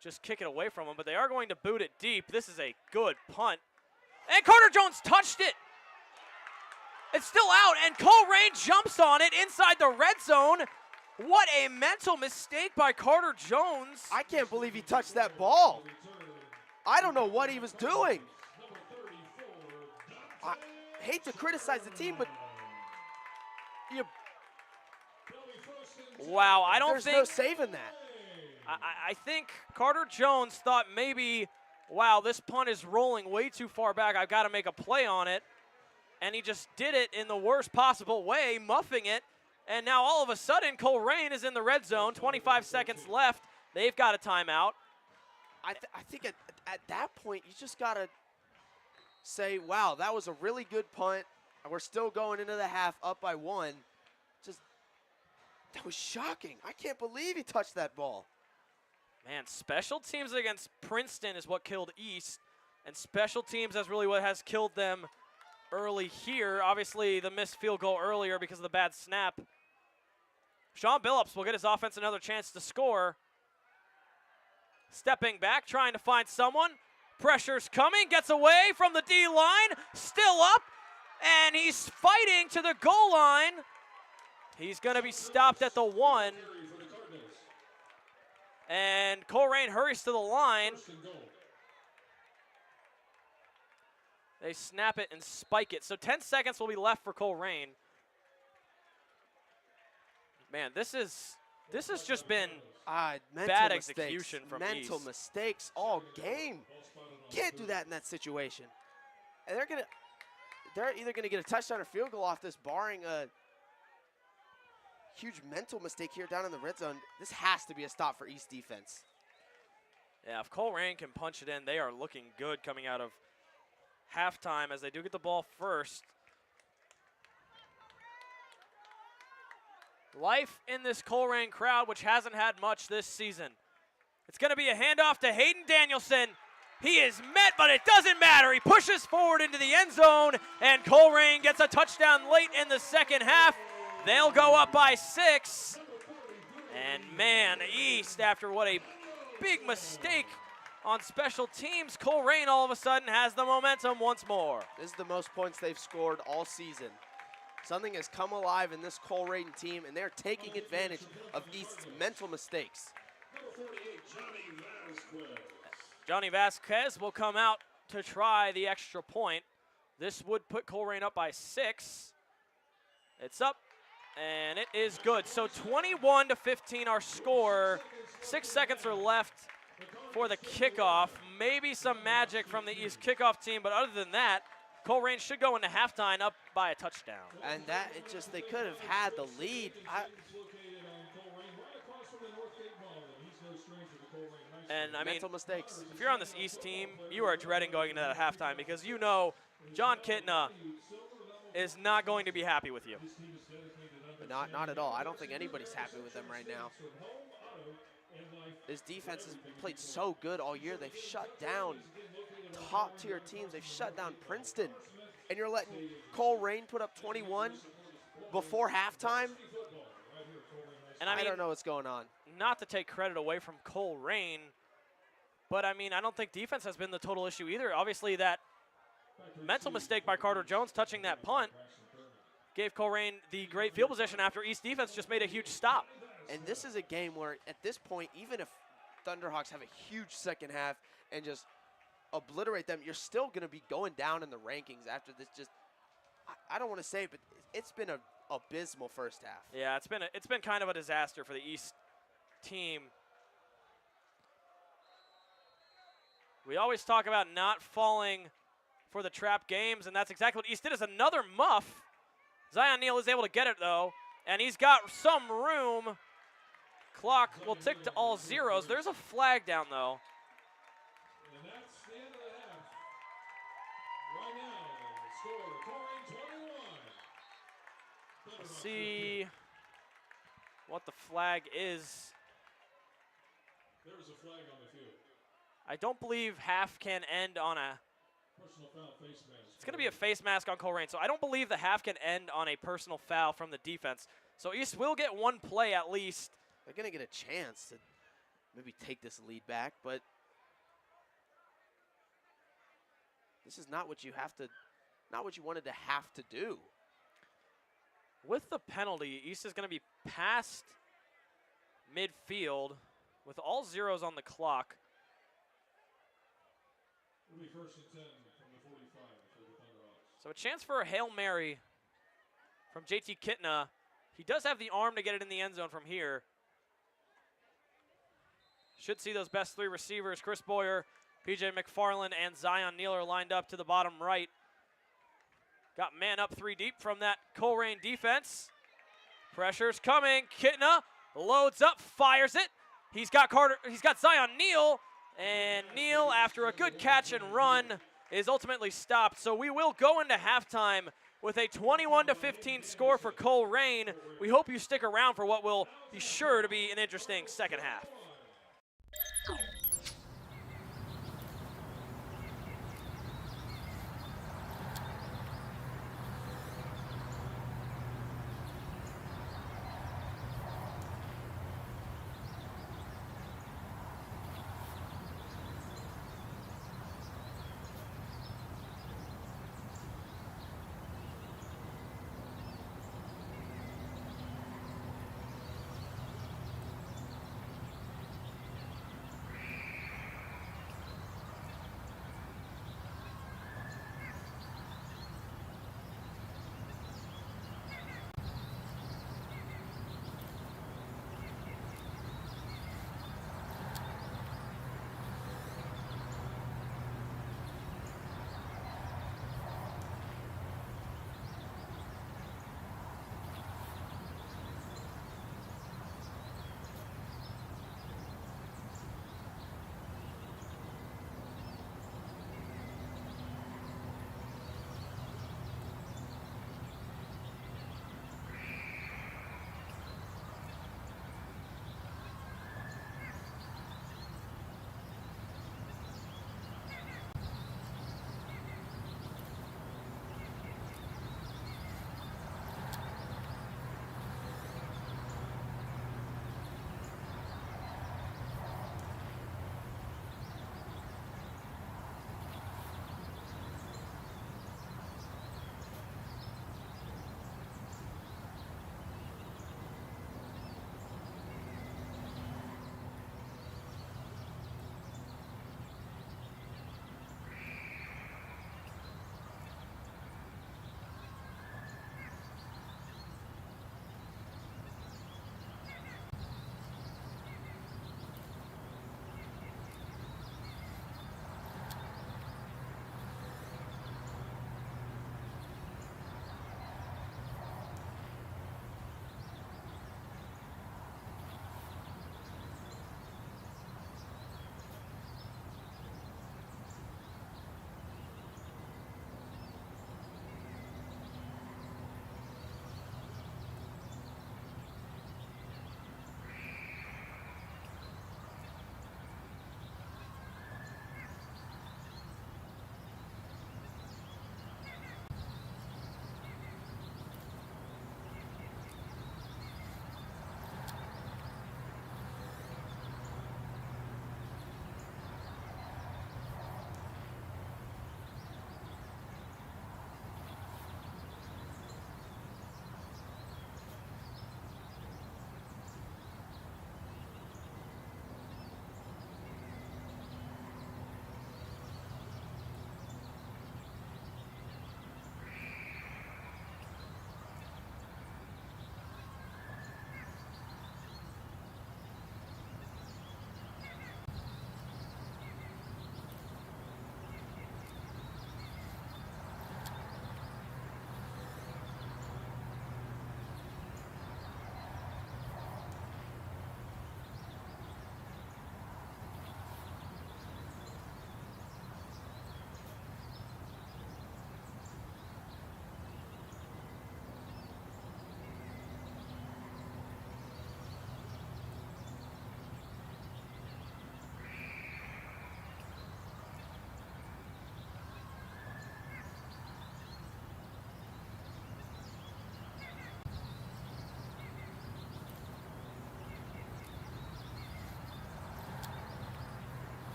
C: just kick it away from him, but they are going to boot it deep. This is a good punt. And Carter Jones touched it. It's still out, and Colerain jumps on it inside the red zone. What a mental mistake by Carter Jones.
D: I can't believe he touched that ball. I don't know what he was doing. I hate to criticize the team, but
C: wow, I don't
D: there's
C: think
D: no saving that.
C: I think Carter Jones thought maybe, wow, this punt is rolling way too far back. I've got to make a play on it. And he just did it in the worst possible way, muffing it. And now all of a sudden, Colerain is in the red zone, 25 seconds left. They've got a timeout.
D: I think at that point, you just got to say, wow, that was a really good punt. We're still going into the half up by 1. That was shocking. I can't believe he touched that ball.
C: Man, special teams against Princeton is what killed East. And special teams is really what has killed them early here. Obviously, the missed field goal earlier because of the bad snap. Sean Billups will get his offense another chance to score. Stepping back, trying to find someone. Pressure's coming, gets away from the D-line, still up, and he's fighting to the goal line. He's going to be stopped at the 1. And Colerain hurries to the line. They snap it and spike it. So 10 seconds will be left for Colerain. Man, this has just been bad execution from East.
D: Mental mistakes all game. Can't do that in that situation. And they're either gonna get a touchdown or field goal off this, barring a huge mental mistake here down in the red zone. This has to be a stop for East defense.
C: Yeah, if Colerain can punch it in, they are looking good coming out of halftime as they do get the ball first. Life in this Colerain crowd, which hasn't had much this season. It's going to be a handoff to Hayden Danielson. He is met, but it doesn't matter. He pushes forward into the end zone, and Colerain gets a touchdown late in the second half. They'll go up by 6. And man, East, after what a big mistake on special teams, Colerain all of a sudden has the momentum once more.
D: This is the most points they've scored all season. Something has come alive in this Colerain team, and they're taking advantage of East's mental mistakes.
C: Johnny Vasquez will come out to try the extra point. This would put Colerain up by 6. It's up, and it is good. So 21-15 our score. 6 seconds are left for the kickoff. Maybe some magic from the East kickoff team, but other than that, Colerain should go into halftime up by a touchdown.
D: And that, they could have had the lead.
C: And I mean,
D: mental mistakes.
C: If you're on this East team, you are dreading going into that halftime because you know John Kitna is not going to be happy with you.
D: Not at all. I don't think anybody's happy with them right now. This defense has played so good all year. They've shut down top-tier teams. They've shut down Princeton. And you're letting Colerain put up 21 before halftime?
C: And I
D: don't know what's going on.
C: Not to take credit away from Colerain, but I mean, I don't think defense has been the total issue either. Obviously, that mental mistake by Carter Jones touching that punt gave Colerain the great field position after East defense just made a huge stop.
D: And this is a game where, at this point, even if Thunderhawks have a huge second half and just obliterate them, you're still going to be going down in the rankings after this just I don't want to say it, but it's been an abysmal first half.
C: Yeah, it's been kind of a disaster for the East team. We always talk about not falling for the trap games, and that's exactly what East did. Is another muff. Zion Neal is able to get it though, and he's got some room. Clock will tick to all zeros. There's a flag down though.
E: And that's the end of the half. Right now, score Colerain 21.
C: Let's see what the flag is.
E: There's a flag on the field.
C: I don't believe half can end on a.
E: Personal foul, face mask.
C: It's going to be a face mask on Colerain, so I don't believe the half can end on a personal foul from the defense. So East will get one play at least.
D: They're going to get a chance to maybe take this lead back, but this is not what you wanted to have to do.
C: With the penalty, East is going to be past midfield with all zeros on the clock.
E: It'll be 1st and 10 from the 45 for the Thunderhawks.
C: So a chance for a Hail Mary from JT Kitna. He does have the arm to get it in the end zone from here. Should see those best three receivers. Chris Boyer, PJ McFarland, and Zion Neal are lined up to the bottom right. Got man up 3 deep from that Colerain defense. Pressure's coming. Kitna loads up, fires it. He's got Zion Neal. And Neal, after a good catch and run, is ultimately stopped. So we will go into halftime with a 21-15 score for Colerain. We hope you stick around for what will be sure to be an interesting second half.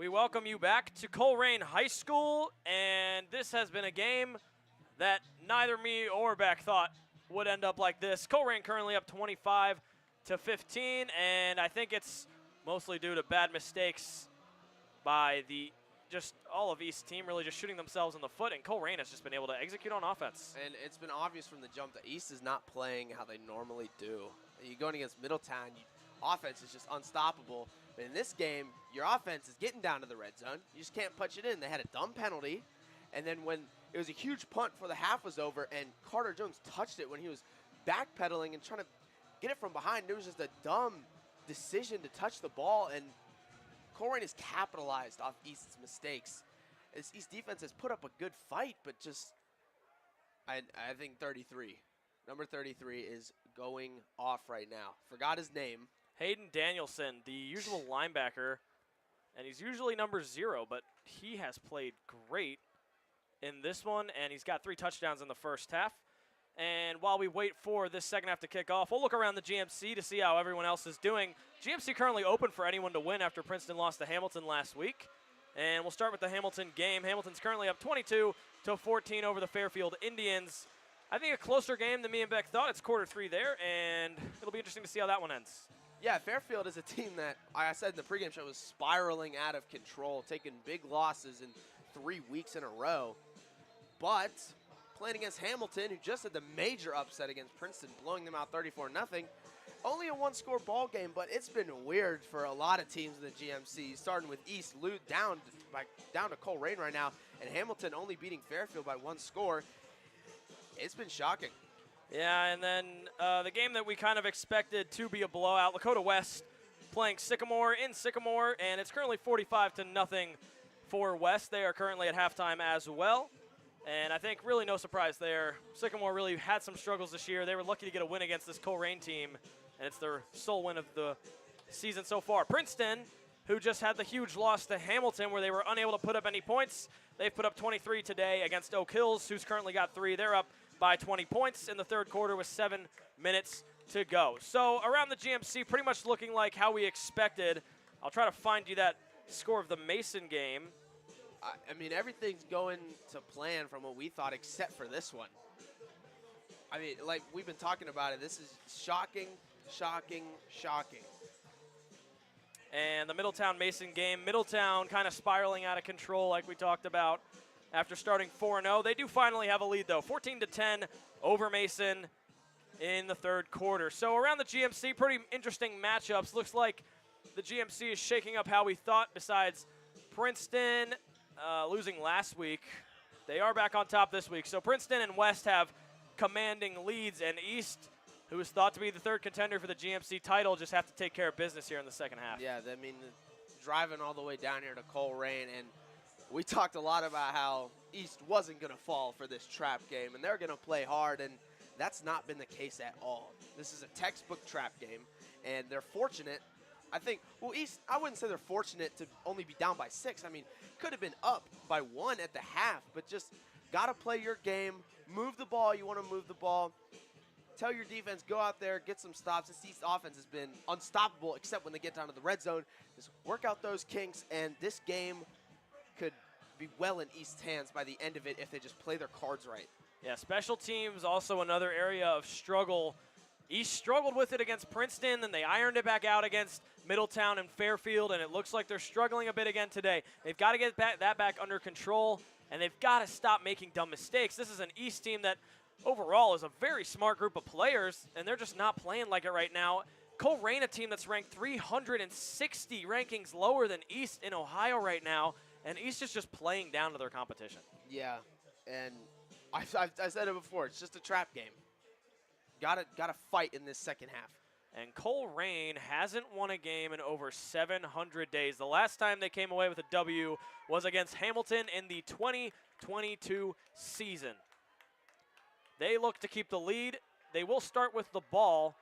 C: We welcome you back to Colerain High School, and this has been a game that neither me or Beck thought would end up like this. Colerain currently up 25-15, and I think it's mostly due to bad mistakes by just all of East team really just shooting themselves in the foot, and Colerain has just been able to execute on offense.
D: And it's been obvious from the jump that East is not playing how they normally do. You're going against Middletown, offense is just unstoppable. But in this game, your offense is getting down to the red zone. You just can't punch it in. They had a dumb penalty, and then when it was a huge punt before the half was over, and Carter Jones touched it when he was backpedaling and trying to get it from behind. It was just a dumb decision to touch the ball, and Colerain has capitalized off East's mistakes. East defense has put up a good fight, but just, I think 33. Number 33 is going off right now. Forgot his name.
C: Hayden Danielson, the usual linebacker, and he's usually number 0, but he has played great in this one, and he's got 3 touchdowns in the first half. And while we wait for this second half to kick off, we'll look around the GMC to see how everyone else is doing. GMC currently open for anyone to win after Princeton lost to Hamilton last week. And we'll start with the Hamilton game. Hamilton's currently up 22-14 over the Fairfield Indians. I think a closer game than me and Beck thought. It's quarter 3 there, and it'll be interesting to see how that one ends.
D: Yeah, Fairfield is a team that, I said in the pregame show, was spiraling out of control, taking big losses in 3 weeks in a row. But playing against Hamilton, who just had the major upset against Princeton, blowing them out 34-0. Only a 1-score ball game, but it's been weird for a lot of teams in the GMC, starting with East down to Colerain right now, and Hamilton only beating Fairfield by 1 score. It's been shocking.
C: Yeah, and then the game that we kind of expected to be a blowout, Lakota West playing Sycamore in Sycamore, and it's currently 45-0 for West. They are currently at halftime as well. And I think really no surprise there. Sycamore really had some struggles this year. They were lucky to get a win against this Colerain team, and it's their sole win of the season so far. Princeton, who just had the huge loss to Hamilton where they were unable to put up any points, they've put up 23 today against Oak Hills, who's currently got 3. They're up by 20 points in the third quarter with 7 minutes to go. So around the GMC, pretty much looking like how we expected. I'll try to find you that score of the Mason game.
D: I mean, everything's going to plan from what we thought, except for this one. I mean, like we've been talking about it, this is shocking, shocking, shocking.
C: And the Middletown-Mason game, Middletown kind of spiraling out of control like we talked about after starting 4-0. They do finally have a lead, though, 14-10 over Mason in the third quarter. So around the GMC, pretty interesting matchups. Looks like the GMC is shaking up how we thought, besides Princeton losing last week. They are back on top this week. So Princeton and West have commanding leads, and East, who is thought to be the third contender for the GMC title, just have to take care of business here in the second half.
D: Yeah, I mean, driving all the way down here to Colerain, and we talked a lot about how East wasn't going to fall for this trap game, and they're going to play hard, and that's not been the case at all. This is a textbook trap game, and they're fortunate. I think, well, East, I wouldn't say they're fortunate to only be down by 6. I mean, could have been up by 1 at the half, but just got to play your game, move the ball. You want to move the ball. Tell your defense, go out there, get some stops. This East offense has been unstoppable, except when they get down to the red zone. Just work out those kinks, and this game could be well in East's hands by the end of it if they just play their cards right.
C: Yeah, special teams also another area of struggle. East struggled with it against Princeton, and they ironed it back out against Middletown and Fairfield, and it looks like they're struggling a bit again today. They've got to get that back under control, and they've got to stop making dumb mistakes. This is an East team that overall is a very smart group of players, and they're just not playing like it right now. Colerain, a team that's ranked 360 rankings lower than East in Ohio right now, and East is just playing down to their competition.
D: Yeah, and I said it before, it's just a trap game. Gotta fight in this second half.
C: And Colerain hasn't won a game in over 700 days. The last time they came away with a W was against Hamilton in the 2022 season. They look to keep the lead. They will start with the ball.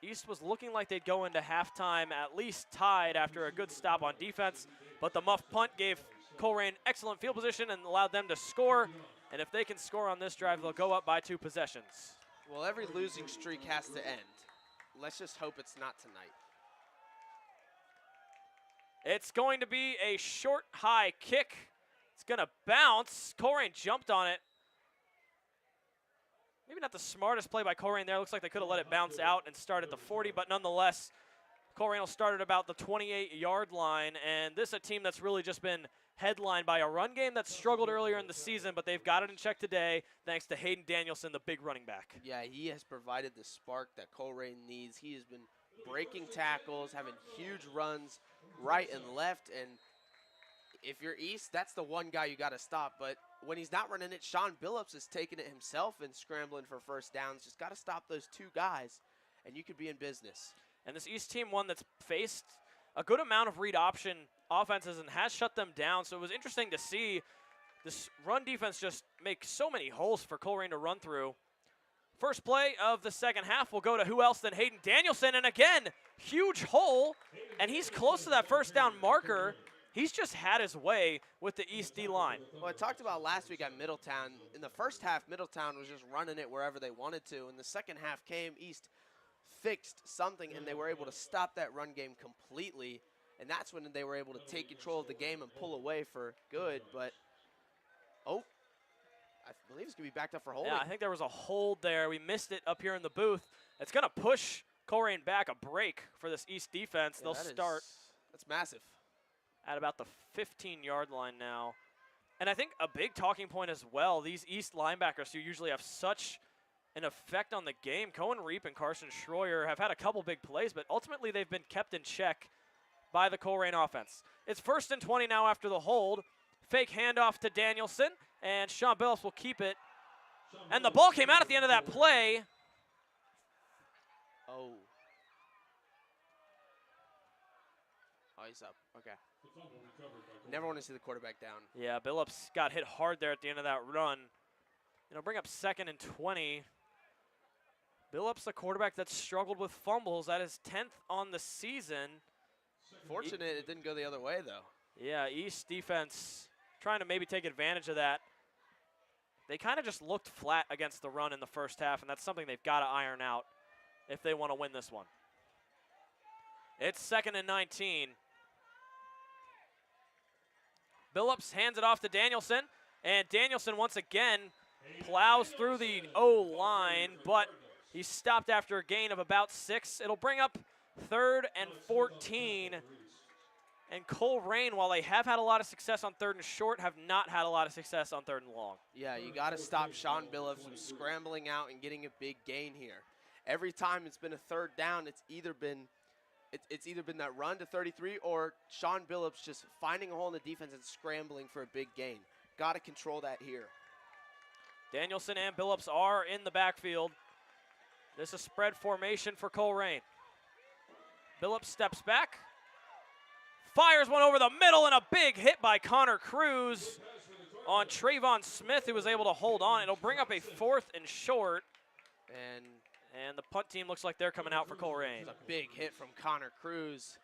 C: East was looking like they'd go into halftime at least tied after a good stop on defense, but the muff punt gave Colerain excellent field position and allowed them to score. And if they can score on this drive, they'll go up by 2 possessions.
D: Well, every losing streak has to end. Let's just hope it's not tonight.
C: It's going to be a short, high kick. It's going to bounce. Colerain jumped on it. Maybe not the smartest play by Colerain there. Looks like they could have let it bounce out and start at the 40, but nonetheless, Colerain will start at about the 28-yard line, and this is a team that's really just been headlined by a run game that struggled earlier in the season, but they've got it in check today thanks to Hayden Danielson, the big running back.
D: Yeah, he has provided the spark that Colerain needs. He has been breaking tackles, having huge runs right and left, and if you're East, that's the one guy you got to stop. But when he's not running it, Sean Billups is taking it himself and scrambling for first downs. Just got to stop those two guys, and you could be in business.
C: And this East team, one that's faced a good amount of read option offenses and has shut them down. So it was interesting to see this run defense just make so many holes for Colerain to run through. First play of the second half will go to who else than Hayden Danielson. And again, huge hole, and he's close to that first down marker. He's just had his way with the East D-line.
D: Well, I talked about last week at Middletown. In the first half, Middletown was just running it wherever they wanted to. In the second half came, East fixed something, and they were able to stop that run game completely. And that's when they were able to take control of the game and pull away for good. But, oh, I believe it's going to be backed up for holding.
C: Yeah, I think there was a hold there. We missed it up here in the booth. It's going to push Colerain back, a break for this East defense.
D: Yeah,
C: They'll start.
D: That's massive.
C: At about the 15-yard line now. And I think a big talking point as well, these East linebackers who usually have such an effect on the game, Cohen Reap and Carson Schroyer have had a couple big plays, but ultimately they've been kept in check by the Colerain offense. It's 1st and 20 now after the hold. Fake handoff to Danielson, and Sean Billups will keep it. And the ball came out at the end of that play.
D: Oh. Oh, he's up. Okay. Never want to see the quarterback down.
C: Yeah, Billups got hit hard there at the end of that run. It'll bring up 2nd and 20. Billups, the quarterback that struggled with fumbles, that is 10th on the season.
D: Fortunate it didn't go the other way, though.
C: Yeah, East defense trying to maybe take advantage of that. They kind of just looked flat against the run in the first half, and that's something they've got to iron out if they want to win this one. It's 2nd and 19. Billups hands it off to Danielson, and Danielson once again plows through the O-line, but he's stopped after a gain of about 6. It'll bring up 3rd and 14. And Colerain, while they have had a lot of success on 3rd and short, have not had a lot of success on 3rd and long.
D: Yeah, you got to stop Sean Billups from scrambling out and getting a big gain here. Every time it's been a 3rd down, it's either been that run to 33 or Sean Billups just finding a hole in the defense and scrambling for a big gain. Got to control that here.
C: Danielson and Billups are in the backfield. This is spread formation for Colerain. Billups steps back, fires one over the middle, and a big hit by Connor Cruz on Trayvon Smith, who was able to hold on. It'll bring up a 4th and short. And the punt team looks like they're coming out for Colerain.
D: It's a big hit from Connor Cruz.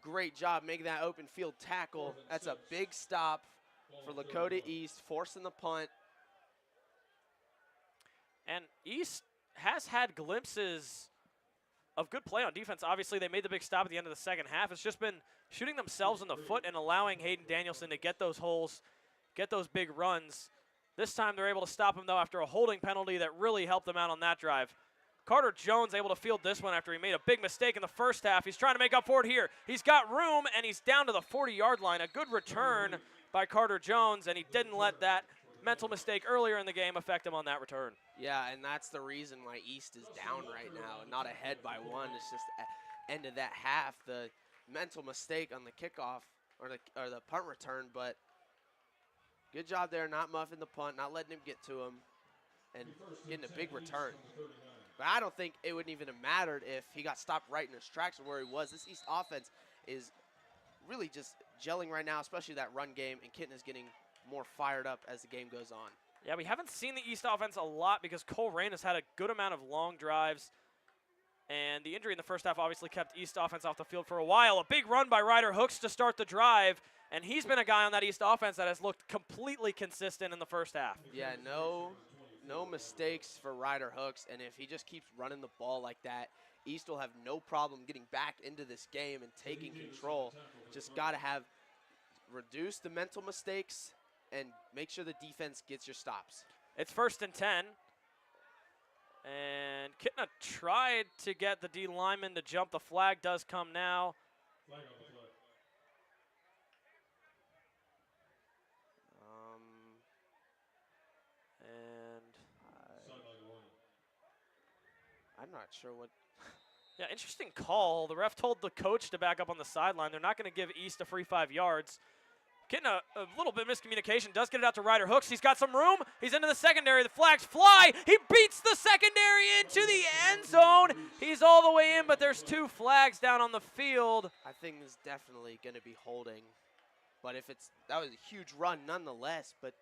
D: Great job making that open field tackle. That's a big stop for Lakota East, forcing the punt.
C: And East has had glimpses of good play on defense. Obviously, they made the big stop at the end of the second half. It's just been shooting themselves in the foot and allowing Hayden Danielson to get those holes, get those big runs. This time they're able to stop him, though, after a holding penalty that really helped them out on that drive. Carter Jones able to field this one after he made a big mistake in the first half. He's trying to make up for it here. He's got room, and he's down to the 40-yard line. A good return by Carter Jones, and he didn't let that mental mistake earlier in the game affect him on that return.
D: Yeah, and that's the reason why East is down right now and not ahead by 1. It's just at end of that half, the mental mistake on the kickoff or the punt return, but good job there not muffing the punt, not letting him get to him, and getting a big return. But I don't think it wouldn't even have mattered if he got stopped right in his tracks where he was. This East offense is really just gelling right now, especially that run game, and Kitten is getting more fired up as the game goes on.
C: Yeah, we haven't seen the East offense a lot because Colerain has had a good amount of long drives, and the injury in the first half obviously kept East offense off the field for a while. A big run by Ryder Hooks to start the drive, and he's been a guy on that East offense that has looked completely consistent in the first half.
D: Yeah, no no mistakes for Ryder Hooks, and if he just keeps running the ball like that, East will have no problem getting back into this game and taking control. Just got to reduce the mental mistakes and make sure the defense gets your stops.
C: It's 1st and 10. And Kitna tried to get the D lineman to jump. The flag does come now.
E: Flag on the play. Sideline warning.
D: I'm not sure what.
C: Yeah, interesting call. The ref told the coach to back up on the sideline. They're not going to give East a free 5 yards. Getting a little bit of miscommunication. Does get it out to Ryder Hooks. He's got some room. He's into the secondary. The flags fly. He beats the secondary into the end zone. He's all the way in, but there's 2 flags down on the field.
D: I think it's definitely going to be holding. But if that was a huge run nonetheless, but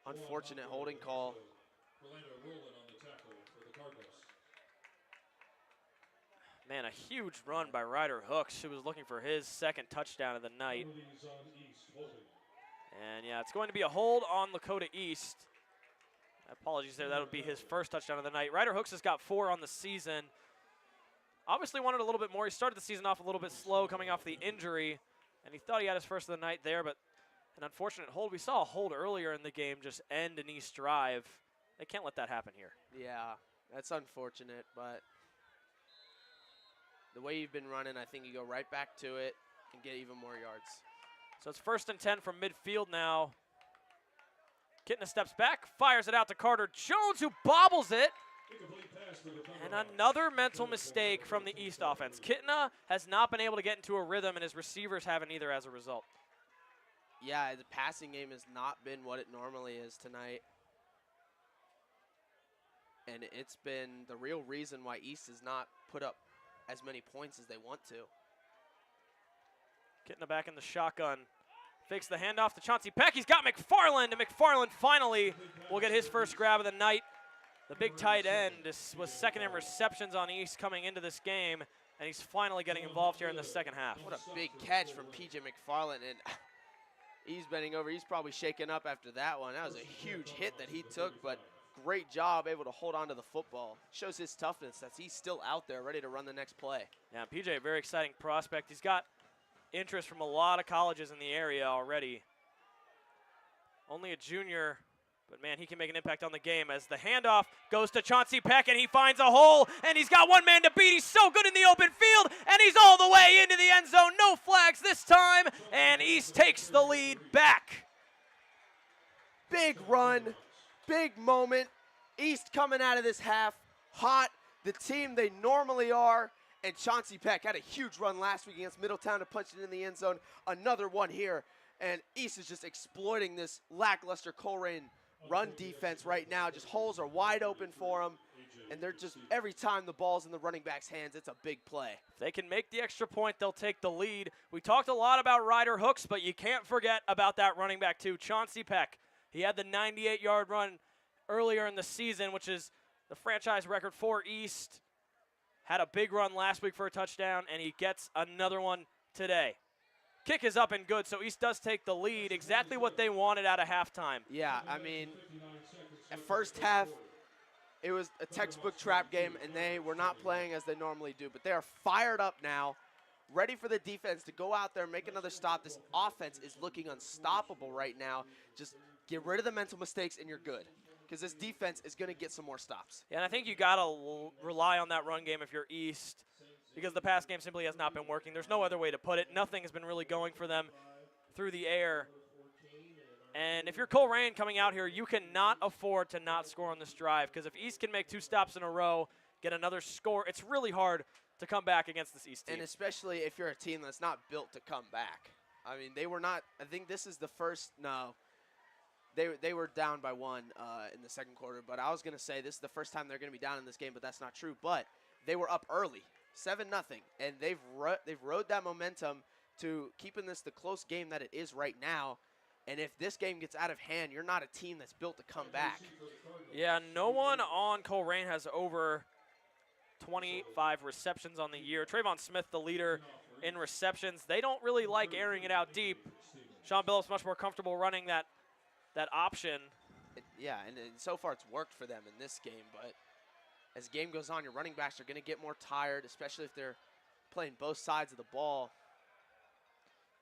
D: unfortunate holding call.
E: Orlando Rowland on the tackle for the Cardinals.
C: Man, a huge run by Ryder Hooks, who was looking for his 2nd touchdown of the night.
E: Penalties on East, holding.
C: And yeah, it's going to be a hold on Lakota East. Apologies there, that would be his 1st touchdown of the night. Ryder Hooks has got 4 on the season. Obviously wanted a little bit more. He started the season off a little bit slow coming off the injury, and he thought he had his 1st of the night there, but an unfortunate hold. We saw a hold earlier in the game just end an East drive. They can't let that happen here.
D: Yeah, that's unfortunate, but the way you've been running, I think you go right back to it and get even more yards.
C: So it's 1st and 10 from midfield now. Kitna steps back, fires it out to Carter Jones, who bobbles it.
E: Incomplete pass for the
C: And
E: Thunderhawks.
C: another mental mistake from the East offense. Kitna has not been able to get into a rhythm, and his receivers haven't either as a result.
D: Yeah, the passing game has not been what it normally is tonight. And it's been the real reason why East has not put up as many points as they want to.
C: Kitna back in the shotgun. Fakes the handoff to Chauncey Peck. He's got McFarland, and McFarland finally will get his 1st grab of the night. The big tight end was 2nd in receptions on East coming into this game, and he's finally getting involved here in the 2nd half.
D: What a big catch from P.J. McFarland, and he's bending over. He's probably shaken up after that one. That was a huge hit that he took, but great job able to hold on to the football. Shows his toughness that he's still out there ready to run the next play.
C: Yeah, PJ, a very exciting prospect. He's got interest from a lot of colleges in the area already. Only a junior, but man, he can make an impact on the game as the handoff goes to Chauncey Peck, and he finds a hole, and he's got 1 man to beat. He's so good in the open field, and he's all the way into the end zone. No flags this time, and East takes the lead back.
D: Big run, big moment. East coming out of this half hot, the team they normally are, and Chauncey Peck had a huge run last week against Middletown to punch it in the end zone. Another one here, and East is just exploiting this lackluster Colerain run defense right now. Just holes are wide open for them, and they're just, every time the ball's in the running back's hands, it's a big play.
C: If they can make the extra point, they'll take the lead. We talked a lot about Ryder Hooks, but you can't forget about that running back too, Chauncey Peck. He had the 98-yard run earlier in the season, which is the franchise record for East. Had a big run last week for a touchdown, and he gets another one today. Kick is up and good, so East does take the lead, exactly what they wanted out of halftime.
D: Yeah, I mean, at first half, it was a textbook trap game, and they were not playing as they normally do. But they are fired up now, ready for the defense to go out there and make another stop. This offense is looking unstoppable right now. Just get rid of the mental mistakes, and you're good, because this defense is going to get some more stops.
C: Yeah, and I think you got to rely on that run game if you're East, because the pass game simply has not been working. There's no other way to put it. Nothing has been really going for them through the air. And if you're Colerain coming out here, you cannot afford to not score on this drive, because if East can make 2 stops in a row, get another score, it's really hard to come back against this East team.
D: And especially if you're a team that's not built to come back. I mean, they were not, I think this is the first, no. They were down by 1 in the second quarter, but I was going to say this is the first time they're going to be down in this game, but that's not true. But they were up early, 7-0, and they've rode that momentum to keeping this the close game that it is right now. And if this game gets out of hand, you're not a team that's built to come back.
C: Yeah, no one on Colerain has over 25 receptions on the year. Trayvon Smith, the leader in receptions. They don't really like airing it out deep. Sean Billups much more comfortable running that option.
D: Yeah, and so far it's worked for them in this game, but as the game goes on, your running backs are going to get more tired, especially if they're playing both sides of the ball.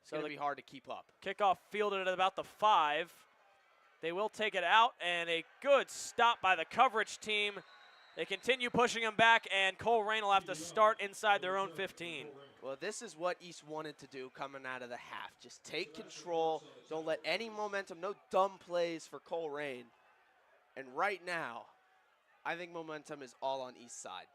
D: It's going to be hard to keep up.
C: Kickoff fielded at about the 5. They will take it out, and a good stop by the coverage team. They continue pushing him back, and Colerain will have to start inside their own 15.
D: Well, this is what East wanted to do coming out of the half. Just take control. Don't let any momentum, no dumb plays for Colerain. And right now, I think momentum is all on East side.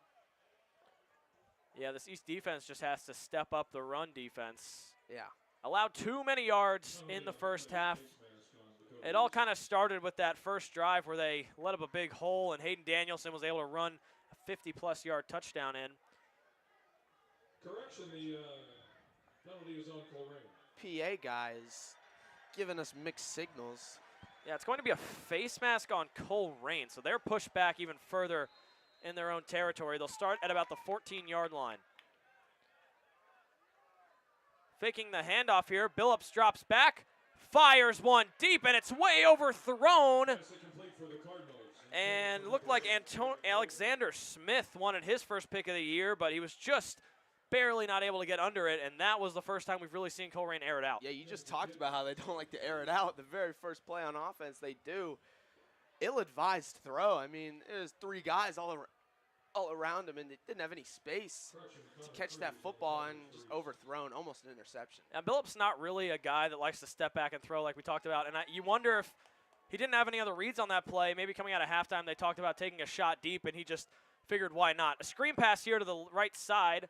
C: Yeah, this East defense just has to step up the run defense.
D: Yeah.
C: Allowed too many yards in the first half. It all kind of started with that first drive where they let up a big hole, and Hayden Danielson was able to run a 50-plus yard touchdown in.
E: Correction, the penalty is on Colerain.
D: PA guys giving us mixed signals.
C: Yeah, it's going to be a face mask on Colerain, so they're pushed back even further in their own territory. They'll start at about the 14-yard line. Faking the handoff here, Billups drops back, fires one deep, and it's way overthrown. And looked like Alexander Smith wanted his first pick of the year, but he was just barely not able to get under it, and that was the first time we've really seen Colerain air it out.
D: Yeah, you just talked about how they don't like to air it out. The very first play on offense, they do. Ill-advised throw. I mean, there's 3 guys all around him, and they didn't have any space to catch that football, and just overthrown, almost an interception.
C: And Billups not really a guy that likes to step back and throw like we talked about, and you wonder if he didn't have any other reads on that play. Maybe coming out of halftime they talked about taking a shot deep, and he just figured why not. A screen pass here to the right side,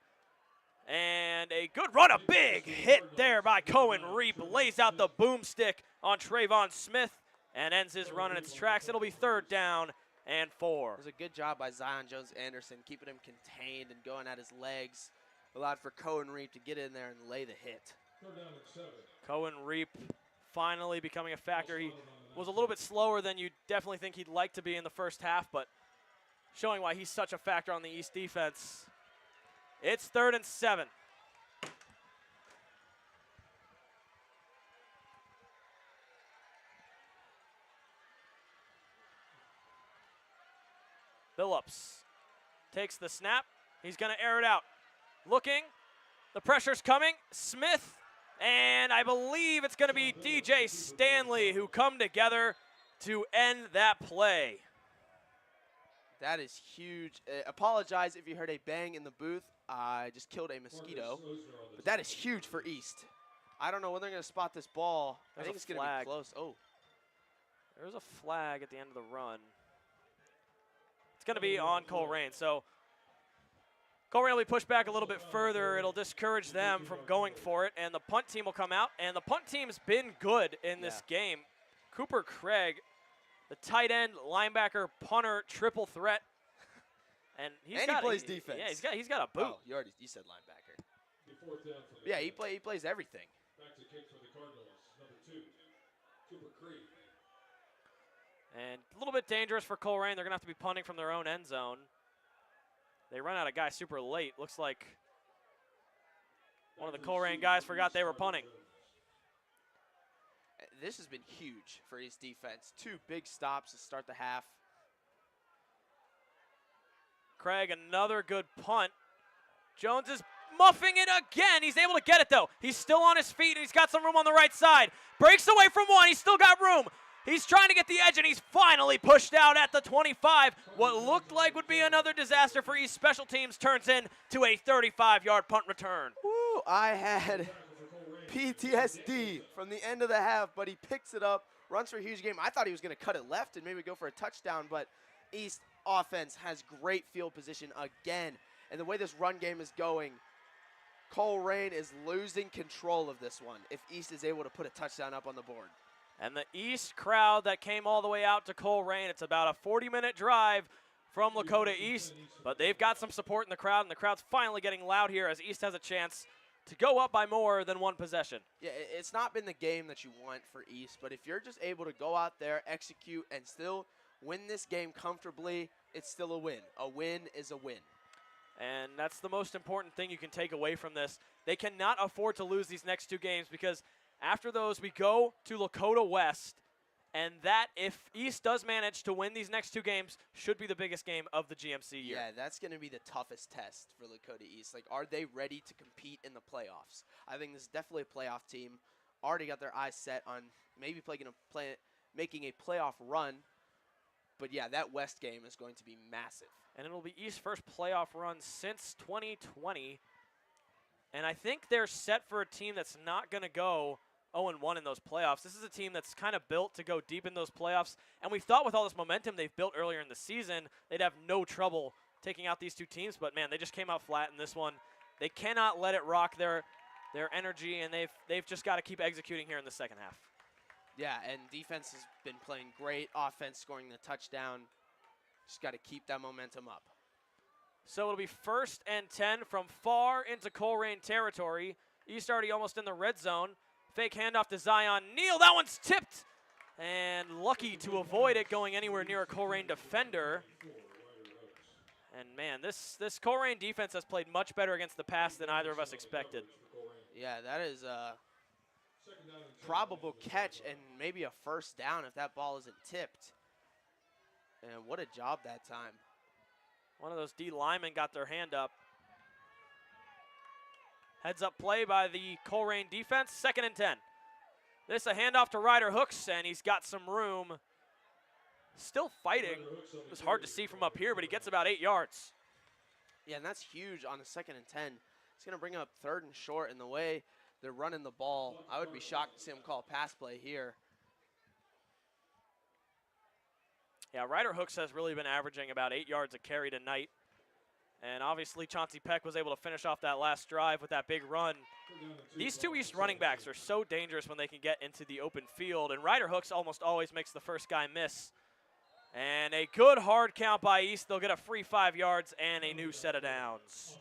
C: and a good run, a big hit there by Cohen Reap, lays out the boomstick on Trayvon Smith and ends his run in its tracks. It'll be 3rd down and 4.
D: It was a good job by Zion Jones-Anderson, keeping him contained and going at his legs. Allowed for Cohen Reap to get in there and lay the hit.
C: Cohen Reap finally becoming a factor. He was a little bit slower than you'd definitely think he'd like to be in the first half, but showing why he's such a factor on the East defense. It's 3rd and 7. Billups takes the snap. He's going to air it out. Looking. The pressure's coming. Smith, and I believe it's going to be DJ Stanley who come together to end that play.
D: That is huge. Apologize if you heard a bang in the booth. I just killed a mosquito. But that is huge for East. I don't know when they're going to spot this ball. I think it's going to be close. Oh.
C: There's a flag at the end of the run. It's going to be on Colerain. So Colerain will be pushed back a little bit further. It'll discourage them from going for it, and the punt team will come out. And the punt team's been good in this game. Cooper Craig, the tight end, linebacker, punter, triple threat. And he
D: plays defense.
C: Yeah, he's got a boot.
D: Oh, you said linebacker. Yeah, he plays everything.
E: Back to kick for the Cardinals, number 2, Cooper Creek.
C: And a little bit dangerous for Colerain. They're going to have to be punting from their own end zone. They run out of guys super late. Looks like one of the Colerain guys forgot they were punting.
D: This has been huge for East defense. 2 big stops to start the half.
C: Craig, another good punt. Jones is muffing it again. He's able to get it, though. He's still on his feet, and he's got some room on the right side. Breaks away from one. He's still got room. He's trying to get the edge, and he's finally pushed out at the 25. What looked like would be another disaster for East special teams turns into a 35-yard punt return.
D: Woo, I had PTSD from the end of the half, but he picks it up, runs for a huge game. I thought he was going to cut it left and maybe go for a touchdown, but East offense has great field position again. And the way this run game is going, Colerain is losing control of this one if East is able to put a touchdown up on the board.
C: And the East crowd that came all the way out to Colerain, it's about a 40-minute drive from Lakota East, but they've got some support in the crowd, and the crowd's finally getting loud here as East has a chance to go up by more than 1 possession.
D: Yeah, it's not been the game that you want for East, but if you're just able to go out there, execute, and still win this game comfortably, it's still a win. A win is a win.
C: And that's the most important thing you can take away from this. They cannot afford to lose these next 2 games because after those, we go to Lakota West, And that, if East does manage to win these next 2 games, should be the biggest game of the GMC year.
D: Yeah, that's going to be the toughest test for Lakota East. Like, are they ready to compete in the playoffs? I think this is definitely a playoff team. Already got their eyes set on maybe making a playoff run. But, yeah, that West game is going to be massive.
C: And it'll be East's first playoff run since 2020. And I think they're set for a team that's not going to go 0-1 in those playoffs. This is a team that's kind of built to go deep in those playoffs. And we thought with all this momentum they've built earlier in the season, they'd have no trouble taking out these 2 teams. But, man, they just came out flat in this one. They cannot let it rock their energy, and they've just got to keep executing here in the second half.
D: Yeah, and defense has been playing great. Offense scoring the touchdown. Just got to keep that momentum up.
C: So it'll be 1st and 10 from far into Colerain territory. East already almost in the red zone. Fake handoff to Zion Neal. That one's tipped. And lucky to avoid it going anywhere near a Colerain defender. And, man, this Colerain defense has played much better against the pass than either of us expected.
D: Yeah, that is a probable catch and maybe a first down if that ball isn't tipped. And what a job that time.
C: One of those D linemen got their hand up. Heads up play by the Colerain defense, 2nd and 10. This a handoff to Ryder Hooks, and he's got some room. Still fighting. It was hard to see from up here, but he gets about 8 yards.
D: Yeah, and that's huge on a 2nd and 10. It's going to bring up 3rd and short in the way they're running the ball. I would be shocked to see him call a pass play here.
C: Yeah, Ryder Hooks has really been averaging about 8 yards a carry tonight. And obviously Chauncey Peck was able to finish off that last drive with that big run. These 2 East running backs are so dangerous when they can get into the open field. And Ryder Hooks almost always makes the first guy miss. And a good hard count by East. They'll get a free 5 yards and a new set of downs.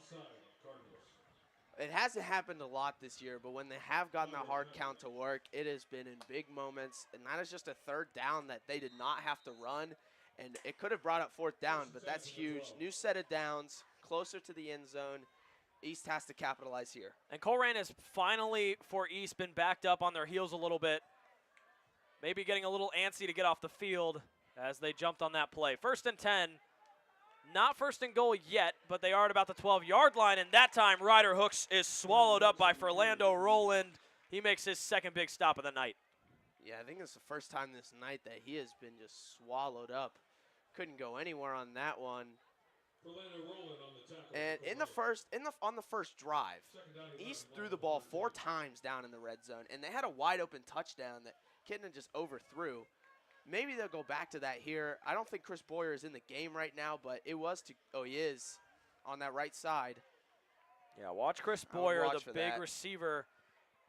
D: It hasn't happened a lot this year, but when they have gotten that hard count to work, it has been in big moments. And that is just a 3rd down that they did not have to run. And it could have brought up 4th down, but that's huge. New set of downs, closer to the end zone. East has to capitalize here.
C: And Colerain has finally, for East, been backed up on their heels a little bit. Maybe getting a little antsy to get off the field as they jumped on that play. 1st and 10. Not 1st and goal yet, but they are at about the 12-yard line, and that time Ryder Hooks is swallowed up by Fernando Rowland. He makes his 2nd big stop of the night.
D: Yeah, I think it's the first time this night that he has been just swallowed up. Couldn't go anywhere on that one. And on the first drive, East threw the ball 4 times down in the red zone, and they had a wide open touchdown that Kidna just overthrew. Maybe they'll go back to that here. I don't think Chris Boyer is in the game right now, but it was to – oh, he is on that right side.
C: Yeah, watch Chris Boyer, the big receiver.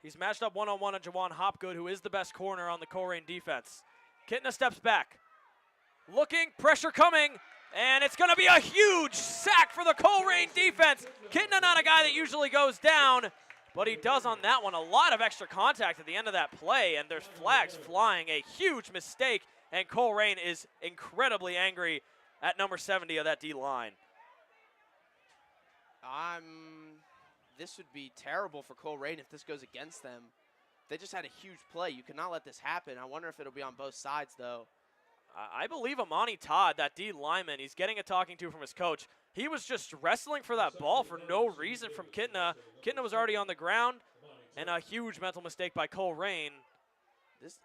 C: He's matched up one-on-one on Jawan Hopgood, who is the best corner on the Colerain defense. Kitna steps back. Looking, pressure coming, and it's going to be a huge sack for the Colerain defense. Kitna not a guy that usually goes down, but he does on that one. A lot of extra contact at the end of that play, and there's flags flying. A huge mistake, and Colerain is incredibly angry at number 70 of that D-line.
D: This would be terrible for Colerain if this goes against them. They just had a huge play. You cannot let this happen. I wonder if it'll be on both sides, though.
C: I believe Amani Todd, that D lineman, he's getting a talking to from his coach. He was just wrestling for that ball for no reason from Kitna. Kitna was already on the ground, and a huge mental mistake by Colerain.
D: This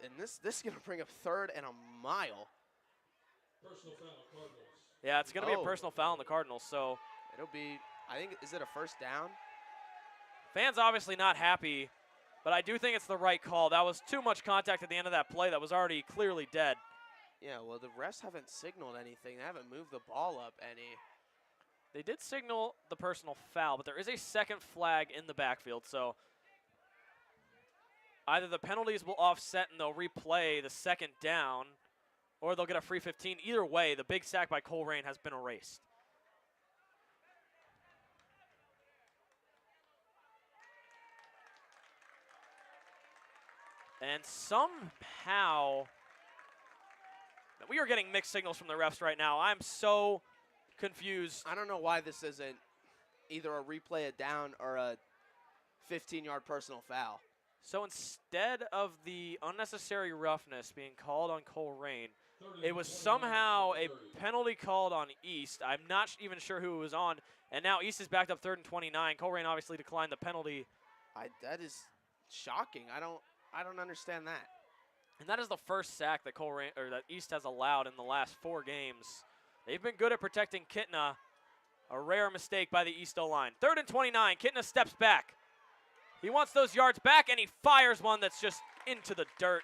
D: is going to bring up 3rd and a mile.
E: Personal foul, Cardinals.
C: Yeah, it's going to be a personal foul on the Cardinals. So
D: it'll be, I think, is it a 1st down?
C: Fans obviously not happy, but I do think it's the right call. That was too much contact at the end of that play that was already clearly dead.
D: Yeah, well, the refs haven't signaled anything. They haven't moved the ball up any.
C: They did signal the personal foul, but there is a 2nd flag in the backfield. So either the penalties will offset and they'll replay the 2nd down, or they'll get a free 15. Either way, the big sack by Colerain has been erased. And somehow, we are getting mixed signals from the refs right now. I'm so confused.
D: I don't know why this isn't either a replay, a down, or a 15-yard personal foul.
C: So instead of the unnecessary roughness being called on Colerain, it was somehow a penalty called on East. I'm not even sure who it was on. And now East is backed up 3rd and 29. Colerain obviously declined the penalty.
D: That is shocking. I don't understand that.
C: And that is the first sack that that East has allowed in the last 4 games. They've been good at protecting Kitna. A rare mistake by the East O-line. 3rd and 29. Kitna steps back. He wants those yards back, and he fires one that's just into the dirt.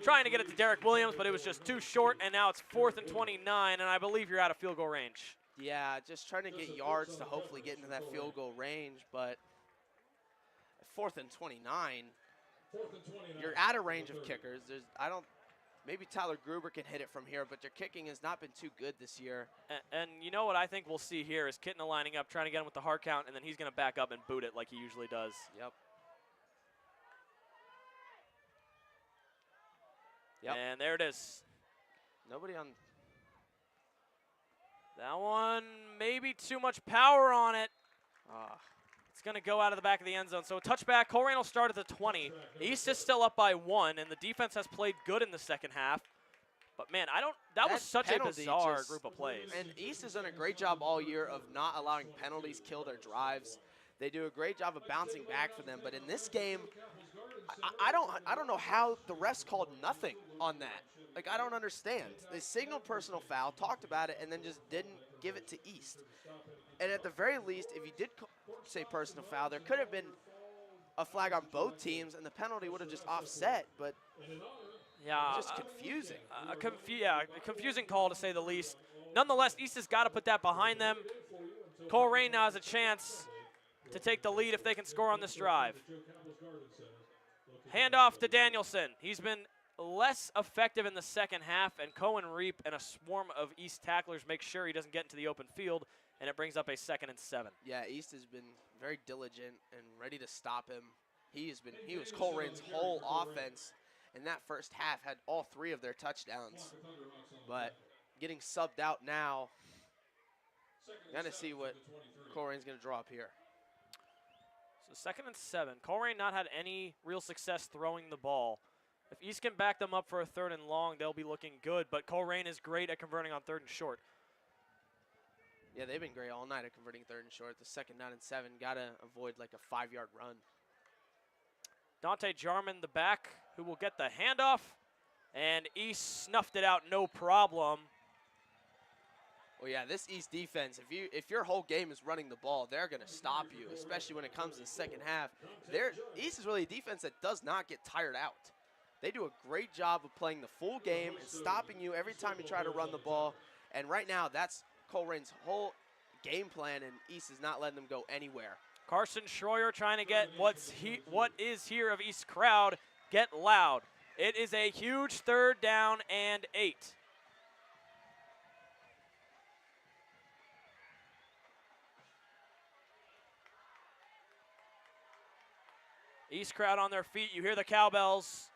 C: Trying to get it to Derek Williams, but it was just too short, and now it's 4th and 29, and I believe you're out of field goal range.
D: Yeah, just trying to get yards to hopefully get into that field goal range, but 4th and 29, you're out of range of kickers. Maybe Tyler Gruber can hit it from here, but their kicking has not been too good this year.
C: And you know what I think we'll see here is Kitna lining up, trying to get him with the hard count, and then he's going to back up and boot it like he usually does.
D: Yep.
C: And there it is.
D: Nobody on.
C: That one, maybe too much power on it. It's going to go out of the back of the end zone. So a touchback. Colerain will start at the 20. East is still up by 1, and the defense has played good in the second half. But, man, that was such a bizarre group of plays.
D: And East has done a great job all year of not allowing penalties kill their drives. They do a great job of bouncing back for them. But in this game, I don't know how the refs called nothing on that. Like, I don't understand. They signaled personal foul, talked about it, and then just didn't give it to East. And at the very least, if you did say personal foul, there could have been a flag on both teams, and the penalty would have just offset. But
C: yeah,
D: just confusing.
C: A confusing call to say the least. Nonetheless, East has got to put that behind them. Colerain now has a chance to take the lead if they can score on this drive. Handoff to Danielson. He's been less effective in the second half, and Cohen Reap and a swarm of East tacklers make sure he doesn't get into the open field, and it brings up a 2nd and 7.
D: Yeah, East has been very diligent and ready to stop him. He was Colerain's whole offense in that first half, had all 3 of their touchdowns. But getting subbed out now, gonna see what Colerain's gonna draw up here.
C: So 2nd and 7. Colerain not had any real success throwing the ball. If East can back them up for a 3rd and long, they'll be looking good, but Colerain is great at converting on 3rd and short.
D: Yeah, they've been great all night at converting 3rd and short. The 2nd down and 7, gotta avoid like a 5-yard run.
C: Dante Jarman, the back, who will get the handoff, and East snuffed it out no problem.
D: Well, yeah, this East defense, if your whole game is running the ball, they're going to stop you, especially when it comes to the second half. East is really a defense that does not get tired out. They do a great job of playing the full game and stopping you every time you try to run the ball. And right now, that's Colerain's whole game plan, and East is not letting them go anywhere.
C: Carson Schroyer trying to get what is here of East crowd get loud. It is a huge 3rd down and 8. East crowd on their feet. You hear the cowbells.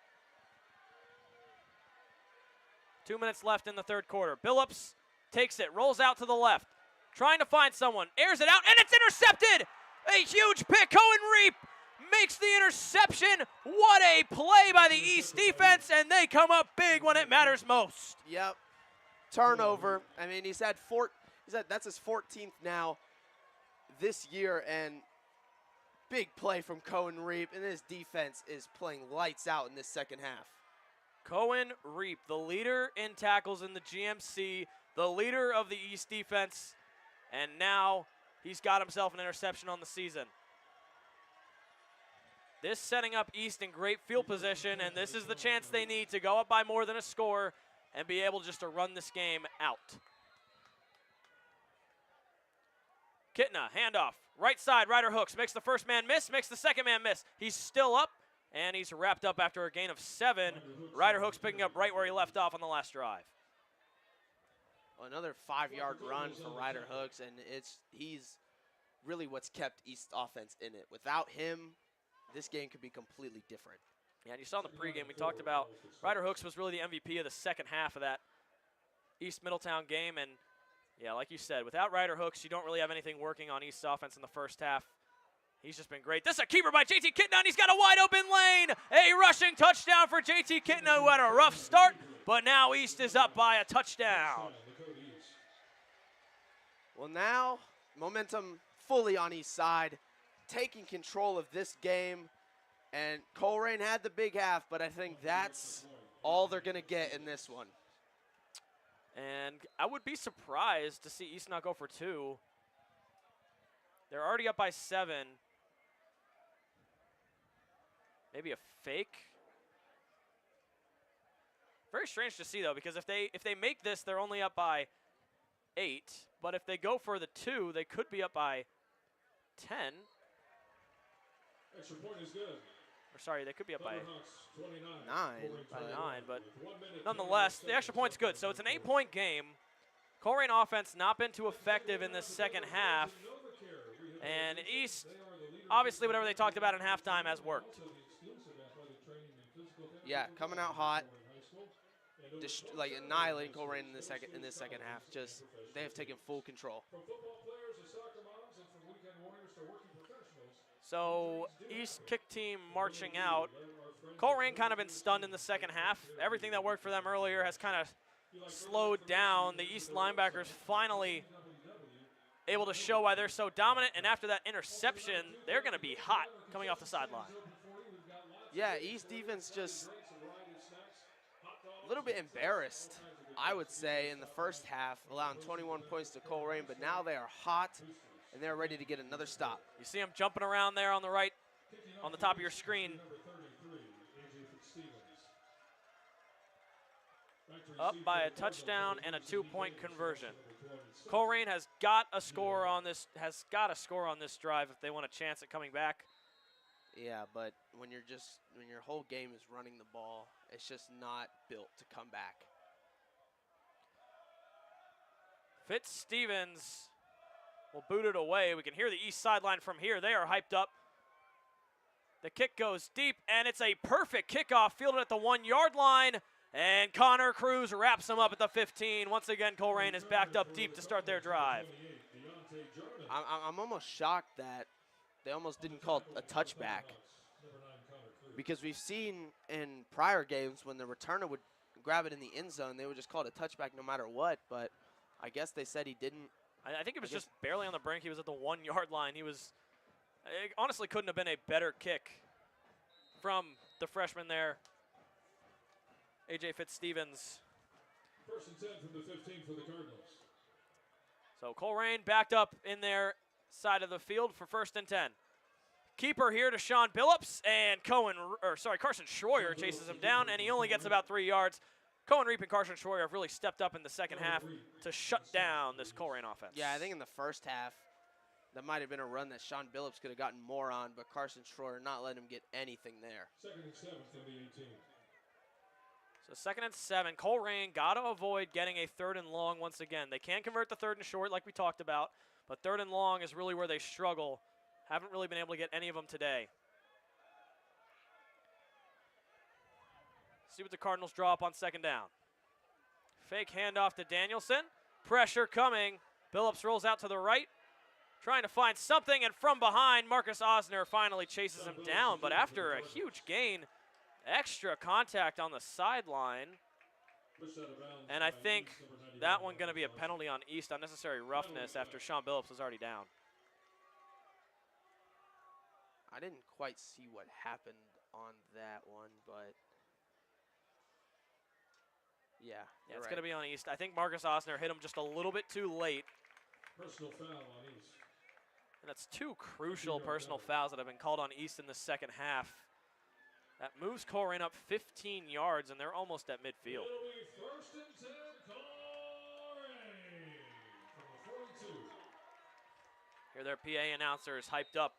C: 2 minutes left in the 3rd quarter. Billups takes it, rolls out to the left, trying to find someone, airs it out, and it's intercepted! A huge pick. Cohen Reap makes the interception. What a play by the East defense, and they come up big when it matters most.
D: Yep. Turnover. I mean, that's his 14th now this year, and big play from Cohen Reap, and his defense is playing lights out in this second half.
C: Cohen Reap, the leader in tackles in the GMC, the leader of the East defense, and now he's got himself an interception on the season. This setting up East in great field position, and this is the chance they need to go up by more than a score and be able just to run this game out. Kitna, handoff, right side, Ryder hooks, makes the first man miss, makes the second man miss. He's still up, and he's wrapped up after a gain of 7. Ryder hooks picking up right where he left off on the last drive.
D: Well, another 5-yard run for Ryder Hooks, and he's really what's kept East offense in it. Without him, this game could be completely different.
C: Yeah, and you saw in the pregame, we talked about Ryder Hooks was really the MVP of the second half of that East Middletown game. And, yeah, like you said, without Ryder Hooks, you don't really have anything working on East's offense in the first half. He's just been great. This is a keeper by JT Kitna, and he's got a wide open lane. A rushing touchdown for JT Kitna, who had a rough start, but now East is up by a touchdown.
D: Well, now momentum fully on East side, taking control of this game. And Colerain had the big half, but I think that's all they're going to get in this one.
C: And I would be surprised to see East not go for 2. They're already up by 7. Maybe a fake. Very strange to see, though, because if they make this, they're only up by 8. But if they go for the 2, they could be up by 10.
E: Extra point is good.
C: Or sorry, they could be up by
E: 9.
C: 9. But nonetheless, the extra point's good. So it's an 8-point game. Colerain offense not been too effective in this second half. And East, obviously, whatever they talked about in halftime has worked.
D: Yeah, coming out hot, like annihilating Colerain in this second half. Just they have taken full control.
C: So East kick team marching out. Colerain kind of been stunned in the second half. Everything that worked for them earlier has kind of slowed down. The East linebackers finally able to show why they're so dominant, and after that interception, they're going to be hot coming off the sideline.
D: Yeah, East defense just a little bit embarrassed, I would say, in the first half, allowing 21 points to Colerain, but now they are hot, and they're ready to get another stop.
C: You see them jumping around there on the right, on the top of your screen. Up by a touchdown and a 2-point conversion. Colerain has got a score on this. Drive if they want a chance at coming back.
D: Yeah, but when your whole game is running the ball, it's just not built to come back.
C: Fitzstevens will boot it away. We can hear the East sideline from here. They are hyped up. The kick goes deep, and it's a perfect kickoff fielded at the 1-yard line. And Connor Cruz wraps him up at the 15. Once again, Colerain is backed up deep to start their drive.
D: I'm almost shocked that they almost didn't call it a touchback, because we've seen in prior games when the returner would grab it in the end zone, they would just call it a touchback no matter what, but I guess they said he didn't.
C: I think it was just barely on the brink. He was at the 1-yard line. It honestly couldn't have been a better kick from the freshman there, A.J. Fitzstevens.
E: 1st and 10 from the 15 for the Cardinals.
C: So Colerain backed up in their side of the field for 1st and 10. Keeper here to Sean Billups, and Carson Schroyer chases him down, and he only gets about 3 yards. Cohen Reap and Carson Schroyer have really stepped up in the second half to shut down this Colerain offense.
D: Yeah, I think in the first half, that might have been a run that Sean Billups could have gotten more on, but Carson Schroyer not letting him get anything there.
E: 2nd and 7 from the 18.
C: So 2nd and 7. Colerain got to avoid getting a 3rd and long once again. They can convert the 3rd and short like we talked about, but 3rd and long is really where they struggle. Haven't really been able to get any of them today. See what the Cardinals draw up on 2nd down. Fake handoff to Danielson. Pressure coming. Billups rolls out to the right, trying to find something, and from behind, Marcus Osner finally chases him down, but after a huge gain, extra contact on the sideline. And I think that one going to be a penalty on East, unnecessary roughness after Sean Billups was already down.
D: I didn't quite see what happened on that one, but yeah,
C: it's going to be on East. I think Marcus Osner hit him just a little bit too late.
E: Personal foul on East.
C: And that's 2 crucial personal fouls that have been called on East in the second half. That moves Colerain up 15 yards, and they're almost at midfield.
E: It'll be 1st and 10, Colerain from the 42.
C: Here their PA announcers hyped up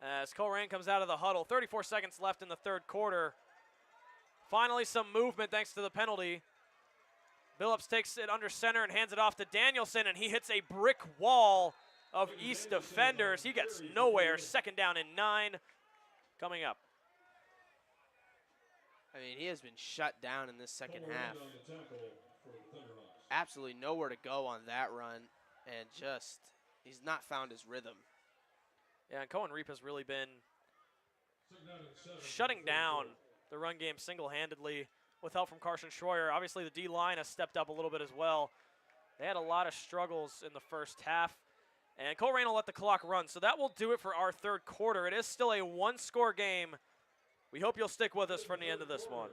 C: as Colerain comes out of the huddle. 34 seconds left in the 3rd quarter. Finally some movement thanks to the penalty. Billups takes it under center and hands it off to Danielson, and he hits a brick wall of East defenders. He gets nowhere. 2nd down and 9 coming up.
D: I mean, he has been shut down in this second half. Absolutely nowhere to go on that run, and just he's not found his rhythm.
C: Yeah, and Cohen Reap has really been shutting down the run game single-handedly with help from Carson Schroyer. Obviously, the D-line has stepped up a little bit as well. They had a lot of struggles in the first half, and Colerain will let the clock run. So that will do it for our third quarter. It is still a one-score game. We hope you'll stick with us from the end of this one.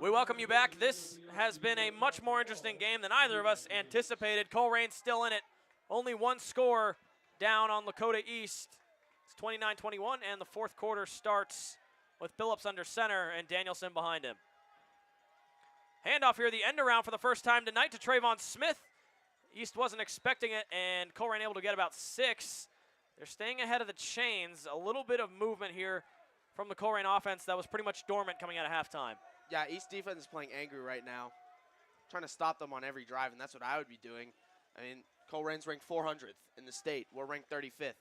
C: We welcome you back. This has been a much more interesting game than either of us anticipated. Colerain's still in it. Only one score down on Lakota East. It's 29-21, and the fourth quarter starts with Phillips under center and Danielson behind him. Handoff here, the end around for the first time tonight to Trayvon Smith. East wasn't expecting it, and Colerain able to get about 6. They're staying ahead of the chains. A little bit of movement here from the Colerain offense that was pretty much dormant coming out of halftime.
D: Yeah, East defense is playing angry right now, trying to stop them on every drive, and that's what I would be doing. I mean, Colerain's ranked 400th in the state. We're ranked 35th,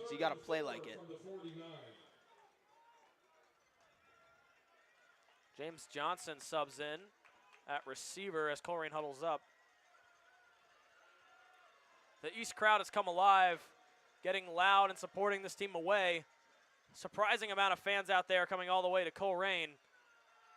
D: so you got to play like it.
C: James Johnson subs in at receiver as Colerain huddles up. The East crowd has come alive, getting loud and supporting this team away. Surprising amount of fans out there coming all the way to Colerain.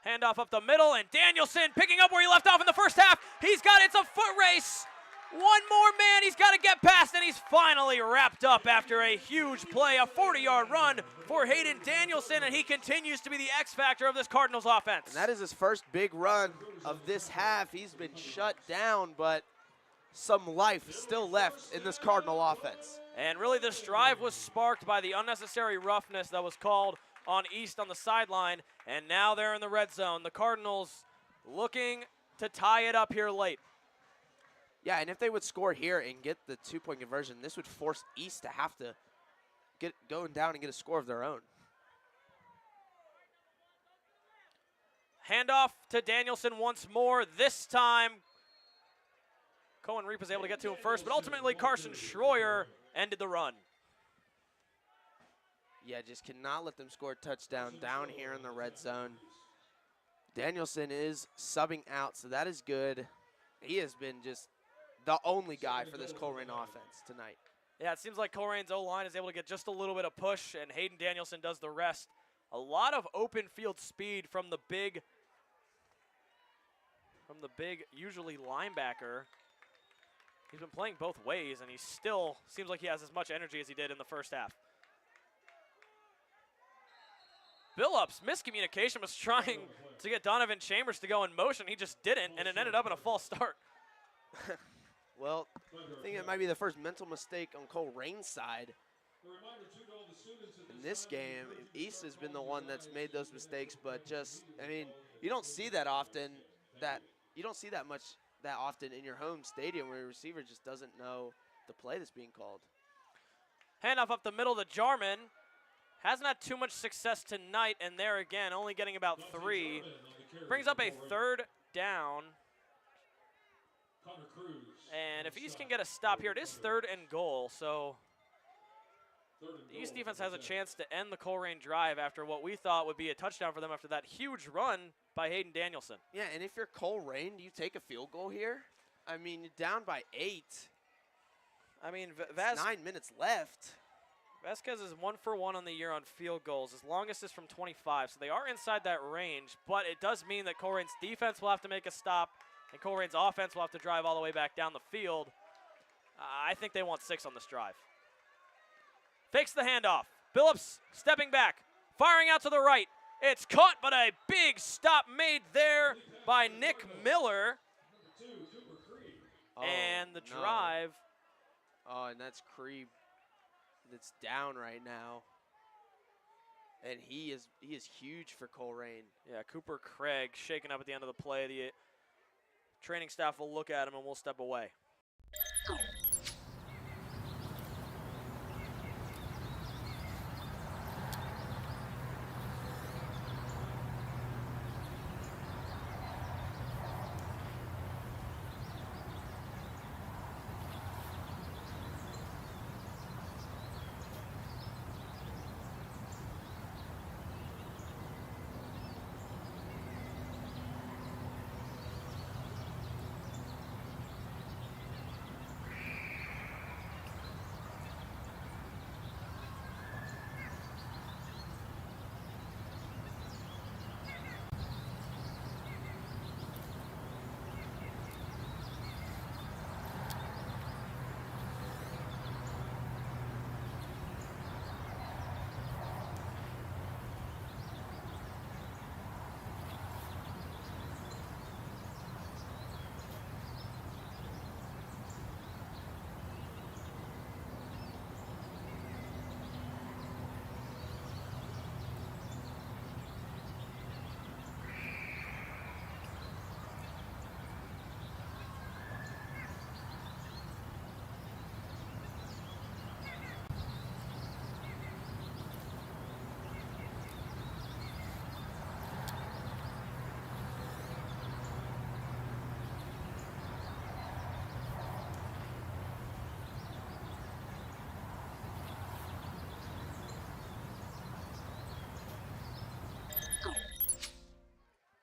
C: Handoff up the middle, and Danielson picking up where he left off in the first half. He's got it. It's a foot race. One more man he's got to get past, and he's finally wrapped up after a huge play, a 40-yard run for Hayden Danielson, and he continues to be the X factor of this Cardinals offense.
D: And that is his first big run of this half. He's been shut down, but some life still left in this Cardinal offense.
C: And really this drive was sparked by the unnecessary roughness that was called on East on the sideline, and now they're in the red zone. The Cardinals looking to tie it up here late.
D: Yeah, and if they would score here and get the two-point conversion, this would force East to have to get going down and get a score of their own.
C: Handoff to Danielson once more. This time, Cohen Reap was able to get to him first, but ultimately Carson Schroyer ended the run.
D: Yeah, just cannot let them score a touchdown down here in the red zone. Danielson is subbing out, so that is good. He has been just the only guy for this Colerain offense tonight.
C: Yeah, it seems like Colerain's O-line is able to get just a little bit of push, and Hayden Danielson does the rest. A lot of open field speed from the big usually linebacker. He's been playing both ways, and he still seems like he has as much energy as he did in the first half. Billups, miscommunication, was trying to get Donovan Chambers to go in motion. He just didn't, and it ended up in a false start.
D: Well, I think it might be the first mental mistake on Colerain's side. In this game, East has been the one that's made those mistakes, but just, I mean, you don't see that often, that often in your home stadium where your receiver just doesn't know the play that's being called.
C: Handoff up the middle to Jarman. Hasn't had too much success tonight, and there again, only getting about 3. Brings up a third down. And if East can get a stop here, it is 3rd and goal, so the East defense has a chance to end the Colerain drive after what we thought would be a touchdown for them after that huge run by Hayden Danielson.
D: Yeah, and if you're Colerain, do you take a field goal here? I mean, you're down by 8.
C: I mean,
D: 9 minutes left.
C: Vasquez is 1 for 1 on the year on field goals. His longest is from 25, so they are inside that range, but it does mean that Colerain's defense will have to make a stop, and Colerain's offense will have to drive all the way back down the field. I think they want 6 on this drive. Fakes the handoff. Billups stepping back, firing out to the right. It's caught, but a big stop made there by Nick Miller. And the drive.
D: Oh, and that's Creeb that's down right now. And he is huge for Colerain.
C: Yeah, Cooper Craig shaking up at the end of the play. The training staff will look at him and we'll step away.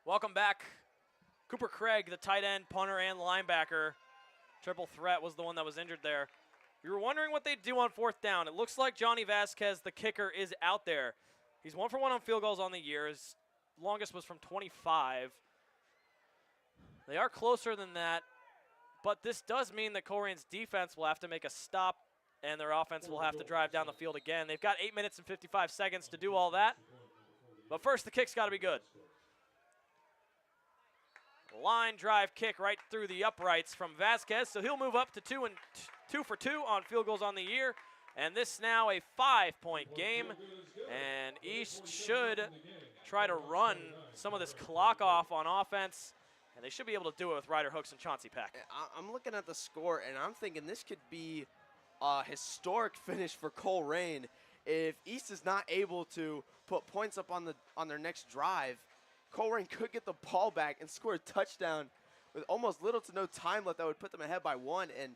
C: Welcome back. Cooper Craig, the tight end, punter, and linebacker. Triple threat was the one that was injured there. You were wondering what they'd do on 4th down. It looks like Johnny Vasquez, the kicker, is out there. He's 1 for 1 on field goals on the year. His longest was from 25. They are closer than that, but this does mean that Colerain's defense will have to make a stop, and their offense will have to drive down the field again. They've got 8 minutes and 55 seconds to do all that, but first the kick's got to be good. Line drive kick right through the uprights from Vasquez, so he'll move up to 2 for 2 on field goals on the year, and this now a 5-point game, and East should try to run some of this clock off on offense, and they should be able to do it with Ryder Hooks and Chauncey Peck.
D: I'm looking at the score, and I'm thinking this could be a historic finish for Colerain if East is not able to put points up on their next drive. Colerain could get the ball back and score a touchdown with almost little to no time left that would put them ahead by 1, and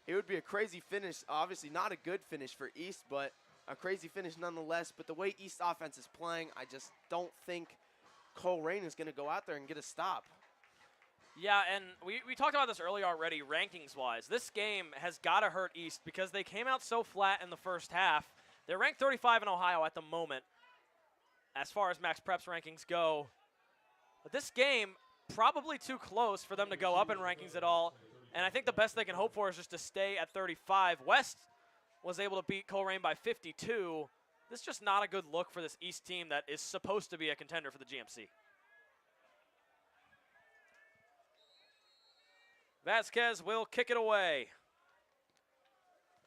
D: it would be a crazy finish. Obviously not a good finish for East, but a crazy finish nonetheless. But the way East offense is playing, I just don't think Colerain is going to go out there and get a stop.
C: Yeah, and we talked about this earlier already, rankings-wise. This game has got to hurt East because they came out so flat in the first half. They're ranked 35 in Ohio at the moment as far as Max Prep's rankings go. But this game, probably too close for them to go up in rankings at all. And I think the best they can hope for is just to stay at 35. West was able to beat Colerain by 52. This is just not a good look for this East team that is supposed to be a contender for the GMC. Vasquez will kick it away.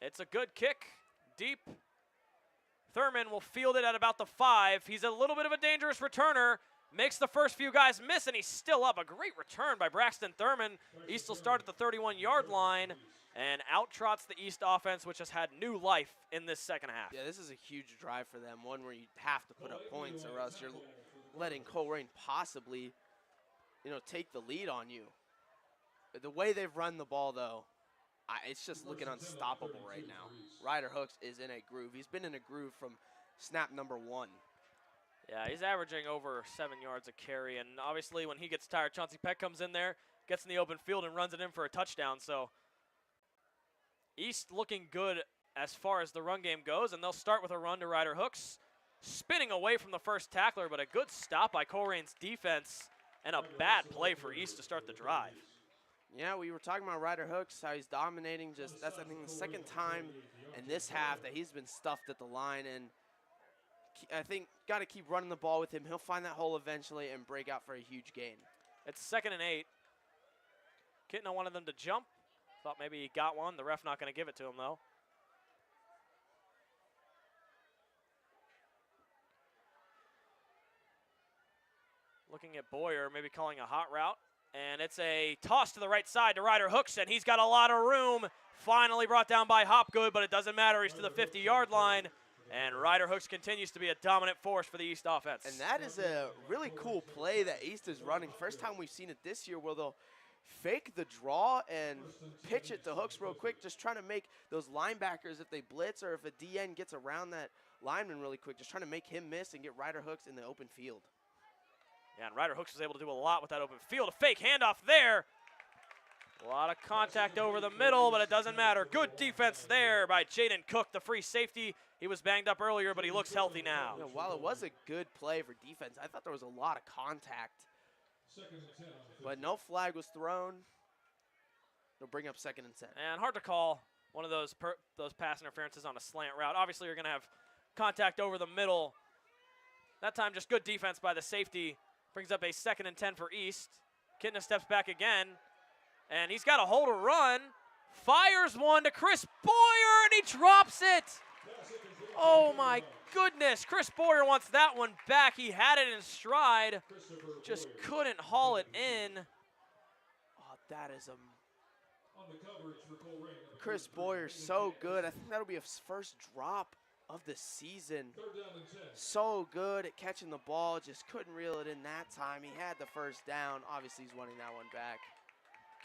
C: It's a good kick, deep. Thurman will field it at about the 5. He's a little bit of a dangerous returner. Makes the first few guys miss, and he's still up. A great return by Braxton Thurman. East will start at the 31-yard line and out-trots the East offense, which has had new life in this second half.
D: Yeah, this is a huge drive for them, one where you have to put up points or else you're letting Colerain possibly, take the lead on you. The way they've run the ball, though, it's just looking unstoppable right now. Ryder Hooks is in a groove. He's been in a groove from snap number 1.
C: Yeah, he's averaging over 7 yards a carry, and obviously when he gets tired, Chauncey Peck comes in there, gets in the open field, and runs it in for a touchdown. So East looking good as far as the run game goes, and they'll start with a run to Ryder Hooks, spinning away from the first tackler, but a good stop by Colerain's defense and a bad play for East to start the drive.
D: Yeah, we were talking about Ryder Hooks, how he's dominating. That's, I think, the second time in this half that he's been stuffed at the line, and I think got to keep running the ball with him. He'll find that hole eventually and break out for a huge gain.
C: It's 2nd and 8. Kitna wanted them to jump. Thought maybe he got one. The ref not going to give it to him, though. Looking at Boyer, maybe calling a hot route. And it's a toss to the right side to Ryder Hooks, and he's got a lot of room. Finally brought down by Hopgood, but it doesn't matter. He's to the 50-yard line. And Ryder Hooks continues to be a dominant force for the East offense.
D: And that is a really cool play that East is running. First time we've seen it this year, where they'll fake the draw and pitch it to Hooks real quick, just trying to make those linebackers, if they blitz or if a DN gets around that lineman really quick, just trying to make him miss and get Ryder Hooks in the open field.
C: Yeah, and Ryder Hooks was able to do a lot with that open field. A fake handoff there. A lot of contact over the middle, but it doesn't matter. Good defense there by Jaden Cook, the free safety. He was banged up earlier, but he looks healthy now.
D: You know, while it was a good play for defense, I thought there was a lot of contact. But no flag was thrown. They'll bring up 2nd and 10.
C: And hard to call one of those pass interferences on a slant route. Obviously, you're going to have contact over the middle. That time, just good defense by the safety. Brings up a 2nd and 10 for East. Kitna steps back again. And he's got a hole to run. Fires one to Chris Boyer, and he drops it. Oh, my goodness. Chris Boyer wants that one back. He had it in stride. Just couldn't haul it in.
D: Oh, that is a... Chris Boyer, so good. I think that'll be his first drop of the season. So good at catching the ball. Just couldn't reel it in that time. He had the first down. Obviously, he's wanting that one back.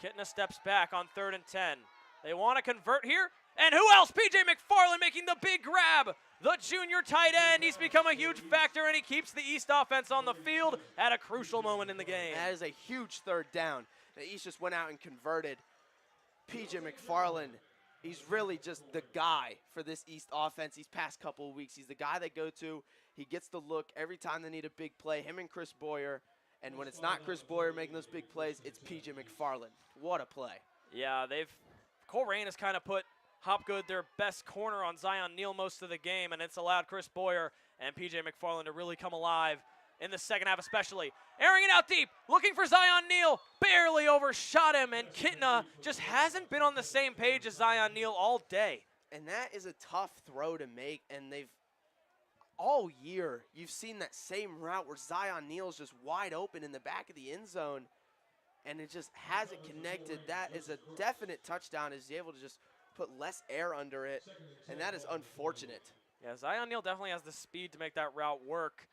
C: Kitna steps back on 3rd and 10. They want to convert here. And who else? P.J. McFarland making the big grab. The junior tight end. He's become a huge factor, and he keeps the East offense on the field at a crucial moment in the game.
D: That is a huge 3rd down. The East just went out and converted. P.J. McFarland, he's really just the guy for this East offense these past couple of weeks. He's the guy they go to. He gets the look every time they need a big play, him and Chris Boyer. And when it's not Chris Boyer making those big plays, it's P.J. McFarland. What a play.
C: Yeah, Colerain has kind of put Hopgood, their best corner, on Zion Neal most of the game, and it's allowed Chris Boyer and P.J. McFarland to really come alive in the second half especially. Airing it out deep, looking for Zion Neal, barely overshot him, and Kitna just hasn't been on the same page as Zion Neal all day.
D: And that is a tough throw to make, and all year, you've seen that same route where Zion Neal's just wide open in the back of the end zone, and it just hasn't connected. That is a definite touchdown, is able to just put less air under it, and that is unfortunate.
C: Yeah, Zion Neal definitely has the speed to make that route work.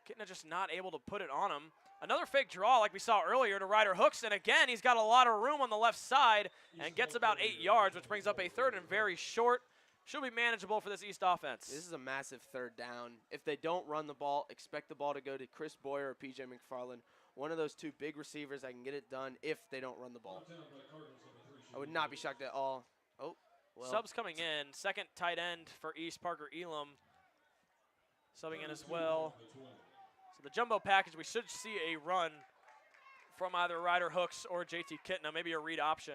C: Kitna just not able to put it on him. Another fake draw like we saw earlier to Ryder Hooks, and again, he's got a lot of room on the left side and gets about 8 yards, which brings up a 3rd and very short. Should be manageable for this East offense.
D: This is a massive 3rd down. If they don't run the ball, expect the ball to go to Chris Boyer or P.J. McFarland. One of those two big receivers that can get it done if they don't run the ball. I would not be shocked at all. Oh, well.
C: Subs coming in. 2nd tight end for East, Parker Elam. Subbing in as well. So the jumbo package, we should see a run from either Ryder Hooks or JT Kitna, maybe a read option.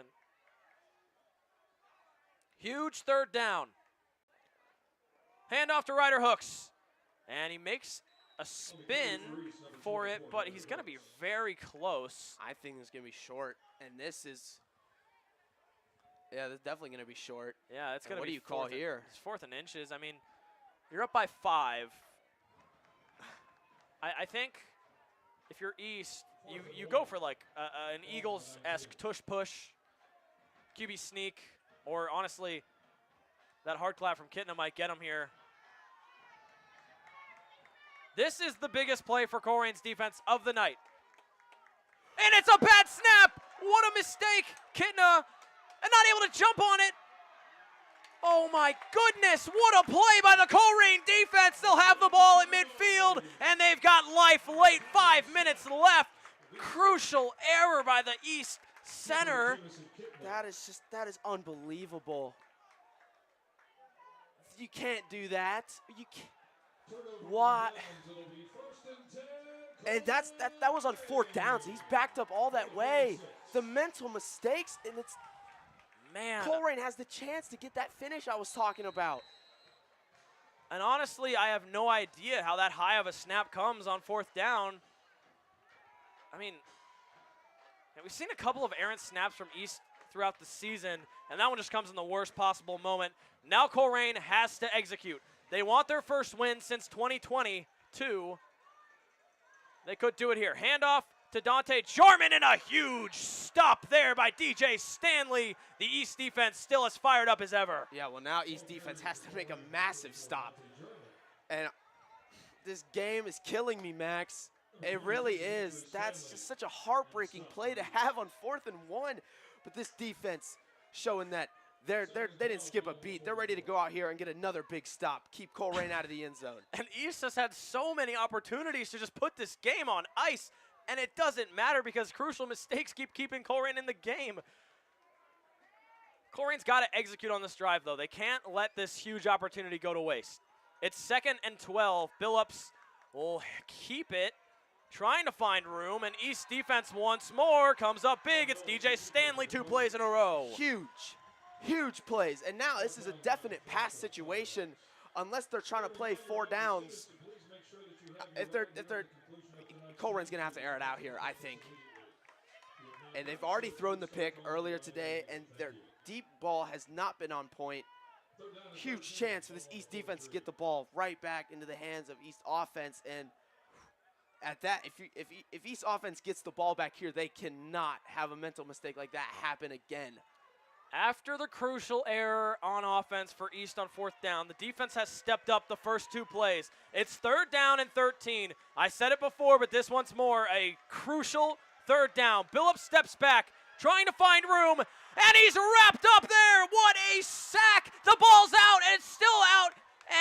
C: Huge 3rd down. Handoff to Ryder Hooks. And he makes a spin for it, but he's going to be very close.
D: I think it's going to be short, and this is, yeah, this is definitely going to be short.
C: Yeah, it's going to be.
D: What do you call here?
C: It's 4th and inches. I mean, you're up by 5. I think if you're East, you go for like an Eagles-esque tush push, QB sneak, or honestly, that hard clap from Kitna might get him here. This is the biggest play for Colerain's defense of the night. And it's a bad snap. What a mistake. Kitna, and not able to jump on it. Oh my goodness, what a play by the Colerain defense. They'll have the ball at midfield, and they've got life late, 5 minutes left. Crucial error by the East center.
D: That is unbelievable. You can't do that. You can't. Why? And that was on 4th downs. He's backed up all that way. The mental mistakes, and it's
C: Man.
D: Colerain has the chance to get that finish I was talking about.
C: And honestly, I have no idea how that high of a snap comes on 4th down. I mean, we've seen a couple of errant snaps from East throughout the season, and that one just comes in the worst possible moment. Now Colerain has to execute. They want their first win since 2022. They could do it here. Handoff to Dante Jarman, and a huge stop there by DJ Stanley. The East defense still as fired up as ever.
D: Yeah, well, now East defense has to make a massive stop. And this game is killing me, Max. It really is. That's just such a heartbreaking play to have on 4th and 1. But this defense showing that they didn't skip a beat. They're ready to go out here and get another big stop. Keep Colerain out of the end zone.
C: And East has had so many opportunities to just put this game on ice, and it doesn't matter because crucial mistakes keep keeping Colerain in the game. Colerain's got to execute on this drive, though. They can't let this huge opportunity go to waste. It's 2nd and 12. Billups will keep it, trying to find room, and East defense once more comes up big. It's DJ Stanley 2 plays in a row.
D: Huge plays. And now this is a definite pass situation unless they're trying to play 4 downs. If they're Colerain's going to have to air it out here, I think. And they've already thrown the pick earlier today, and their deep ball has not been on point. Huge chance for this East defense to get the ball right back into the hands of East offense. And at that, if East offense gets the ball back here, they cannot have a mental mistake like that happen again.
C: After the crucial error on offense for East on 4th down, the defense has stepped up the first 2 plays. It's 3rd down and 13. I said it before, but this once more, a crucial 3rd down. Billups steps back, trying to find room, and he's wrapped up there. What a sack. The ball's out, and it's still out,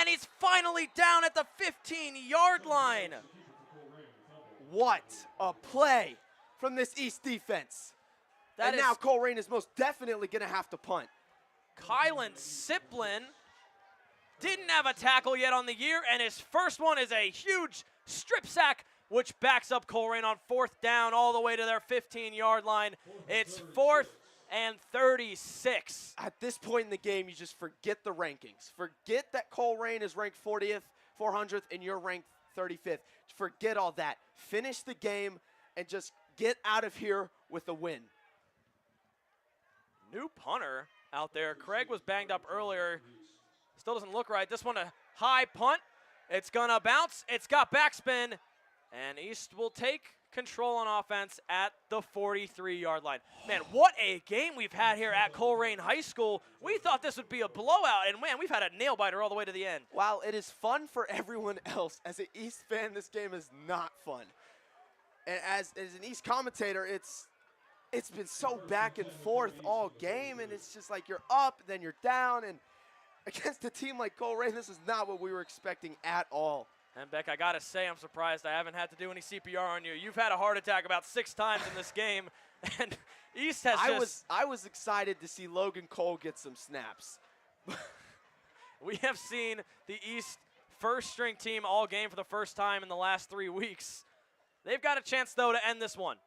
C: and he's finally down at the 15-yard line.
D: What a play from this East defense. And now Colerain is most definitely going to have to punt.
C: Kylan Siplin didn't have a tackle yet on the year, and his first one is a huge strip sack, which backs up Colerain on 4th down all the way to their 15-yard line. It's 4th and 36.
D: At this point in the game, you just forget the rankings. Forget that Colerain is ranked 40th, 400th, and you're ranked 35th. Forget all that. Finish the game and just get out of here with a win.
C: New punter out there. Craig was banged up earlier. Still doesn't look right. This one a high punt. It's gonna bounce. It's got backspin. And East will take control on offense at the 43-yard line. Man, what a game we've had here at Colerain High School. We thought this would be a blowout, and man, we've had a nail-biter all the way to the end.
D: While it is fun for everyone else, as an East fan, this game is not fun. And as an East commentator, it's been so back and forth all game, and it's just like you're up, then you're down, and against a team like Colerain, this is not what we were expecting at all.
C: And Beck, I gotta say, I'm surprised I haven't had to do any CPR on you. You've had a heart attack about 6 times in this game, and East has
D: I was excited to see Logan Cole get some snaps.
C: We have seen the East first-string team all game for the first time in the last 3 weeks. They've got a chance, though, to end this one.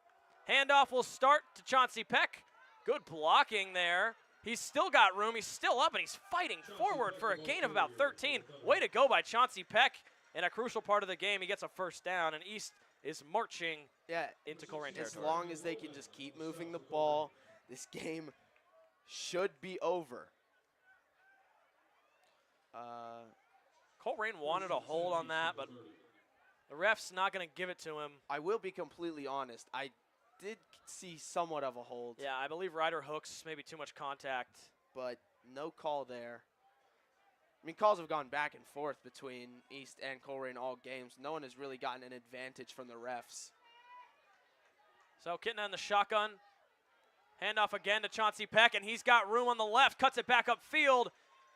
C: Handoff will start to Chauncey Peck. Good blocking there. He's still got room. He's still up, and he's fighting forward for a gain of about 13. Way to go by Chauncey Peck. In a crucial part of the game, he gets a first down, and East is marching into Colerain territory.
D: As long as they can just keep moving the ball, this game should be over.
C: Colerain wanted a hold on that, but the ref's not going to give it to him.
D: I will be completely honest. I did see somewhat of a hold.
C: Yeah, I believe Ryder hooks, maybe too much contact.
D: But no call there. I mean, calls have gone back and forth between East and Colerain all games. No one has really gotten an advantage from the refs.
C: So Kitten on the shotgun. Handoff again to Chauncey Peck, and he's got room on the left, cuts it back upfield,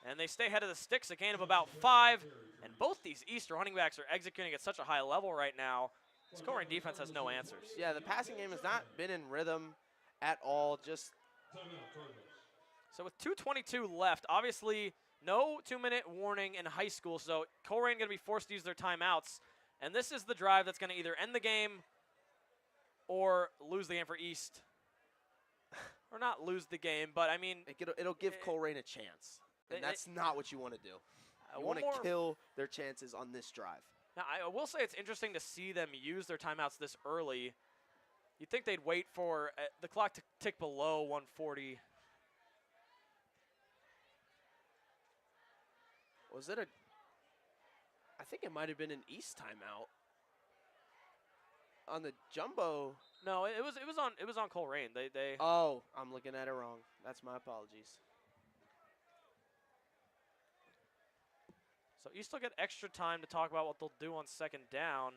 C: and they stay ahead of the sticks, a gain of about 5. And both these East running backs are executing at such a high level right now. This Colerain defense has no answers.
D: Yeah, the passing game has not been in rhythm at all. Just
C: so with 2:22 left, obviously No 2-minute warning in high school, so Colerain going to be forced to use their timeouts. And this is the drive that's going to either end the game or lose the game for East. Or not lose the game, but I mean,
D: It'll give Colerain a chance, and that's not what you want to do. You
C: one
D: want
C: more-
D: to kill their chances on this drive.
C: Now, I will say it's interesting to see them use their timeouts this early. You'd think they'd wait for the clock to tick below 140.
D: Was it I think it might have been an East timeout. On the jumbo.
C: No, it was on Colerain. They
D: Oh, I'm looking at it wrong. That's my apologies.
C: So East will get extra time to talk about what they'll do on second down.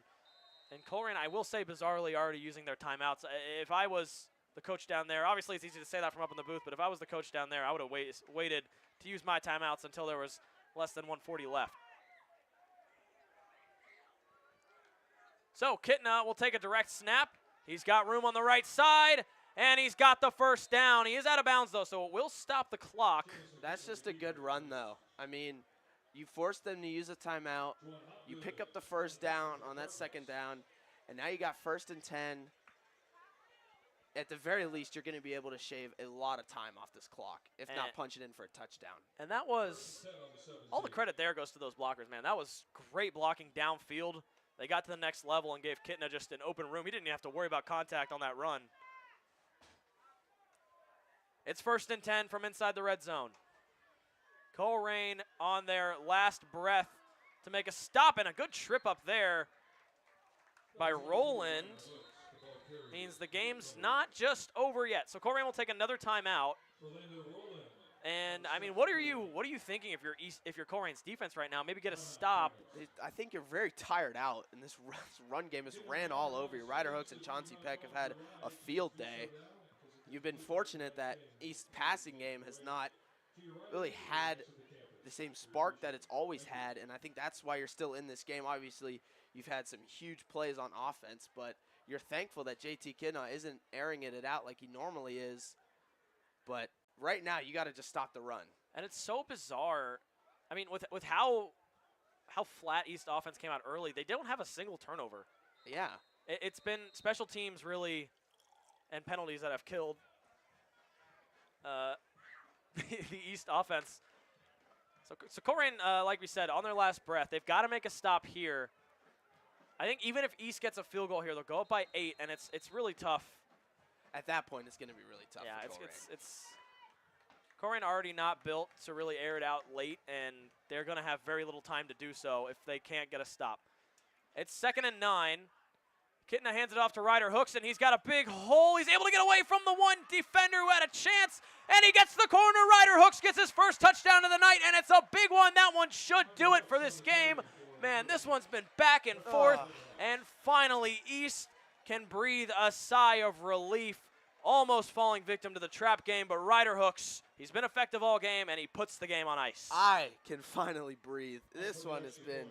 C: And Colerain, I will say, bizarrely already using their timeouts. If I was the coach down there, obviously it's easy to say that from up in the booth, but if I was the coach down there, I would have waited to use my timeouts until there was less than 140 left. So Kitna will take a direct snap. He's got room on the right side, and he's got the first down. He is out of bounds, though, so it will stop the clock.
D: That's just a good run, though. I mean, you forced them to use a timeout. You pick up the first down on that second down, and now you got 1st and 10. At the very least, you're going to be able to shave a lot of time off this clock, if not punch it in for a touchdown.
C: And that was, all the credit there goes to those blockers, man. That was great blocking downfield. They got to the next level and gave Kitna just an open room. He didn't even have to worry about contact on that run. It's 1st and 10 from inside the red zone. Colerain on their last breath to make a stop, and a good trip up there by Roland means the game's not just over yet. So Colerain will take another timeout. And I mean, what are you thinking if you're Colerain's defense right now? Maybe get a stop.
D: I think you're very tired out, and this run game has ran all over you. Ryder Hooks and Chauncey Peck have had a field day. You've been fortunate that East passing game has not really had the same spark that it's always had, and I think that's why you're still in this game. Obviously, you've had some huge plays on offense, but you're thankful that JT Kitna isn't airing it out like he normally is. But right now, you got to just stop the run.
C: And it's so bizarre. I mean, with how flat East offense came out early, they don't have a single turnover.
D: Yeah.
C: It's been special teams really and penalties that have killed the East offense. So Colerain, like we said, on their last breath, they've got to make a stop here. I think even if East gets a field goal here, they'll go up by 8, and it's really tough.
D: At that point, it's going to be really tough.
C: Yeah,
D: for
C: it's Colerain already not built to really air it out late, and they're going to have very little time to do so if they can't get a stop. It's 2nd and 9. Kitna hands it off to Ryder Hooks, and he's got a big hole. He's able to get away from the one defender who had a chance, and he gets the corner. Ryder Hooks gets his first touchdown of the night, and it's a big one. That one should do it for this game. Man, this one's been back and forth, and finally East can breathe a sigh of relief, almost falling victim to the trap game, but Ryder Hooks, he's been effective all game, and he puts the game on ice.
D: I can finally breathe. This one has been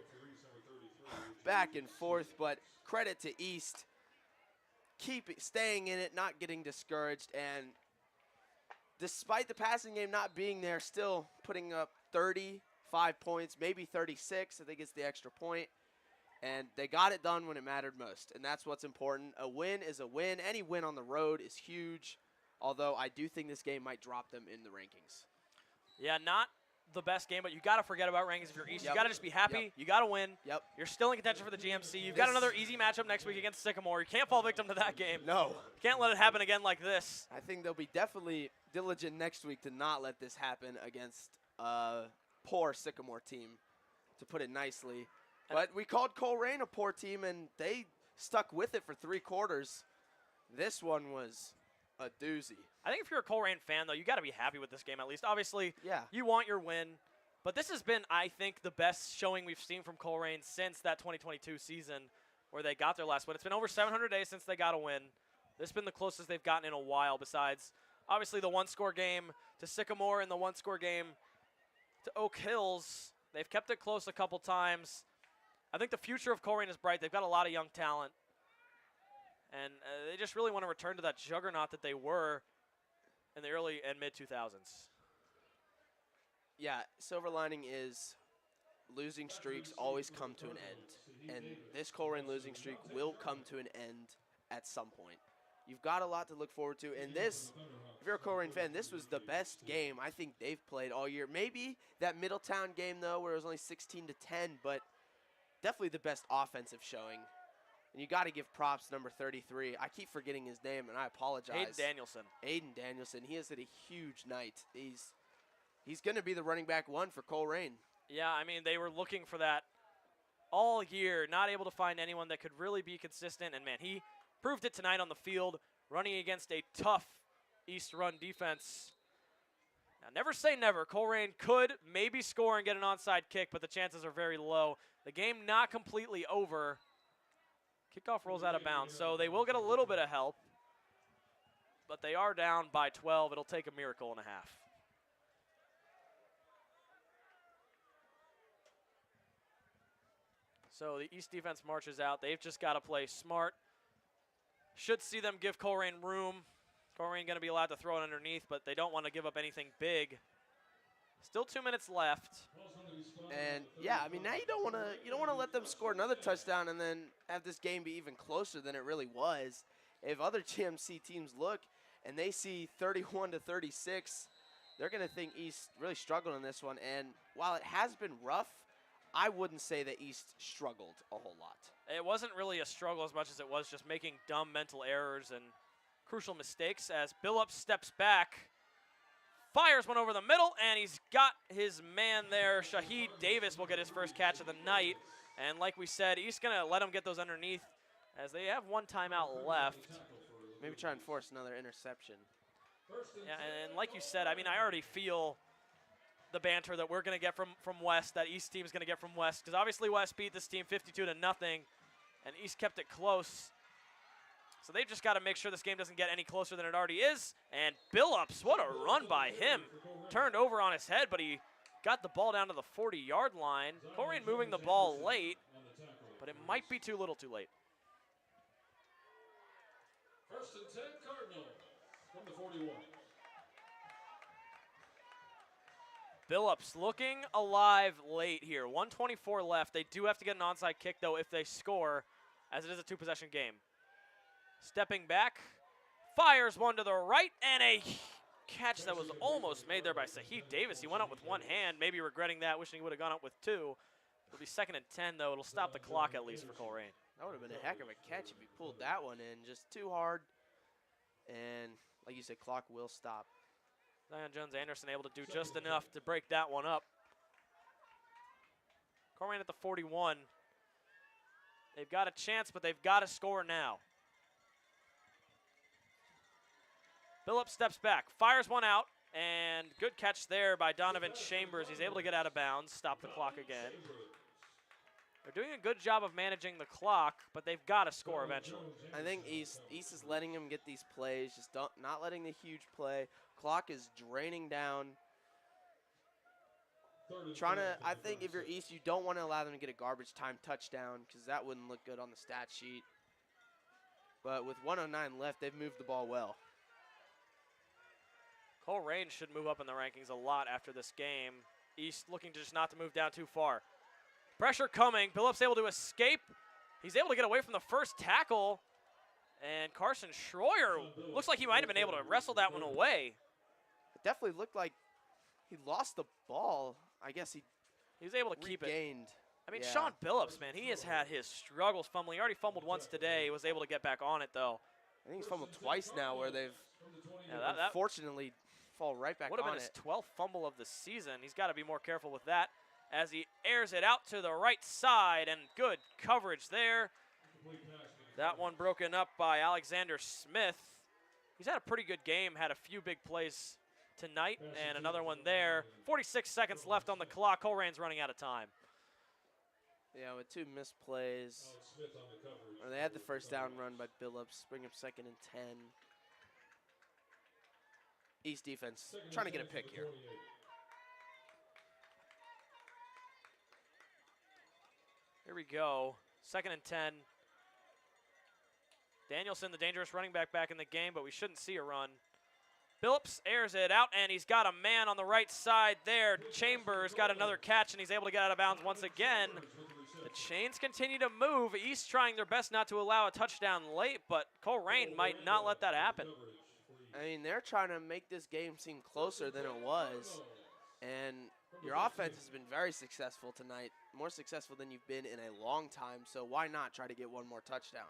D: back and forth, but credit to East. Staying in it, not getting discouraged, and despite the passing game not being there, still putting up 35 points, maybe 36. I think it's the extra point. And they got it done when it mattered most, and that's what's important. A win is a win. Any win on the road is huge, although I do think this game might drop them in the rankings.
C: Yeah, not the best game, but you got to forget about rankings if you're East.
D: Yep.
C: You got to just be happy.
D: Yep.
C: You got to win.
D: Yep.
C: You're still in contention for the GMC. You've got another easy matchup next week against Sycamore. You can't fall victim to that game.
D: No.
C: You can't let it happen again like this.
D: I think they'll be definitely diligent next week to not let this happen against a poor Sycamore team, to put it nicely. But we called Colerain a poor team, and they stuck with it for 3 quarters. This one was a doozy.
C: I think if you're a Colerain fan, though, you got to be happy with this game at least. Obviously,
D: Yeah.
C: you want your win. But this has been, I think, the best showing we've seen from Colerain since that 2022 season where they got their last win. It's been over 700 days since they got a win. This has been the closest they've gotten in a while, besides, obviously, the one-score game to Sycamore and the one-score game to Oak Hills. They've kept it close a couple times. I think the future of Colerain is bright. They've got a lot of young talent. And they just really want to return to that juggernaut that they were in the early and mid-2000s.
D: Yeah, silver lining is losing streaks always come to an end. And this Colerain losing streak will come to an end at some point. You've got a lot to look forward to. And this, if you're a Colerain fan, this was the best game I think they've played all year. Maybe that Middletown game, though, where it was only 16-10, but definitely the best offensive showing. And you got to give props to number 33. I keep forgetting his name, and I apologize.
C: Aiden Danielson.
D: Aiden Danielson. He has had a huge night. He's going to be the running back one for Colerain.
C: Yeah, I mean, they were looking for that all year, not able to find anyone that could really be consistent. And, man, he proved it tonight on the field, running against a tough East run defense. Now, never say never. Colerain could maybe score and get an onside kick, but the chances are very low. The game not completely over. Kickoff rolls out of bounds, so they will get a little bit of help, but they are down by 12. It'll take a miracle and a half. So the East defense marches out. They've just got to play smart. Should see them give Colerain room. Colerain going to be allowed to throw it underneath, but they don't want to give up anything big. Still 2 minutes left.
D: And yeah, I mean, now you don't want to let them score another touchdown and then have this game be even closer than it really was. If other GMC teams look and they see 31-36, they're going to think East really struggled in this one. And while it has been rough, I wouldn't say that East struggled a whole lot.
C: It wasn't really a struggle as much as it was just making dumb mental errors and crucial mistakes as Billups steps back, fires one over the middle, and he's got his man there. Shaheed Davis will get his first catch of the night. And like we said, East going to let him get those underneath as they have one timeout left.
D: Maybe try and force another interception.
C: Yeah, and like you said, I mean, I already feel the banter that we're going to get from West, that East team is going to get from West, because obviously West beat this team 52-0, and East kept it close. So they've just got to make sure this game doesn't get any closer than it already is. And Billups, what a run by him. Turned over on his head, but he got the ball down to the 40-yard line. Colerain moving the ball late, but it might be too little too late.
E: 1st and 10, Cardinal from the 41.
C: Billups looking alive late here. 1:24 left. They do have to get an onside kick, though, if they score, as it is a two-possession game. Stepping back, fires one to the right, and a catch that was almost made there by Shaheed Davis. He went up with one hand, maybe regretting that, wishing he would have gone up with two. It'll be 2nd and 10, though. It'll stop the clock at least for Colerain.
D: That would have been a heck of a catch if he pulled that one in. Just too hard. And like you said, clock will stop.
C: Zion Jones-Anderson able to do just enough to break that one up. Colerain at the 41. They've got a chance, but they've got to score now. Billups steps back, fires one out, and good catch there by Donovan Chambers. He's able to get out of bounds, stop the clock again. They're doing a good job of managing the clock, but they've got to score eventually.
D: I think East is letting him get these plays, just not letting the huge play. Clock is draining down. I think if you're East, you don't want to allow them to get a garbage time touchdown because that wouldn't look good on the stat sheet. But with 1:09 left, they've moved the ball well.
C: Colerain should move up in the rankings a lot after this game. East looking to just not to move down too far. Pressure coming. Billups able to escape. He's able to get away from the first tackle. And Carson Schroyer looks like he might have been able to wrestle that one away.
D: It definitely looked like he lost the ball. I guess he
C: was able to keep it. I mean,
D: yeah.
C: Sean Billups, man, he has had his struggles fumbling. He already fumbled once today. He was able to get back on it, though.
D: I think he's fumbled twice now where they've
C: that
D: unfortunately fall right back on it.
C: Would have been his 12th fumble of the season. He's got to be more careful with that as he airs it out to the right side, and good coverage there. That one broken up by Alexander Smith. He's had a pretty good game, had a few big plays tonight, and another one there. 46 seconds left on the clock. Colerain's running out of time.
D: Yeah, with two missed plays. They had the first down run by Billups, bring up 2nd and 10. East defense trying to get a pick here.
C: Here we go. 2nd and 10. Danielson, the dangerous running back in the game, but we shouldn't see a run. Phillips airs it out, and he's got a man on the right side there. Chambers got another catch, and he's able to get out of bounds once again. The chains continue to move. East trying their best not to allow a touchdown late, but Colerain might not let that happen.
D: I mean, they're trying to make this game seem closer than it was. And your offense has been very successful tonight, more successful than you've been in a long time. So why not try to get one more touchdown?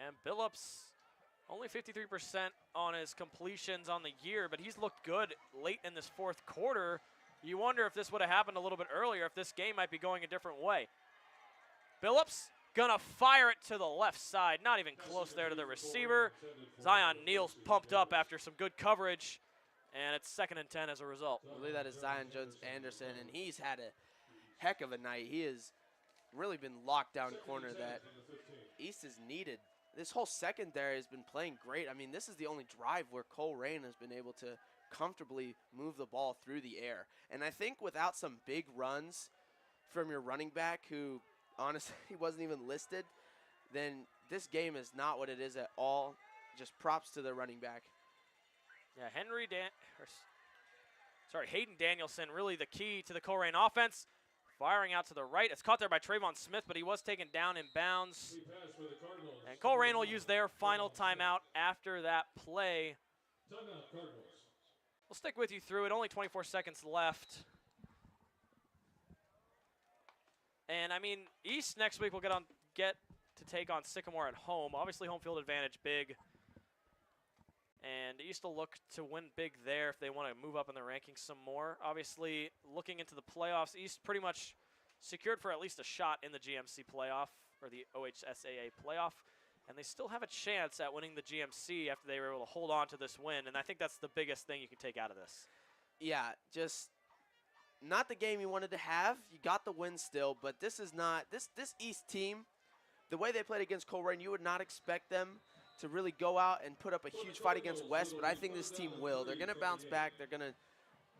C: And Phillips, only 53% on his completions on the year, but he's looked good late in this fourth quarter. You wonder if this would have happened a little bit earlier, if this game might be going a different way. Phillips gonna fire it to the left side, not even close there to the receiver. Zion Neal's pumped up after some good coverage, and it's 2nd and 10 as a result.
D: I believe that is Zion Jones-Anderson, and he's had a heck of a night. He has really been locked down corner that East has needed. This whole secondary has been playing great. I mean, this is the only drive where Colerain has been able to comfortably move the ball through the air. And I think without some big runs from your running back, who honestly wasn't even listed, then this game is not what it is at all. Just props to the running back.
C: Yeah, Hayden Danielson, really the key to the Colerain offense. Firing out to the right. It's caught there by Trayvon Smith, but he was taken down in bounds. And Colerain will use their final timeout after that play. We'll stick with you through it. Only 24 seconds left. And, I mean, East next week will get to take on Sycamore at home. Obviously, home field advantage big. And East will look to win big there if they want to move up in the rankings some more. Obviously, looking into the playoffs, East pretty much secured for at least a shot in the GMC playoff, or the OHSAA playoff. And they still have a chance at winning the GMC after they were able to hold on to this win. And I think that's the biggest thing you can take out of this.
D: Yeah, just not the game you wanted to have. You got the win still, but this is not, this East team, the way they played against Colerain, you would not expect them to really go out and put up a huge fight against West, but I think this team will. They're going to bounce back. They're going to,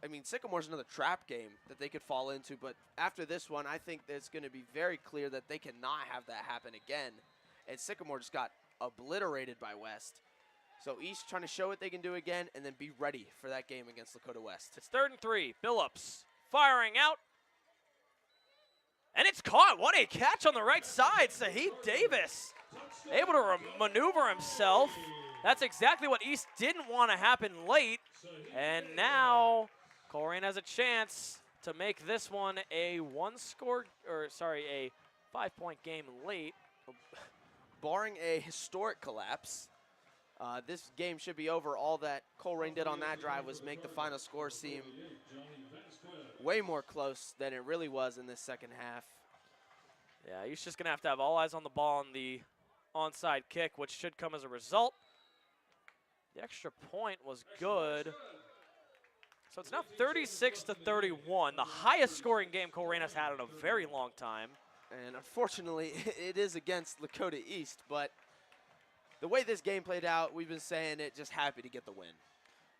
D: I mean, Sycamore's another trap game that they could fall into, but after this one, I think it's going to be very clear that they cannot have that happen again. And Sycamore just got obliterated by West. So East trying to show what they can do again and then be ready for that game against Lakota West.
C: It's 3rd and 3. Billups firing out. And it's caught. What a catch on the right side. Saheed Davis able to maneuver himself. That's exactly what East didn't want to happen late. And now Colerain has a chance to make this one a 5-point game late.
D: Barring a historic collapse, this game should be over. All that Colerain did on that drive was make the final score seem way more close than it really was in this second half.
C: Yeah, he's just going to have all eyes on the ball on the onside kick, which should come as a result. The extra point was good. So it's now 36-31, the highest scoring game Colerain has had in a very long time.
D: And unfortunately, it is against Lakota East, but the way this game played out, we've been saying it, just happy to get the win.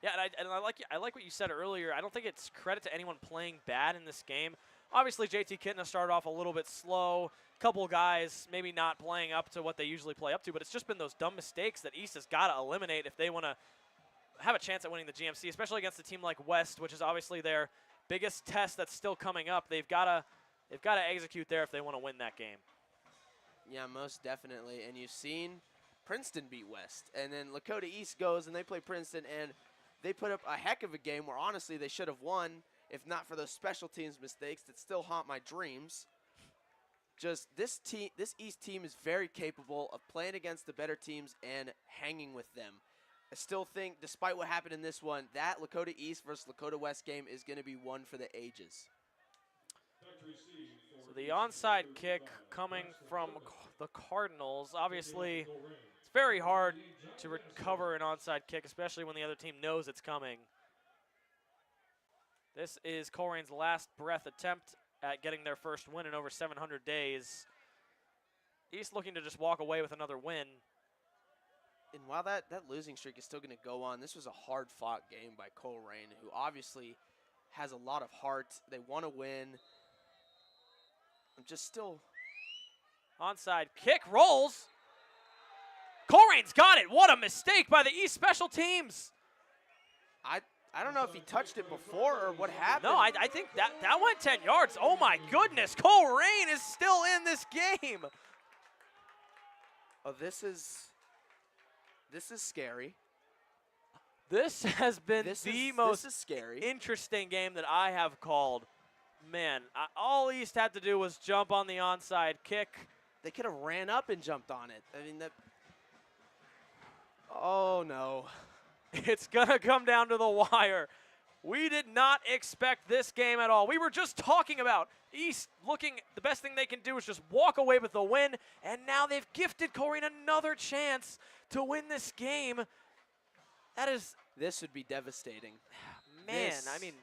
C: Yeah, and I like what you said earlier. I don't think it's credit to anyone playing bad in this game. Obviously, JT Kitten started off a little bit slow. Couple guys maybe not playing up to what they usually play up to, but it's just been those dumb mistakes that East has got to eliminate if they want to have a chance at winning the GMC, especially against a team like West, which is obviously their biggest test that's still coming up. They've got to execute there if they want to win that game.
D: Yeah, most definitely. And you've seen Princeton beat West, and then Lakota East goes and they play Princeton, and they put up a heck of a game where honestly they should have won if not for those special teams mistakes that still haunt my dreams. Just this East team is very capable of playing against the better teams and hanging with them. I still think, despite what happened in this one, that Lakota East versus Lakota West game is going to be one for the ages.
C: So the onside kick coming from the Cardinals. Obviously, it's very hard to recover an onside kick, especially when the other team knows it's coming. This is Colerain's last breath attempt at getting their first win in over 700 days. East looking to just walk away with another win.
D: And while that losing streak is still going to go on, this was a hard-fought game by Colerain, who obviously has a lot of heart. They want to win. I'm just still...
C: Onside kick rolls. Colerain's got it. What a mistake by the East special teams.
D: I don't know if he touched it before or what happened.
C: No, I think that went 10 yards. Oh my goodness, Colerain is still in this game.
D: Oh, this is scary.
C: This has been the most
D: scary.
C: interesting game that I have called. Man, all East had to do was jump on the onside kick.
D: They could have ran up and jumped on it. I mean, that. Oh, no.
C: It's going to come down to the wire. We did not expect this game at all. We were just talking about East looking, the best thing they can do is just walk away with the win, and now they've gifted Colerain another chance to win this game. That is...
D: This would be devastating.
C: Man, I mean...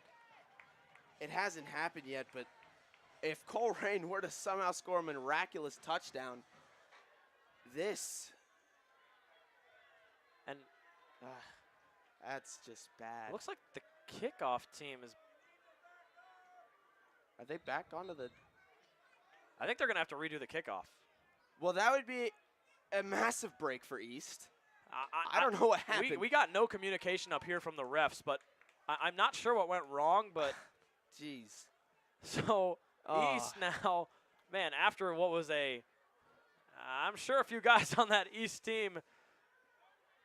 D: It hasn't happened yet, but if Colerain were to somehow score a miraculous touchdown, this...
C: And...
D: That's just bad.
C: Looks like the kickoff team is...
D: Are they back onto the...
C: I think they're going to have to redo the kickoff.
D: Well, that would be a massive break for East. I don't know what happened.
C: We got no communication up here from the refs, but I'm not sure what went wrong, but...
D: Jeez.
C: So, East now, man, after what was I'm sure a few guys on that East team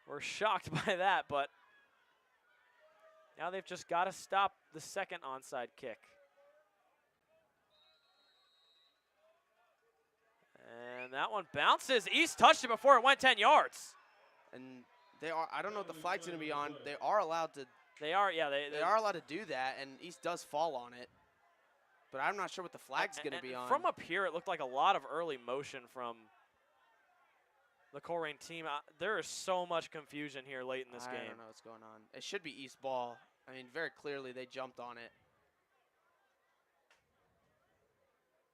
C: were shocked by that, but now they've just got to stop the second onside kick. And that one bounces. East touched it before it went 10 yards.
D: And they are, I don't know what the flag's going to be on. They are allowed to.
C: They are, yeah.
D: They are allowed to do that, and East does fall on it. But I'm not sure what the flag's going to be on.
C: From up here, it looked like a lot of early motion from the Colerain team. There is so much confusion here late in this game.
D: I don't know what's going on. It should be East ball. I mean, very clearly they jumped on it.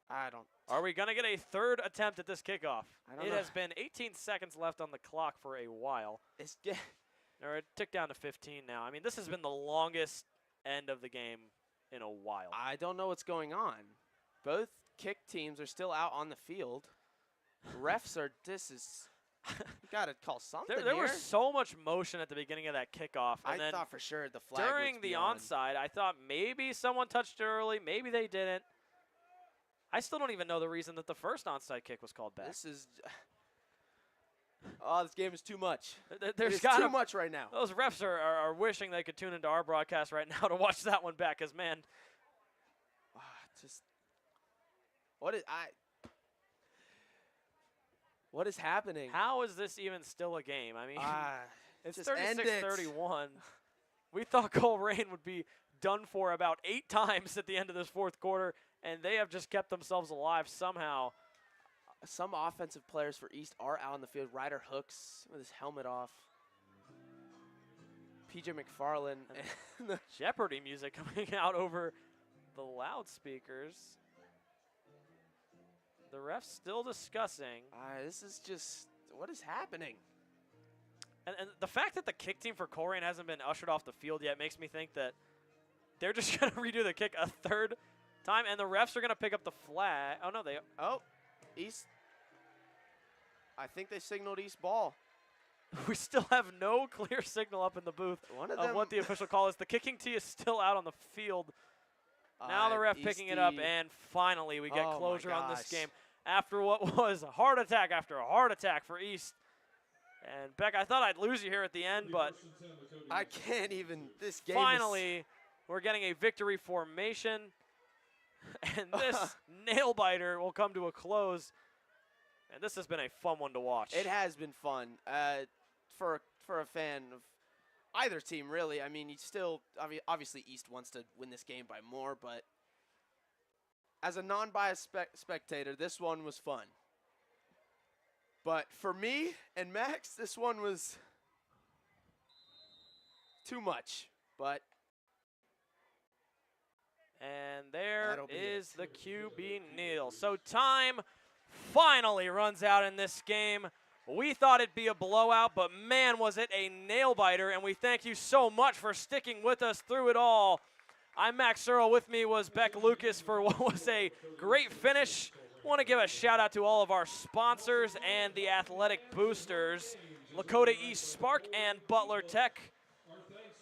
D: I don't.
C: Are we going to get a third attempt at this kickoff?
D: I don't
C: know.
D: It
C: has been 18 seconds left on the clock for a while.
D: It's
C: or it ticked down to 15 now. I mean, this has been the longest end of the game in a while.
D: I don't know what's going on. Both kick teams are still out on the field. Refs are. This is. You got to call something
C: There
D: here.
C: was so much motion at the beginning of that kickoff. And
D: I
C: then
D: thought for sure the flag
C: during the onside, I thought maybe someone touched it early. Maybe they didn't. I still don't even know the reason that the first onside kick was called back.
D: This is. Oh, this game is too much.
C: There's
D: too much right now.
C: Those refs are wishing they could tune into our broadcast right now to watch that one back, because, man.
D: Just. What is happening?
C: How is this even still a game? I mean, it's
D: just end it.
C: 36-31. We thought Colerain would be done for about 8 times at the end of this fourth quarter, and they have just kept themselves alive somehow.
D: Some offensive players for East are out on the field. Ryder Hooks with his helmet off. PJ McFarland.
C: And the Jeopardy music coming out over the loudspeakers. The refs still discussing.
D: This is just, what is happening?
C: And the fact that the kick team for Colerain hasn't been ushered off the field yet makes me think that they're just going to redo the kick a third time, and the refs are going to pick up the flag. Oh, no, they.
D: Oh, East. I think they signaled East ball.
C: We still have no clear signal up in the booth of what the official call is. The kicking tee is still out on the field. Now the ref picking it up, and finally we get closure on this game after what was a heart attack after a heart attack for East. And Beck, I thought I'd lose you here at the end, but
D: I can't even. This game.
C: Finally, we're getting a victory formation, and this nail biter will come to a close. And this has been a fun one to watch.
D: It has been fun for a fan of either team, really. I mean, you still obviously East wants to win this game by more, but as a non-biased spectator, this one was fun. But for me and Max, this one was too much. But
C: and there is the QB kneel. So time finally runs out in this game. We thought it'd be a blowout, but man, was it a nail-biter, and we thank you so much for sticking with us through it all. I'm Max Searle. With me was Beck Lucas for what was a great finish. I want to give a shout-out to all of our sponsors and the athletic boosters, Lakota East Spark and Butler Tech.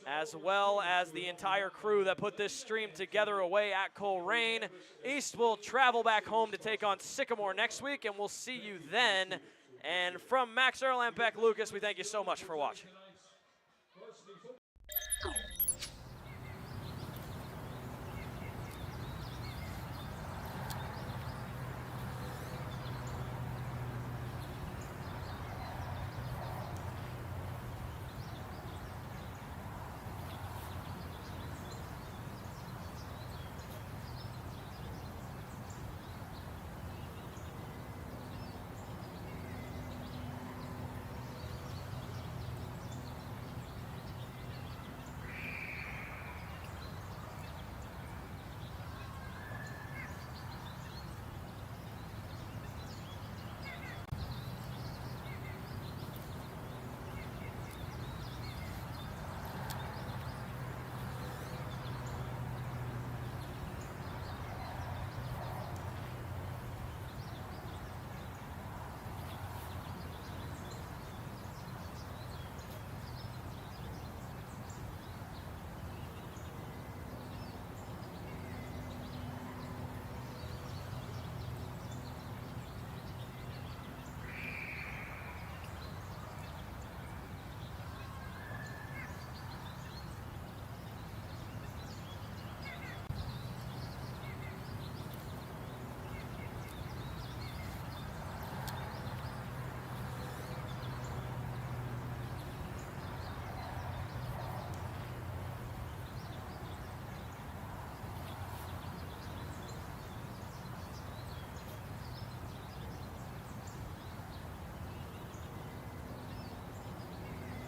C: as well as the entire crew that put this stream together away at Colerain. East will travel back home to take on Sycamore next week, and we'll see you then. And from Max Earl and Beck Lucas, we thank you so much for watching.